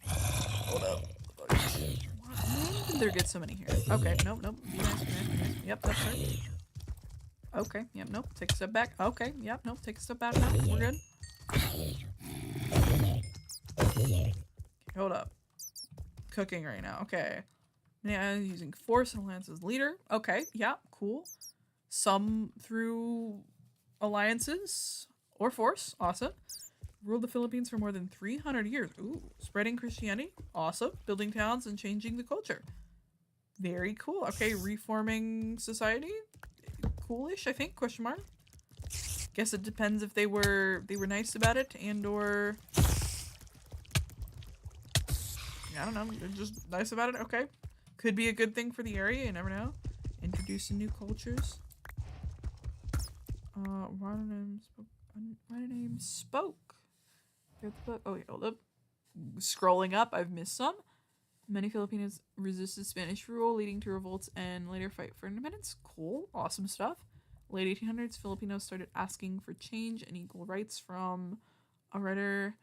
Hold up. Why did there get so many here? Okay, nope. Be nice. Yep, that's right. Okay, yep, nope. Take a step back. Okay, yep, nope. Take a step back. Nope, we're good. Okay, hold up. Cooking right now. Okay. Yeah, using force and alliance as leader. Okay, yeah, cool. Some through alliances or force. Awesome. Ruled the Philippines for more than 300 years. Ooh, spreading Christianity. Awesome. Building towns and changing the culture. Very cool. Okay, reforming society. Coolish, I think, question mark. Guess it depends if they were nice about it and or I don't know, they're just nice about it. Okay. Could be a good thing for the area, you never know. Introducing new cultures. Writer name spoke. Oh, yeah, hold up. Scrolling up, I've missed some. Many Filipinos resisted Spanish rule, leading to revolts and later fight for independence. Cool, awesome stuff. Late 1800s, Filipinos started asking for change and equal rights from a writer.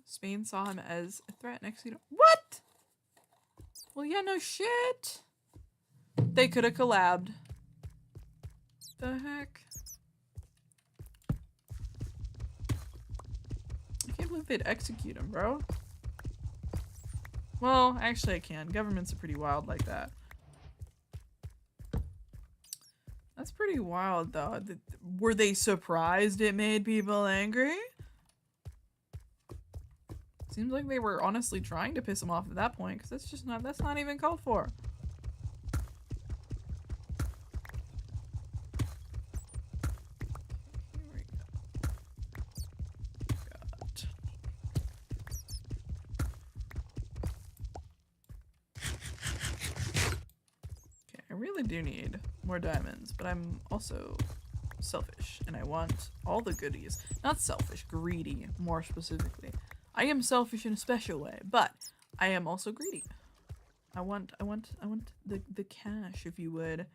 Spain saw him as a threat next to what? Well, yeah, no shit. They could have collabed. The heck? I can't believe they'd execute him, bro. Well, actually I can. Governments are pretty wild like that. That's pretty wild, though. Were they surprised it made people angry? Seems like they were honestly trying to piss him off at that point, because that's not even called for. Here we go. God. Okay, I really do need more diamonds, but I'm also selfish, and I want all the goodies. Not selfish, greedy, more specifically. I am selfish in a special way, but I am also greedy. I want the cash, if you would.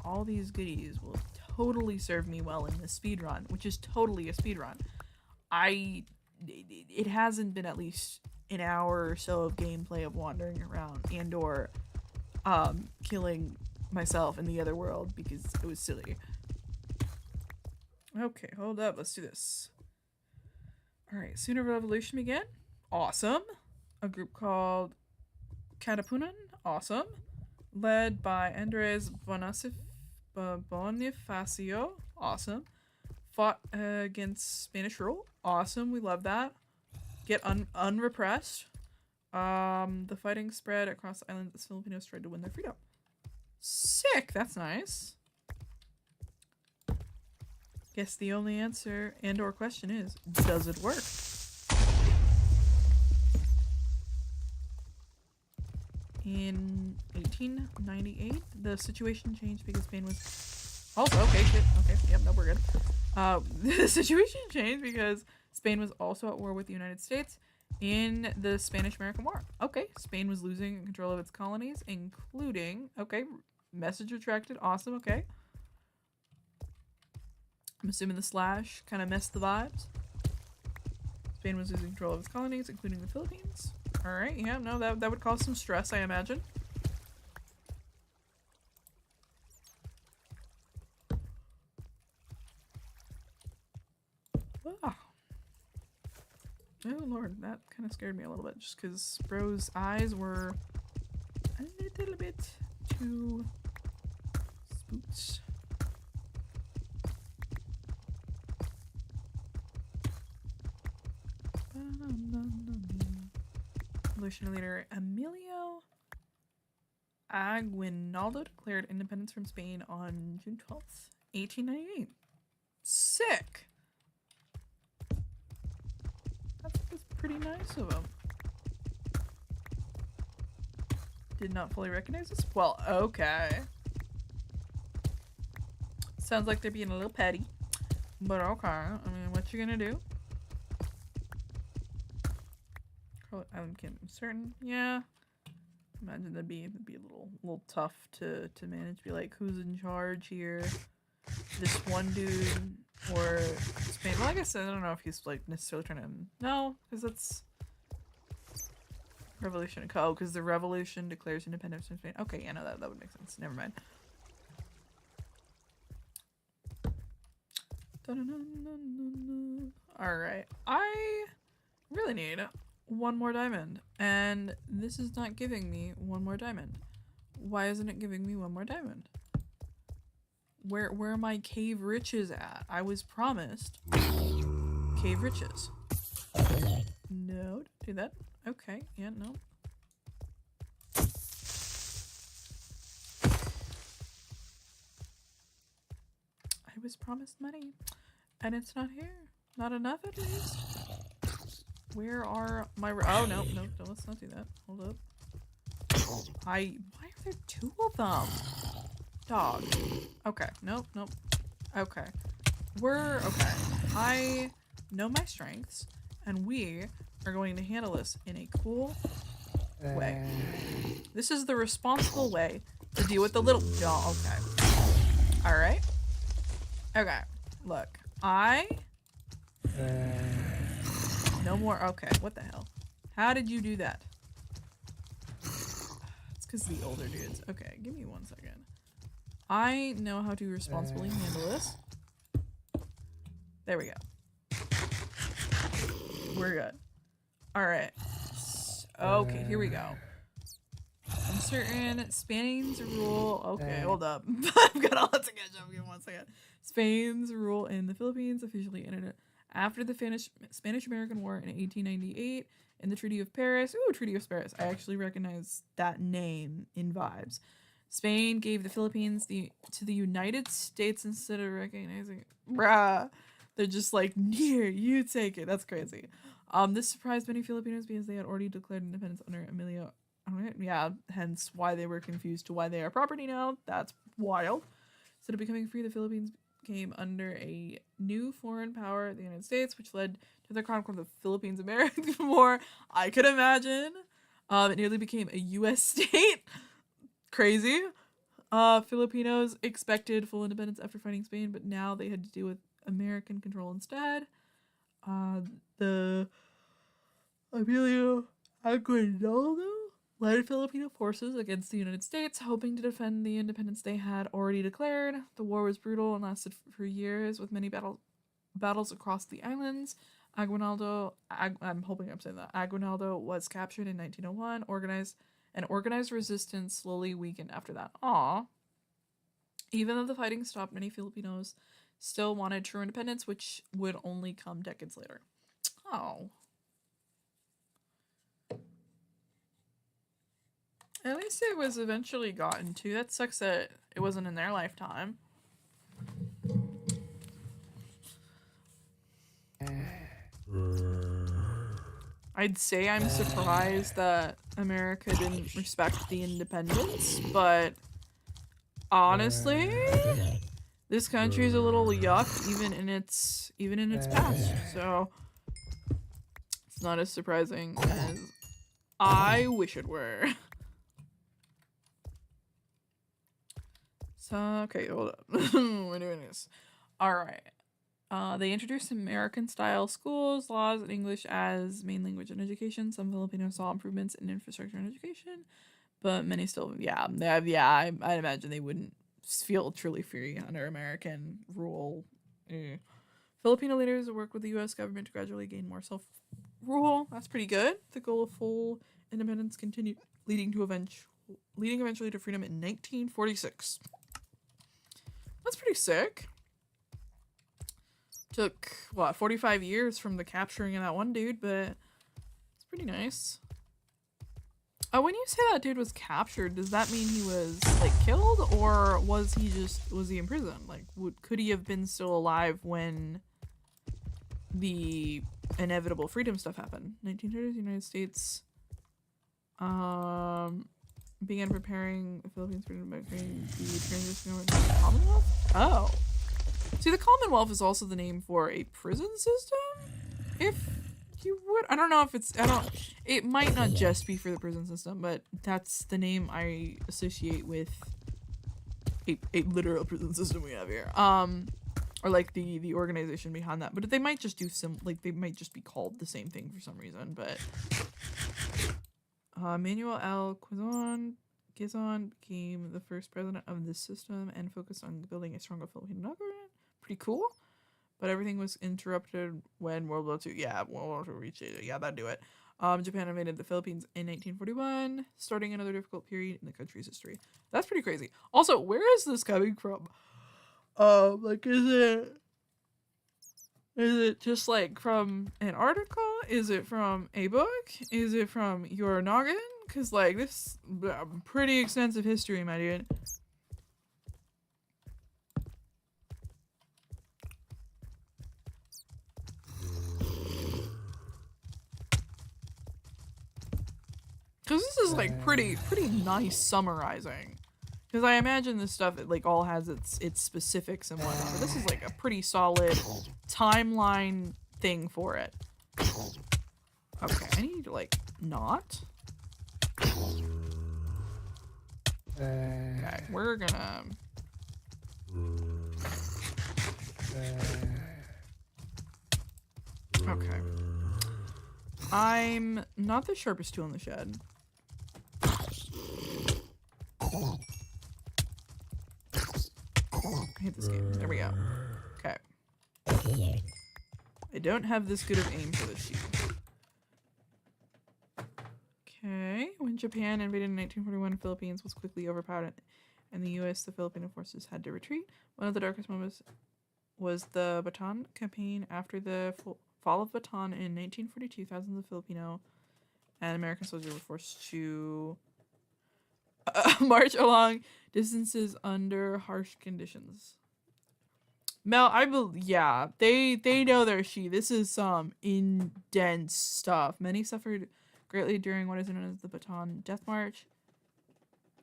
All these goodies will totally serve me well in this speed run, which is totally a speed run. It hasn't been at least an hour or so of gameplay of wandering around and or killing myself in the other world because it was silly. Okay, hold up, let's do this. Alright, sooner revolution began. Awesome. A group called Katapunan. Awesome. Led by Andres Bonifacio. Awesome. Fought against Spanish rule. Awesome, we love that. Get unrepressed. The fighting spread across the islands as Filipinos tried to win their freedom. Sick, that's nice. Guess the only answer and or question is, does it work? In 1898, the situation changed because Spain was also okay. Shit. Okay. Yep. No, we're good. The situation changed because Spain was also at war with the United States in the Spanish-American War. Okay. Spain was losing control of its colonies, including message retracted. Awesome. Okay. I'm assuming the slash kind of messed the vibes. Spain was losing control of its colonies, including the Philippines. Alright, yeah, no, that would cause some stress, I imagine. Ah. Oh lord, that kind of scared me a little bit, just because bro's eyes were a little bit too spooked. Revolutionary leader Emilio Aguinaldo declared independence from Spain on June 12th, 1898. Sick! That's pretty nice of him. Did not fully recognize this? Well, okay. Sounds like they're being a little petty. But okay. I mean, what you gonna do? I'm certain. Yeah. Imagine that'd be a little tough to manage. Be like, who's in charge here? This one dude or Spain? Well, I guess I don't know if he's like necessarily trying to. No, because that's revolution. Oh, because the revolution declares independence from Spain. Okay, yeah, no, that would make sense. Never mind. All right, I really need one more diamond, and this is not giving me one more diamond. Why isn't it giving me one more diamond? Where are my cave riches at? I was promised cave riches. No, don't do that. Okay, yeah, no. I was promised money, and it's not here. Not enough, at least. Where are my... Oh, no, let's not do that. Hold up. Why are there two of them? Dog. Okay, nope. Okay. Okay. I know my strengths, and we are going to handle this in a cool way. This is the responsible way to deal with the little... Oh, okay. Alright. Okay. Look. No more. Okay, what the hell? How did you do that? It's because the older dudes. Okay, give me 1 second. I know how to responsibly handle this. There we go. We're good. Alright. Okay, here we go. I'm certain Spain's rule... Okay, hold up. I've got a lot to catch up. Give me 1 second. Spain's rule in the Philippines officially ended after the Spanish-American War in 1898 in the Treaty of Paris. Ooh, Treaty of Paris. I actually recognize that name in vibes. Spain gave the Philippines to the United States instead of recognizing... Bruh. They're just like, here, you take it. That's crazy. This surprised many Filipinos because they had already declared independence under Emilio. Yeah, hence why they were confused to why they are property now. That's wild. Instead of becoming free, the Philippines came under a new foreign power, the United States, which led to the conflict of the Philippines-American War. I could imagine. It nearly became a U.S. state. Crazy. Filipinos expected full independence after fighting Spain, but now they had to deal with American control instead. The Emilio Aguinaldo led Filipino forces against the United States, hoping to defend the independence they had already declared. The war was brutal and lasted for years, with many battles across the islands. I'm hoping I'm saying that. Aguinaldo was captured in 1901. Organized resistance slowly weakened after that. Aww. Even though the fighting stopped, many Filipinos still wanted true independence, which would only come decades later. Oh. At least it was eventually gotten to. That sucks that it wasn't in their lifetime. I'd say I'm surprised that America didn't respect the independence, but honestly, this country is a little yuck even in its past. So it's not as surprising as I wish it were. So okay, hold up. We're doing this. All right. They introduced American-style schools, laws, and English as main language in education. Some Filipinos saw improvements in infrastructure and education, but many still, I'd imagine they wouldn't feel truly free under American rule. Filipino leaders work with the U.S. government to gradually gain more self-rule. That's pretty good. The goal of full independence continued, leading eventually to freedom in 1946. That's pretty sick. Took, 45 years from the capturing of that one dude, but it's pretty nice. When you say that dude was captured, does that mean he was, killed, or was he in prison? Could he have been still alive when the inevitable freedom stuff happened? 1930s, United States, began preparing the Philippines freedom by creating the transition over to the Commonwealth? Oh. See, the Commonwealth is also the name for a prison system? If you would. I don't know if it might not just be for the prison system, but that's the name I associate with a literal prison system we have here. Or the organization behind that. But they might just do they might just be called the same thing for some reason, but Manuel L. Quezon became the first president of this system and focused on building a stronger Filipino government. Pretty cool. But everything was interrupted when World War II. Yeah, World War II reached it. Yeah, that'd do it. Japan invaded the Philippines in 1941, starting another difficult period in the country's history. That's pretty crazy. Also, where is this coming from? Is it just from an article? Is it from a book? Is it from your noggin? Because this pretty extensive history, my dude. Because this is pretty nice summarizing. Because I imagine this stuff all has its specifics and whatnot, but this is a pretty solid timeline thing for it. Okay, I need to not. Okay, we're gonna. Okay. I'm not the sharpest tool in the shed. I hate this game. There we go. Okay. I don't have this good of aim for this sheet. Okay. When Japan invaded in 1941, the Philippines was quickly overpowered, and the the Filipino forces had to retreat. One of the darkest moments was the Bataan campaign. After the fall of Bataan in 1942, thousands of Filipino and American soldiers were forced to march along distances under harsh conditions. Mel, yeah, they know their shit. This is some intense stuff. Many suffered greatly during what is known as the Bataan Death March.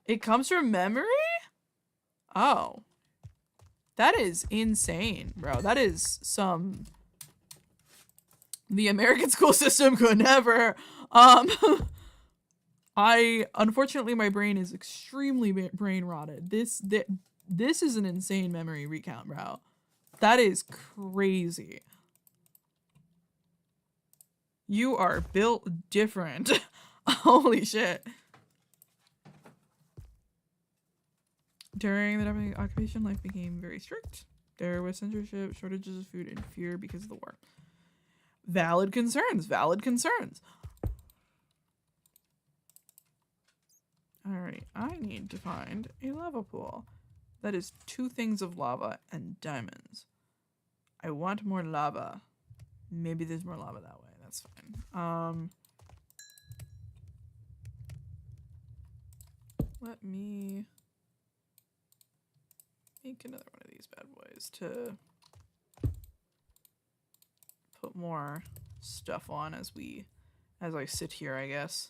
It comes from memory? Oh. That is insane, bro. That is some... The American school system could never. Unfortunately, my brain is extremely brain rotted. This is an insane memory recount, bro. That is crazy. You are built different. Holy shit. During the Japanese occupation, life became very strict. There was censorship, shortages of food, and fear because of the war. Valid concerns. Valid concerns. Alright, I need to find a lava pool. That is 2 things of lava and diamonds. I want more lava. Maybe there's more lava that way. That's fine. Let me make another one of these bad boys to put more stuff on as I sit here, I guess.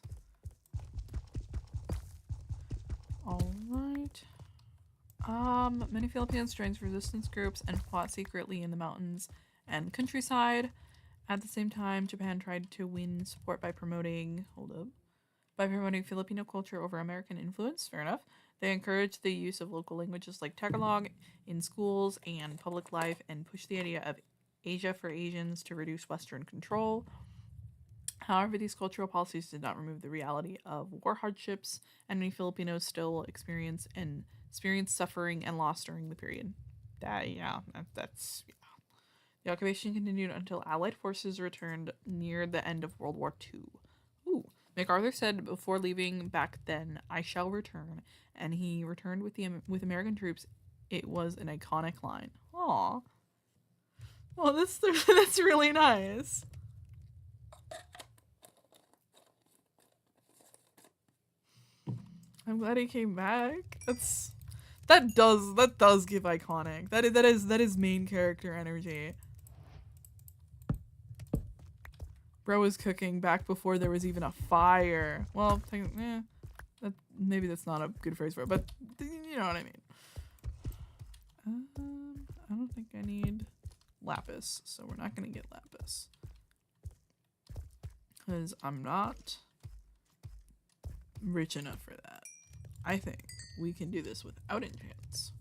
All right. Many Filipinos joined resistance groups and fought secretly in the mountains and countryside. At the same time, Japan tried to win support by promoting Filipino culture over American influence. Fair enough. They encouraged the use of local languages like Tagalog in schools and public life and pushed the idea of Asia for Asians to reduce Western control. However, these cultural policies did not remove the reality of war hardships, and many Filipinos still experience suffering and loss during the period. That's The occupation continued until Allied forces returned near the end of World War II. Ooh. MacArthur said before leaving back then, "I shall return," and he returned with American troops. It was an iconic line. Aww. Oh, that's really nice. I'm glad he came back. That does give iconic. That is main character energy. Bro was cooking back before there was even a fire. Well, maybe that's not a good phrase for it, but you know what I mean. I don't think I need lapis, so we're not gonna get lapis. Because I'm not rich enough for that. I think we can do this without enchants.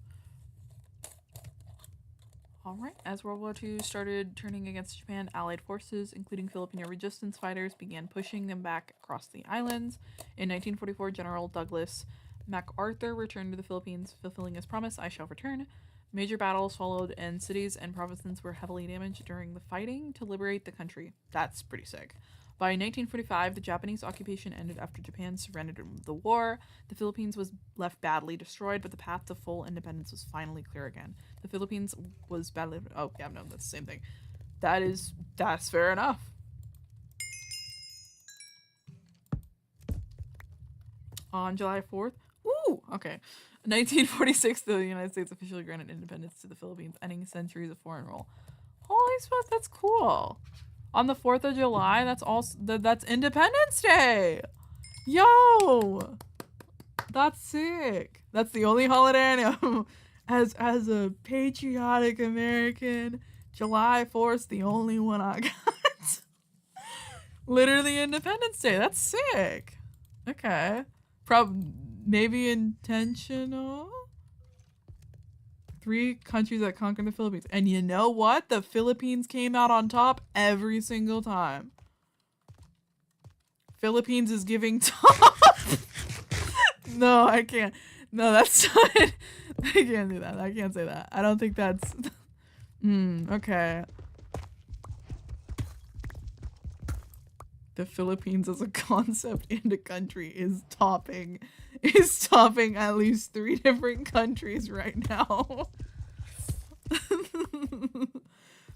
Alright, as World War II started turning against Japan, Allied forces, including Filipino resistance fighters, began pushing them back across the islands. In 1944, General Douglas MacArthur returned to the Philippines, fulfilling his promise, "I shall return." Major battles followed, and cities and provinces were heavily damaged during the fighting to liberate the country. That's pretty sick. By 1945, the Japanese occupation ended after Japan surrendered the war. The Philippines was left badly destroyed, but the path to full independence was finally clear again. The Philippines was badly... Oh, yeah, no, that's the same thing. That's fair enough. On July 4th... Ooh, okay. 1946, the United States officially granted independence to the Philippines, ending centuries of foreign rule. Holy smokes, that's cool. On the 4th of July, that's Independence Day. Yo, that's sick. That's the only holiday I know. As a patriotic American, July 4th, the only one I got. Literally Independence Day. That's sick. Okay. Maybe intentional. 3 countries that conquered the Philippines. And you know what? The Philippines came out on top every single time. Philippines is giving top. No, I can't. No, that's not... I can't do that. I can't say that. I don't think that's... okay. The Philippines as a concept and a country is topping at least 3 different countries right now.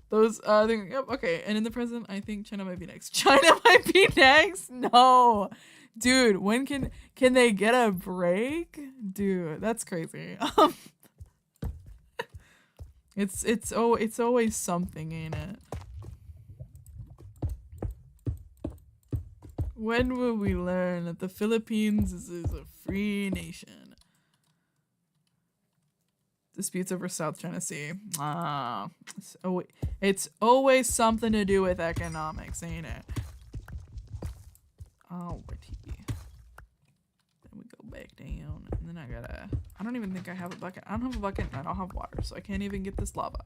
Those yep, okay. And in the present, I think China might be next. China might be next? No. Dude, when can they get a break? Dude, that's crazy. It's always something, ain't it? When will we learn that the Philippines is a free nation? Disputes over South Tennessee. It's always something to do with economics, ain't it? Alrighty. Then we go back down, and then I don't even think I have a bucket. I don't have a bucket, and I don't have water, so I can't even get this lava.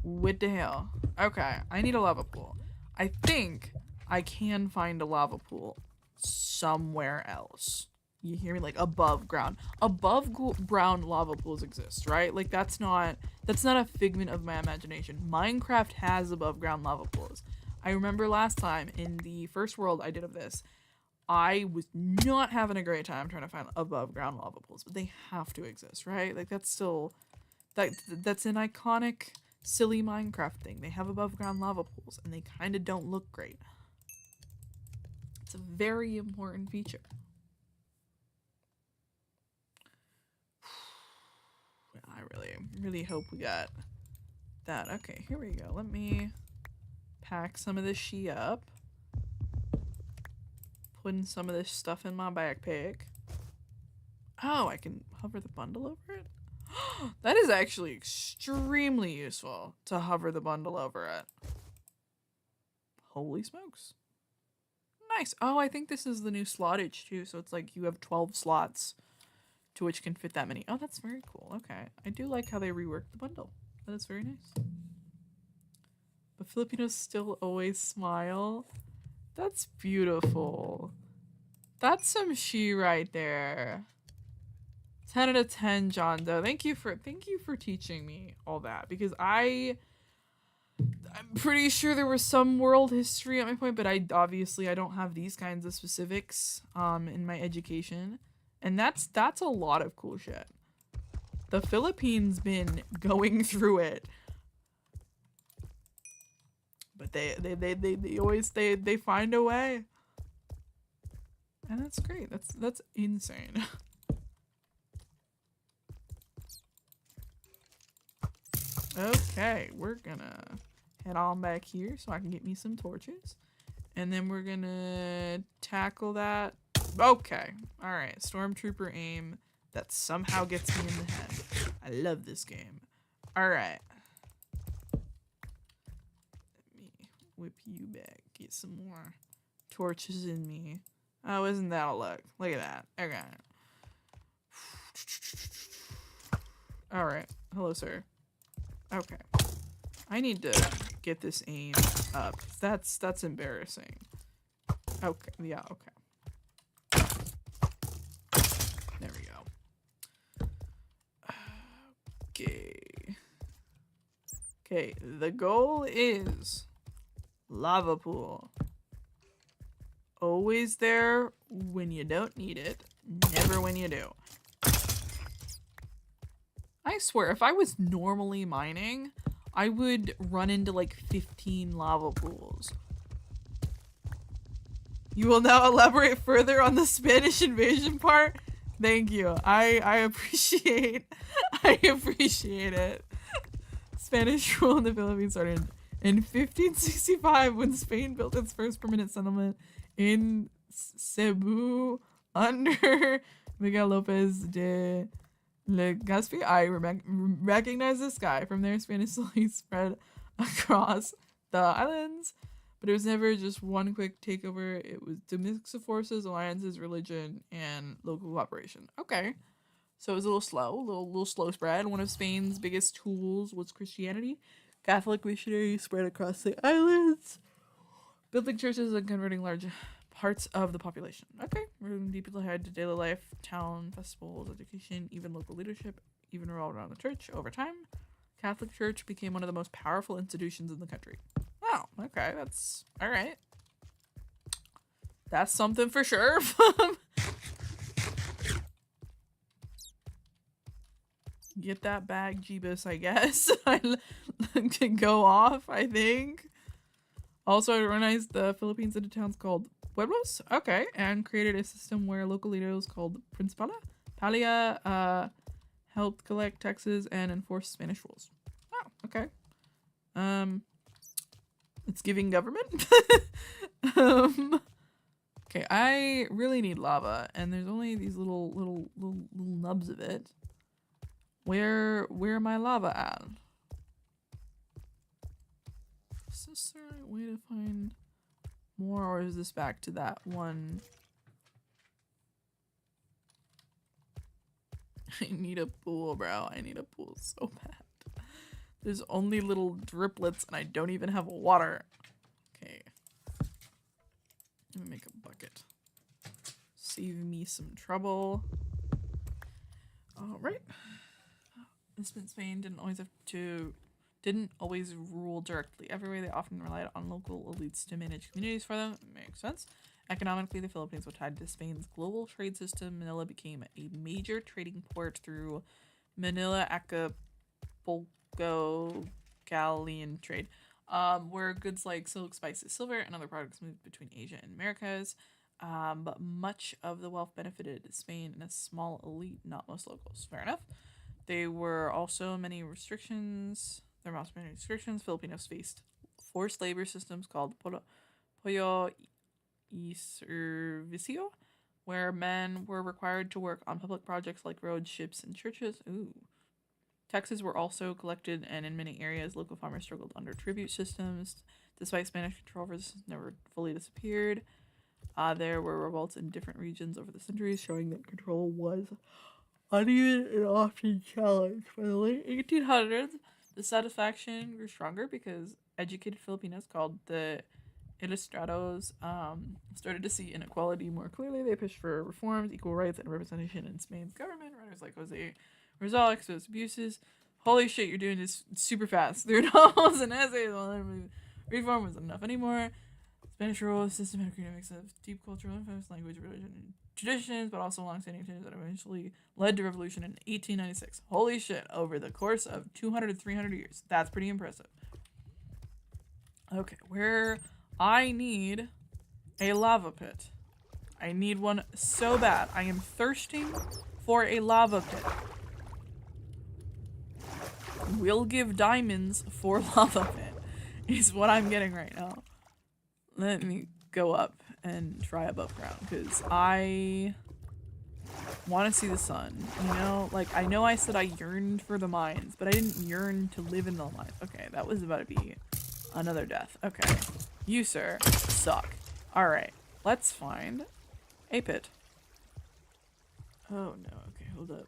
What the hell? Okay, I need a lava pool. I think I can find a lava pool somewhere else. You hear me? Like above ground. Above ground lava pools exist, right? Like that's not a figment of my imagination. Minecraft has above ground lava pools. I remember last time in the first world I did of this, I was not having a great time trying to find above ground lava pools, but they have to exist, right? Like that's still that's an iconic silly Minecraft thing. They have above ground lava pools and they kind of don't look great. It's a very important feature. I really hope we got that. Okay, here we go. Let me pack some of this shit up. Putting some of this stuff in my backpack. Oh, I can hover the bundle over it? That is actually extremely useful to hover the bundle over it. Holy smokes. Nice. Oh, I think this is the new slotage too. So it's like you have 12 slots to which can fit that many. Oh, that's very cool. Okay. I do like how they reworked the bundle. That is very nice. But Filipinos still always smile. That's beautiful. That's some she right there. 10 out of 10, John Doe. Thank you for teaching me all that, because I'm pretty sure there was some world history at my point, but I don't have these kinds of specifics in my education. And that's a lot of cool shit. The Philippines been going through it. But they always find a way. And that's great. That's insane. Okay, we're gonna head on back here so I can get me some torches. And then we're gonna tackle that. Okay. Alright. Stormtrooper aim that somehow gets me in the head. I love this game. Alright. Let me whip you back. Get some more torches in me. Oh, isn't that a look? Look at that. Okay. Alright. Hello, sir. Okay. I need to get this aim up. That's embarrassing. Okay. Yeah, okay. There we go. Okay. Okay, the goal is lava pool. Always there when you don't need it, never when you do. I swear, if I was normally mining, I would run into like 15 lava pools. You will now elaborate further on the Spanish invasion part. Thank you. I appreciate it. Spanish rule in the Philippines started in 1565 when Spain built its first permanent settlement in Cebu under Miguel Lopez de Legazpi. I recognize this guy. From there, Spanish slowly spread across the islands. But it was never just one quick takeover. It was the mix of forces, alliances, religion, and local cooperation. Okay. So it was a little slow, little slow spread. One of Spain's biggest tools was Christianity. Catholic missionaries spread across the islands, building churches and converting large parts of the population. Okay. Moving deeply ahead to daily life, town, festivals, education, even local leadership, even revolved around the church. Over time, Catholic Church became one of the most powerful institutions in the country. Oh, okay, that's all right. That's something for sure. Get that bag, Jeebus, I guess. I can go off, I think. Also, I organized the Philippines into towns called pueblos. Okay, and created a system where local leaders called Principala, Palia, helped collect taxes and enforce Spanish rules. Oh, okay. It's giving government. Okay, I really need lava, and there's only these little nubs of it. Where my lava at? Is this the right way to find more, or is this back to that one? I need a pool, bro. I need a pool so bad. There's only little driplets and I don't even have water. Okay. Let me make a bucket. Save me some trouble. Alright. Spain didn't always rule directly everywhere. They often relied on local elites to manage communities for them. Makes sense. Economically, the Philippines were tied to Spain's global trade system. Manila became a major trading port through Manila Acapulco galleon trade, where goods like silk, spices, silver, and other products moved between Asia and Americas. But much of the wealth benefited Spain and a small elite, not most locals. Fair enough. There were also many restrictions. Filipinos faced forced labor systems called pollo y servicio, where men were required to work on public projects like roads, ships, and churches. Ooh. Taxes were also collected, and in many areas, local farmers struggled under tribute systems. Despite Spanish control, resistance never fully disappeared. There were revolts in different regions over the centuries, showing that control was uneven and often challenged. By the late 1800s, the satisfaction grew stronger because educated Filipinos called the Ilustrados started to see inequality more clearly. They pushed for reforms, equal rights, and representation in Spain's government. Writers like Jose Rizal exposed abuses. Holy shit, you're doing this super fast. There are novels and essays. Reform was enough anymore. Spanish rule, systematic mix of deep cultural influence, language, religion, and traditions, but also long-standing traditions that eventually led to revolution in 1896. Holy shit, over the course of 200 to 300 years. That's pretty impressive. Okay, where I need a lava pit. I need one so bad. I am thirsting for a lava pit. We'll give diamonds for lava pit is what I'm getting right now. Let me go up and try above ground because I want to see the sun. You know, like I know I said I yearned for the mines, but I didn't yearn to live in the mines. Okay, that was about to be another death. Okay, you sir suck. All right, let's find a pit. Oh no. Okay, hold up.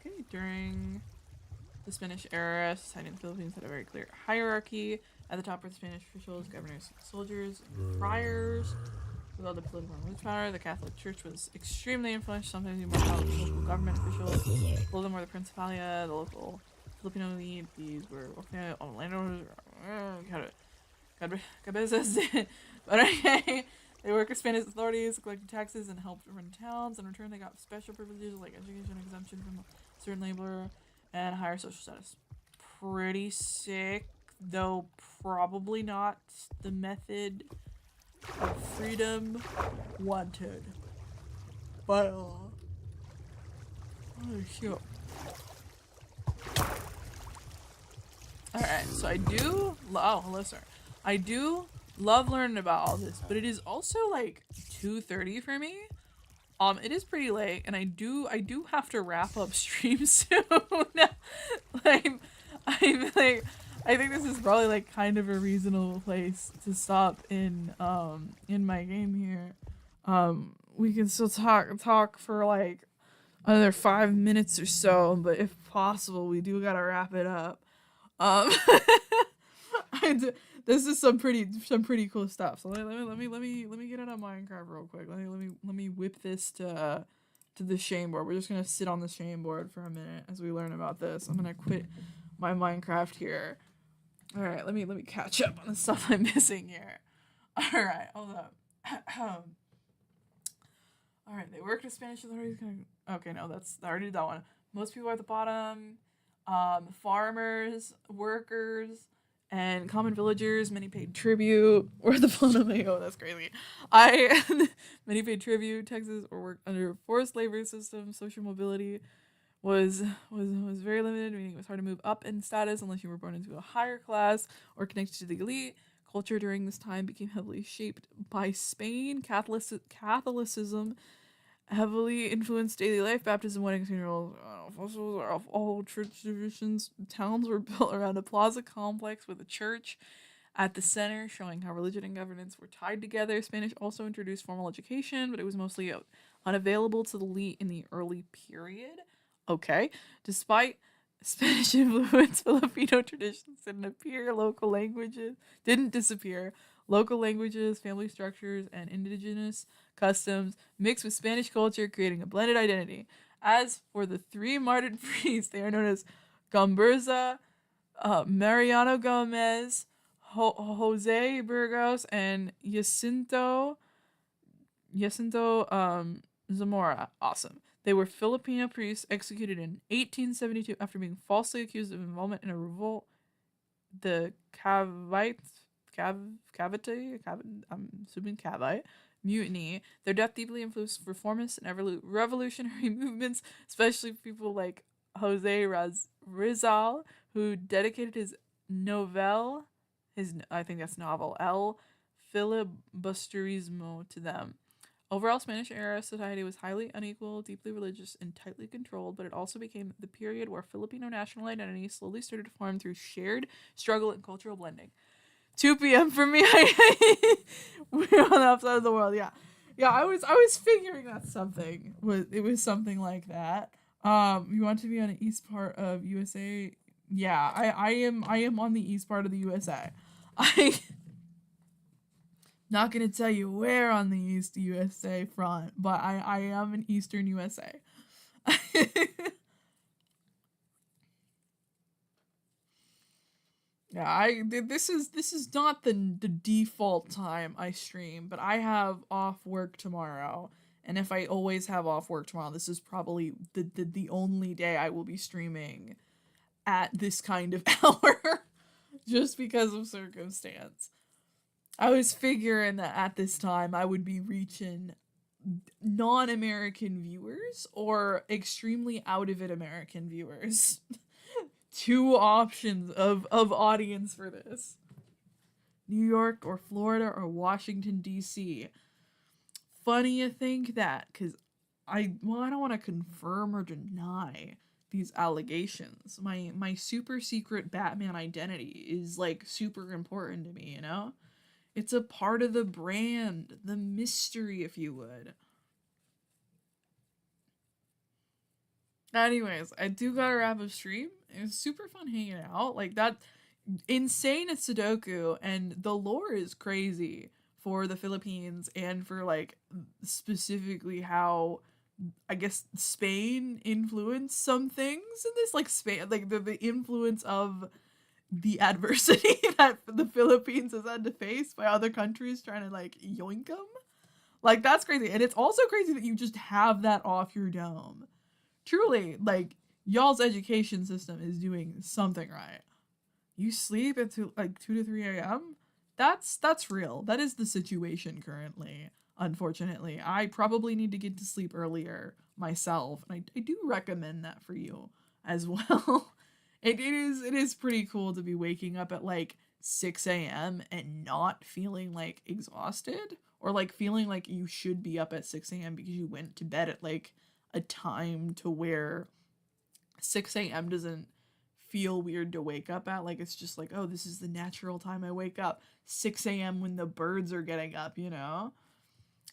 Okay, during the Spanish era, society in the Philippines had a very clear hierarchy. At the top were the Spanish officials, governors, soldiers, and friars. With all the political and religious power, the Catholic Church was extremely influential, sometimes even more powerful than local government officials. Below them were the Principalia, the local Filipino elite. These were landowners, cabezas. But okay, they worked with Spanish authorities, collected taxes, and helped run towns. In return, they got special privileges like education exemption from certain labor and higher social status. Pretty sick, though probably not the method of freedom wanted by law. Oh shit. Alright, so I do hello sir. I do love learning about all this, but it is also like 2:30 for me. It is pretty late, and I do have to wrap up stream soon. I'm like, I think this is probably like kind of a reasonable place to stop in my game here. We can still talk for like another 5 minutes or so, but if possible, we do gotta wrap it up. This is some pretty cool stuff. So let me get out of Minecraft real quick. Let me whip this to the shame board. We're just gonna sit on the shame board for a minute as we learn about this. I'm gonna quit my Minecraft here. All right, let me catch up on the stuff I'm missing here. All right, hold up. All right, they worked with Spanish authorities. Okay, no, I already did that one. Most people are at the bottom. Farmers, workers, and common villagers. Many paid tribute. Or the bottom. Oh, that's crazy. Many paid tribute, taxes, or worked under forced labor system. Social mobility was very limited, meaning it was hard to move up in status unless you were born into a higher class or connected to the elite. Culture during this time became heavily shaped by Spain, Catholicism, heavily influenced daily life. Baptism, weddings, funerals, festivals are of all church traditions. Towns were built around a plaza complex with a church at the center, showing how religion and governance were tied together. Spanish also introduced formal education, but it was mostly unavailable to the elite in the early period. Okay. Despite Spanish influence, Filipino traditions didn't disappear. Local languages, family structures, and indigenous customs mixed with Spanish culture, creating a blended identity. As for the three martyred priests, they are known as Gomburza, Mariano Gomez, Jose Burgos, and Jacinto Zamora. Awesome. They were Filipino priests executed in 1872 after being falsely accused of involvement in a revolt. The I'm assuming Cavite mutiny. Their death deeply influenced reformist and revolutionary movements, especially people like Rizal, who dedicated his novelle, I think that's novel, El Filibusterismo to them. Overall, Spanish era society was highly unequal, deeply religious, and tightly controlled, but it also became the period where Filipino national identity slowly started to form through shared struggle and cultural blending. 2 p.m. for me. We're on the outside of the world. Yeah, yeah. I was figuring that something was something like that. You want to be on the east part of USA? Yeah, I am on the east part of the USA. I not gonna tell you where on the East USA front, but I am in Eastern USA. Yeah, this is not the default time I stream, but I have off work tomorrow. And if I always have off work tomorrow, this is probably the only day I will be streaming at this kind of hour just because of circumstance. I was figuring that at this time I would be reaching non-American viewers or extremely out of it American viewers. Two options of audience for this. New York or Florida or Washington D.C. Funny you think that, cuz I don't want to confirm or deny these allegations. My super secret Batman identity is like super important to me, you know? It's a part of the brand, the mystery, if you would. Anyways, I do gotta wrap up stream. It was super fun hanging out. Like that insane at Sudoku, and the lore is crazy for the Philippines and for like specifically how I guess Spain influenced some things in this, like Spain, like the influence of the adversity that the Philippines has had to face by other countries trying to like yoink them. Like that's crazy, and it's also crazy that you just have that off your dome. Truly, like y'all's education system is doing something right. You sleep until like 2 to 3 a.m. That's real. That is the situation currently. Unfortunately, I probably need to get to sleep earlier myself, and I do recommend that for you as well. It is pretty cool to be waking up at like 6 a.m. and not feeling like exhausted or like feeling like you should be up at 6 a.m. because you went to bed at like a time to where 6 a.m. doesn't feel weird to wake up at. Like it's just like, oh, this is the natural time I wake up. 6 a.m. when the birds are getting up, you know?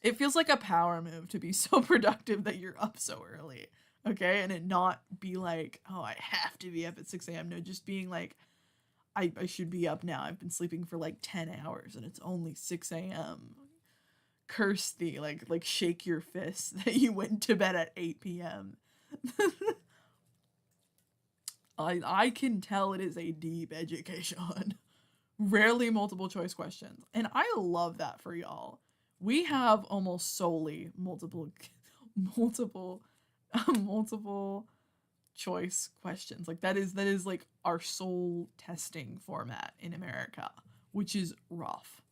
It feels like a power move to be so productive that you're up so early. Okay? And it not be like, oh, I have to be up at 6 a.m. No, just being like, I should be up now. I've been sleeping for like 10 hours and it's only 6 a.m. Curse thee, like shake your fist that you went to bed at 8 p.m. I can tell it is a deep education. Rarely multiple choice questions. And I love that for y'all. We have almost solely multiple multiple choice questions. Like that is like our sole testing format in America, which is rough.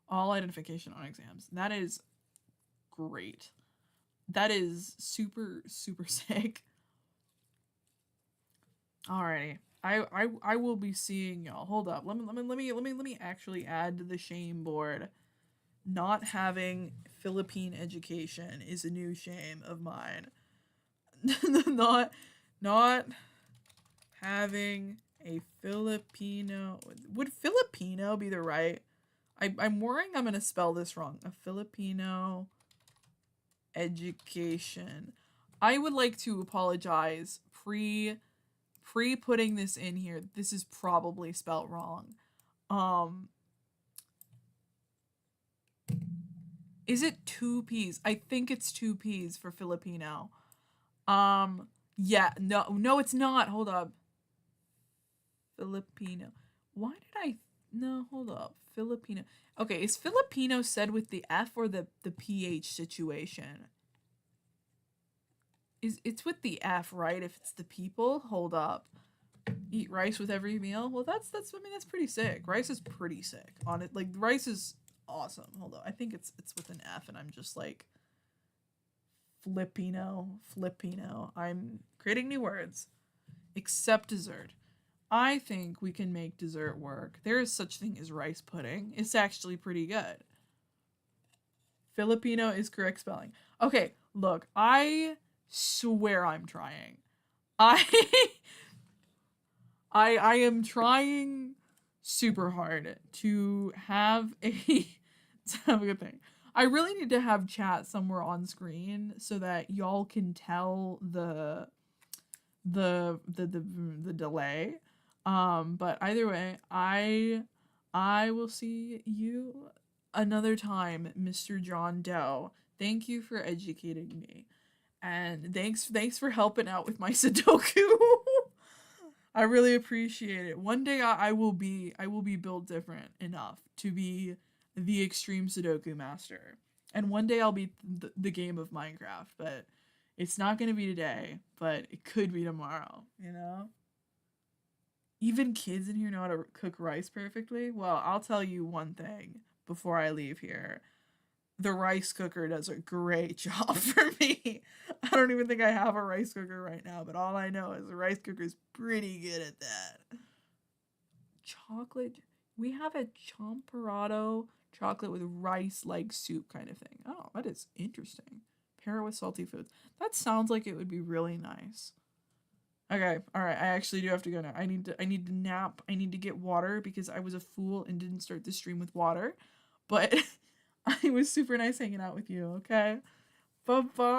All identification on exams. That is great. That is super super sick. Alrighty. I will be seeing y'all. Hold up. Let me actually add to the shame board Not having Philippine education is a new shame of mine. not not having a Filipino, would Filipino be the right? I'm worrying I'm gonna spell this wrong. A Filipino education. I would like to apologize pre putting this in here. This is probably spelt wrong. Um is it two P's? I think it's two P's for Filipino. Yeah, no it's not. Hold up. Filipino. Why did I no, hold up. Filipino. Okay, is Filipino said with the F or the PH situation? It's with the F, right? If it's the people, hold up. Eat rice with every meal. Well, that's I mean that's pretty sick. Rice is pretty sick. On it, like rice is awesome. Hold on, I think it's with an F, and I'm just like Filipino. I'm creating new words. Except dessert. I think we can make dessert work. There is such thing as rice pudding. It's actually pretty good. Filipino is correct spelling. Okay, look, I swear I'm trying. I I am trying super hard to have a to have a good thing. I really need to have chat somewhere on screen so that y'all can tell the delay. But either way, I will see you another time, Mr. John Doe. Thank you for educating me. And thanks for helping out with my Sudoku. I really appreciate it. One day I will be built different enough to be the extreme Sudoku master. And one day I'll be the game of Minecraft, but it's not going to be today, but it could be tomorrow, you know? Even kids in here know how to cook rice perfectly. Well, I'll tell you one thing before I leave here. The rice cooker does a great job for me. I don't even think I have a rice cooker right now, but all I know is the rice cooker is pretty good at that. Chocolate. We have a champorado chocolate with rice like soup kind of thing. Oh, that is interesting. Pair it with salty foods. That sounds like it would be really nice. Okay, all right. I actually do have to go now. I need to nap. I need to get water because I was a fool and didn't start the stream with water. But it was super nice hanging out with you, okay? Bye-bye.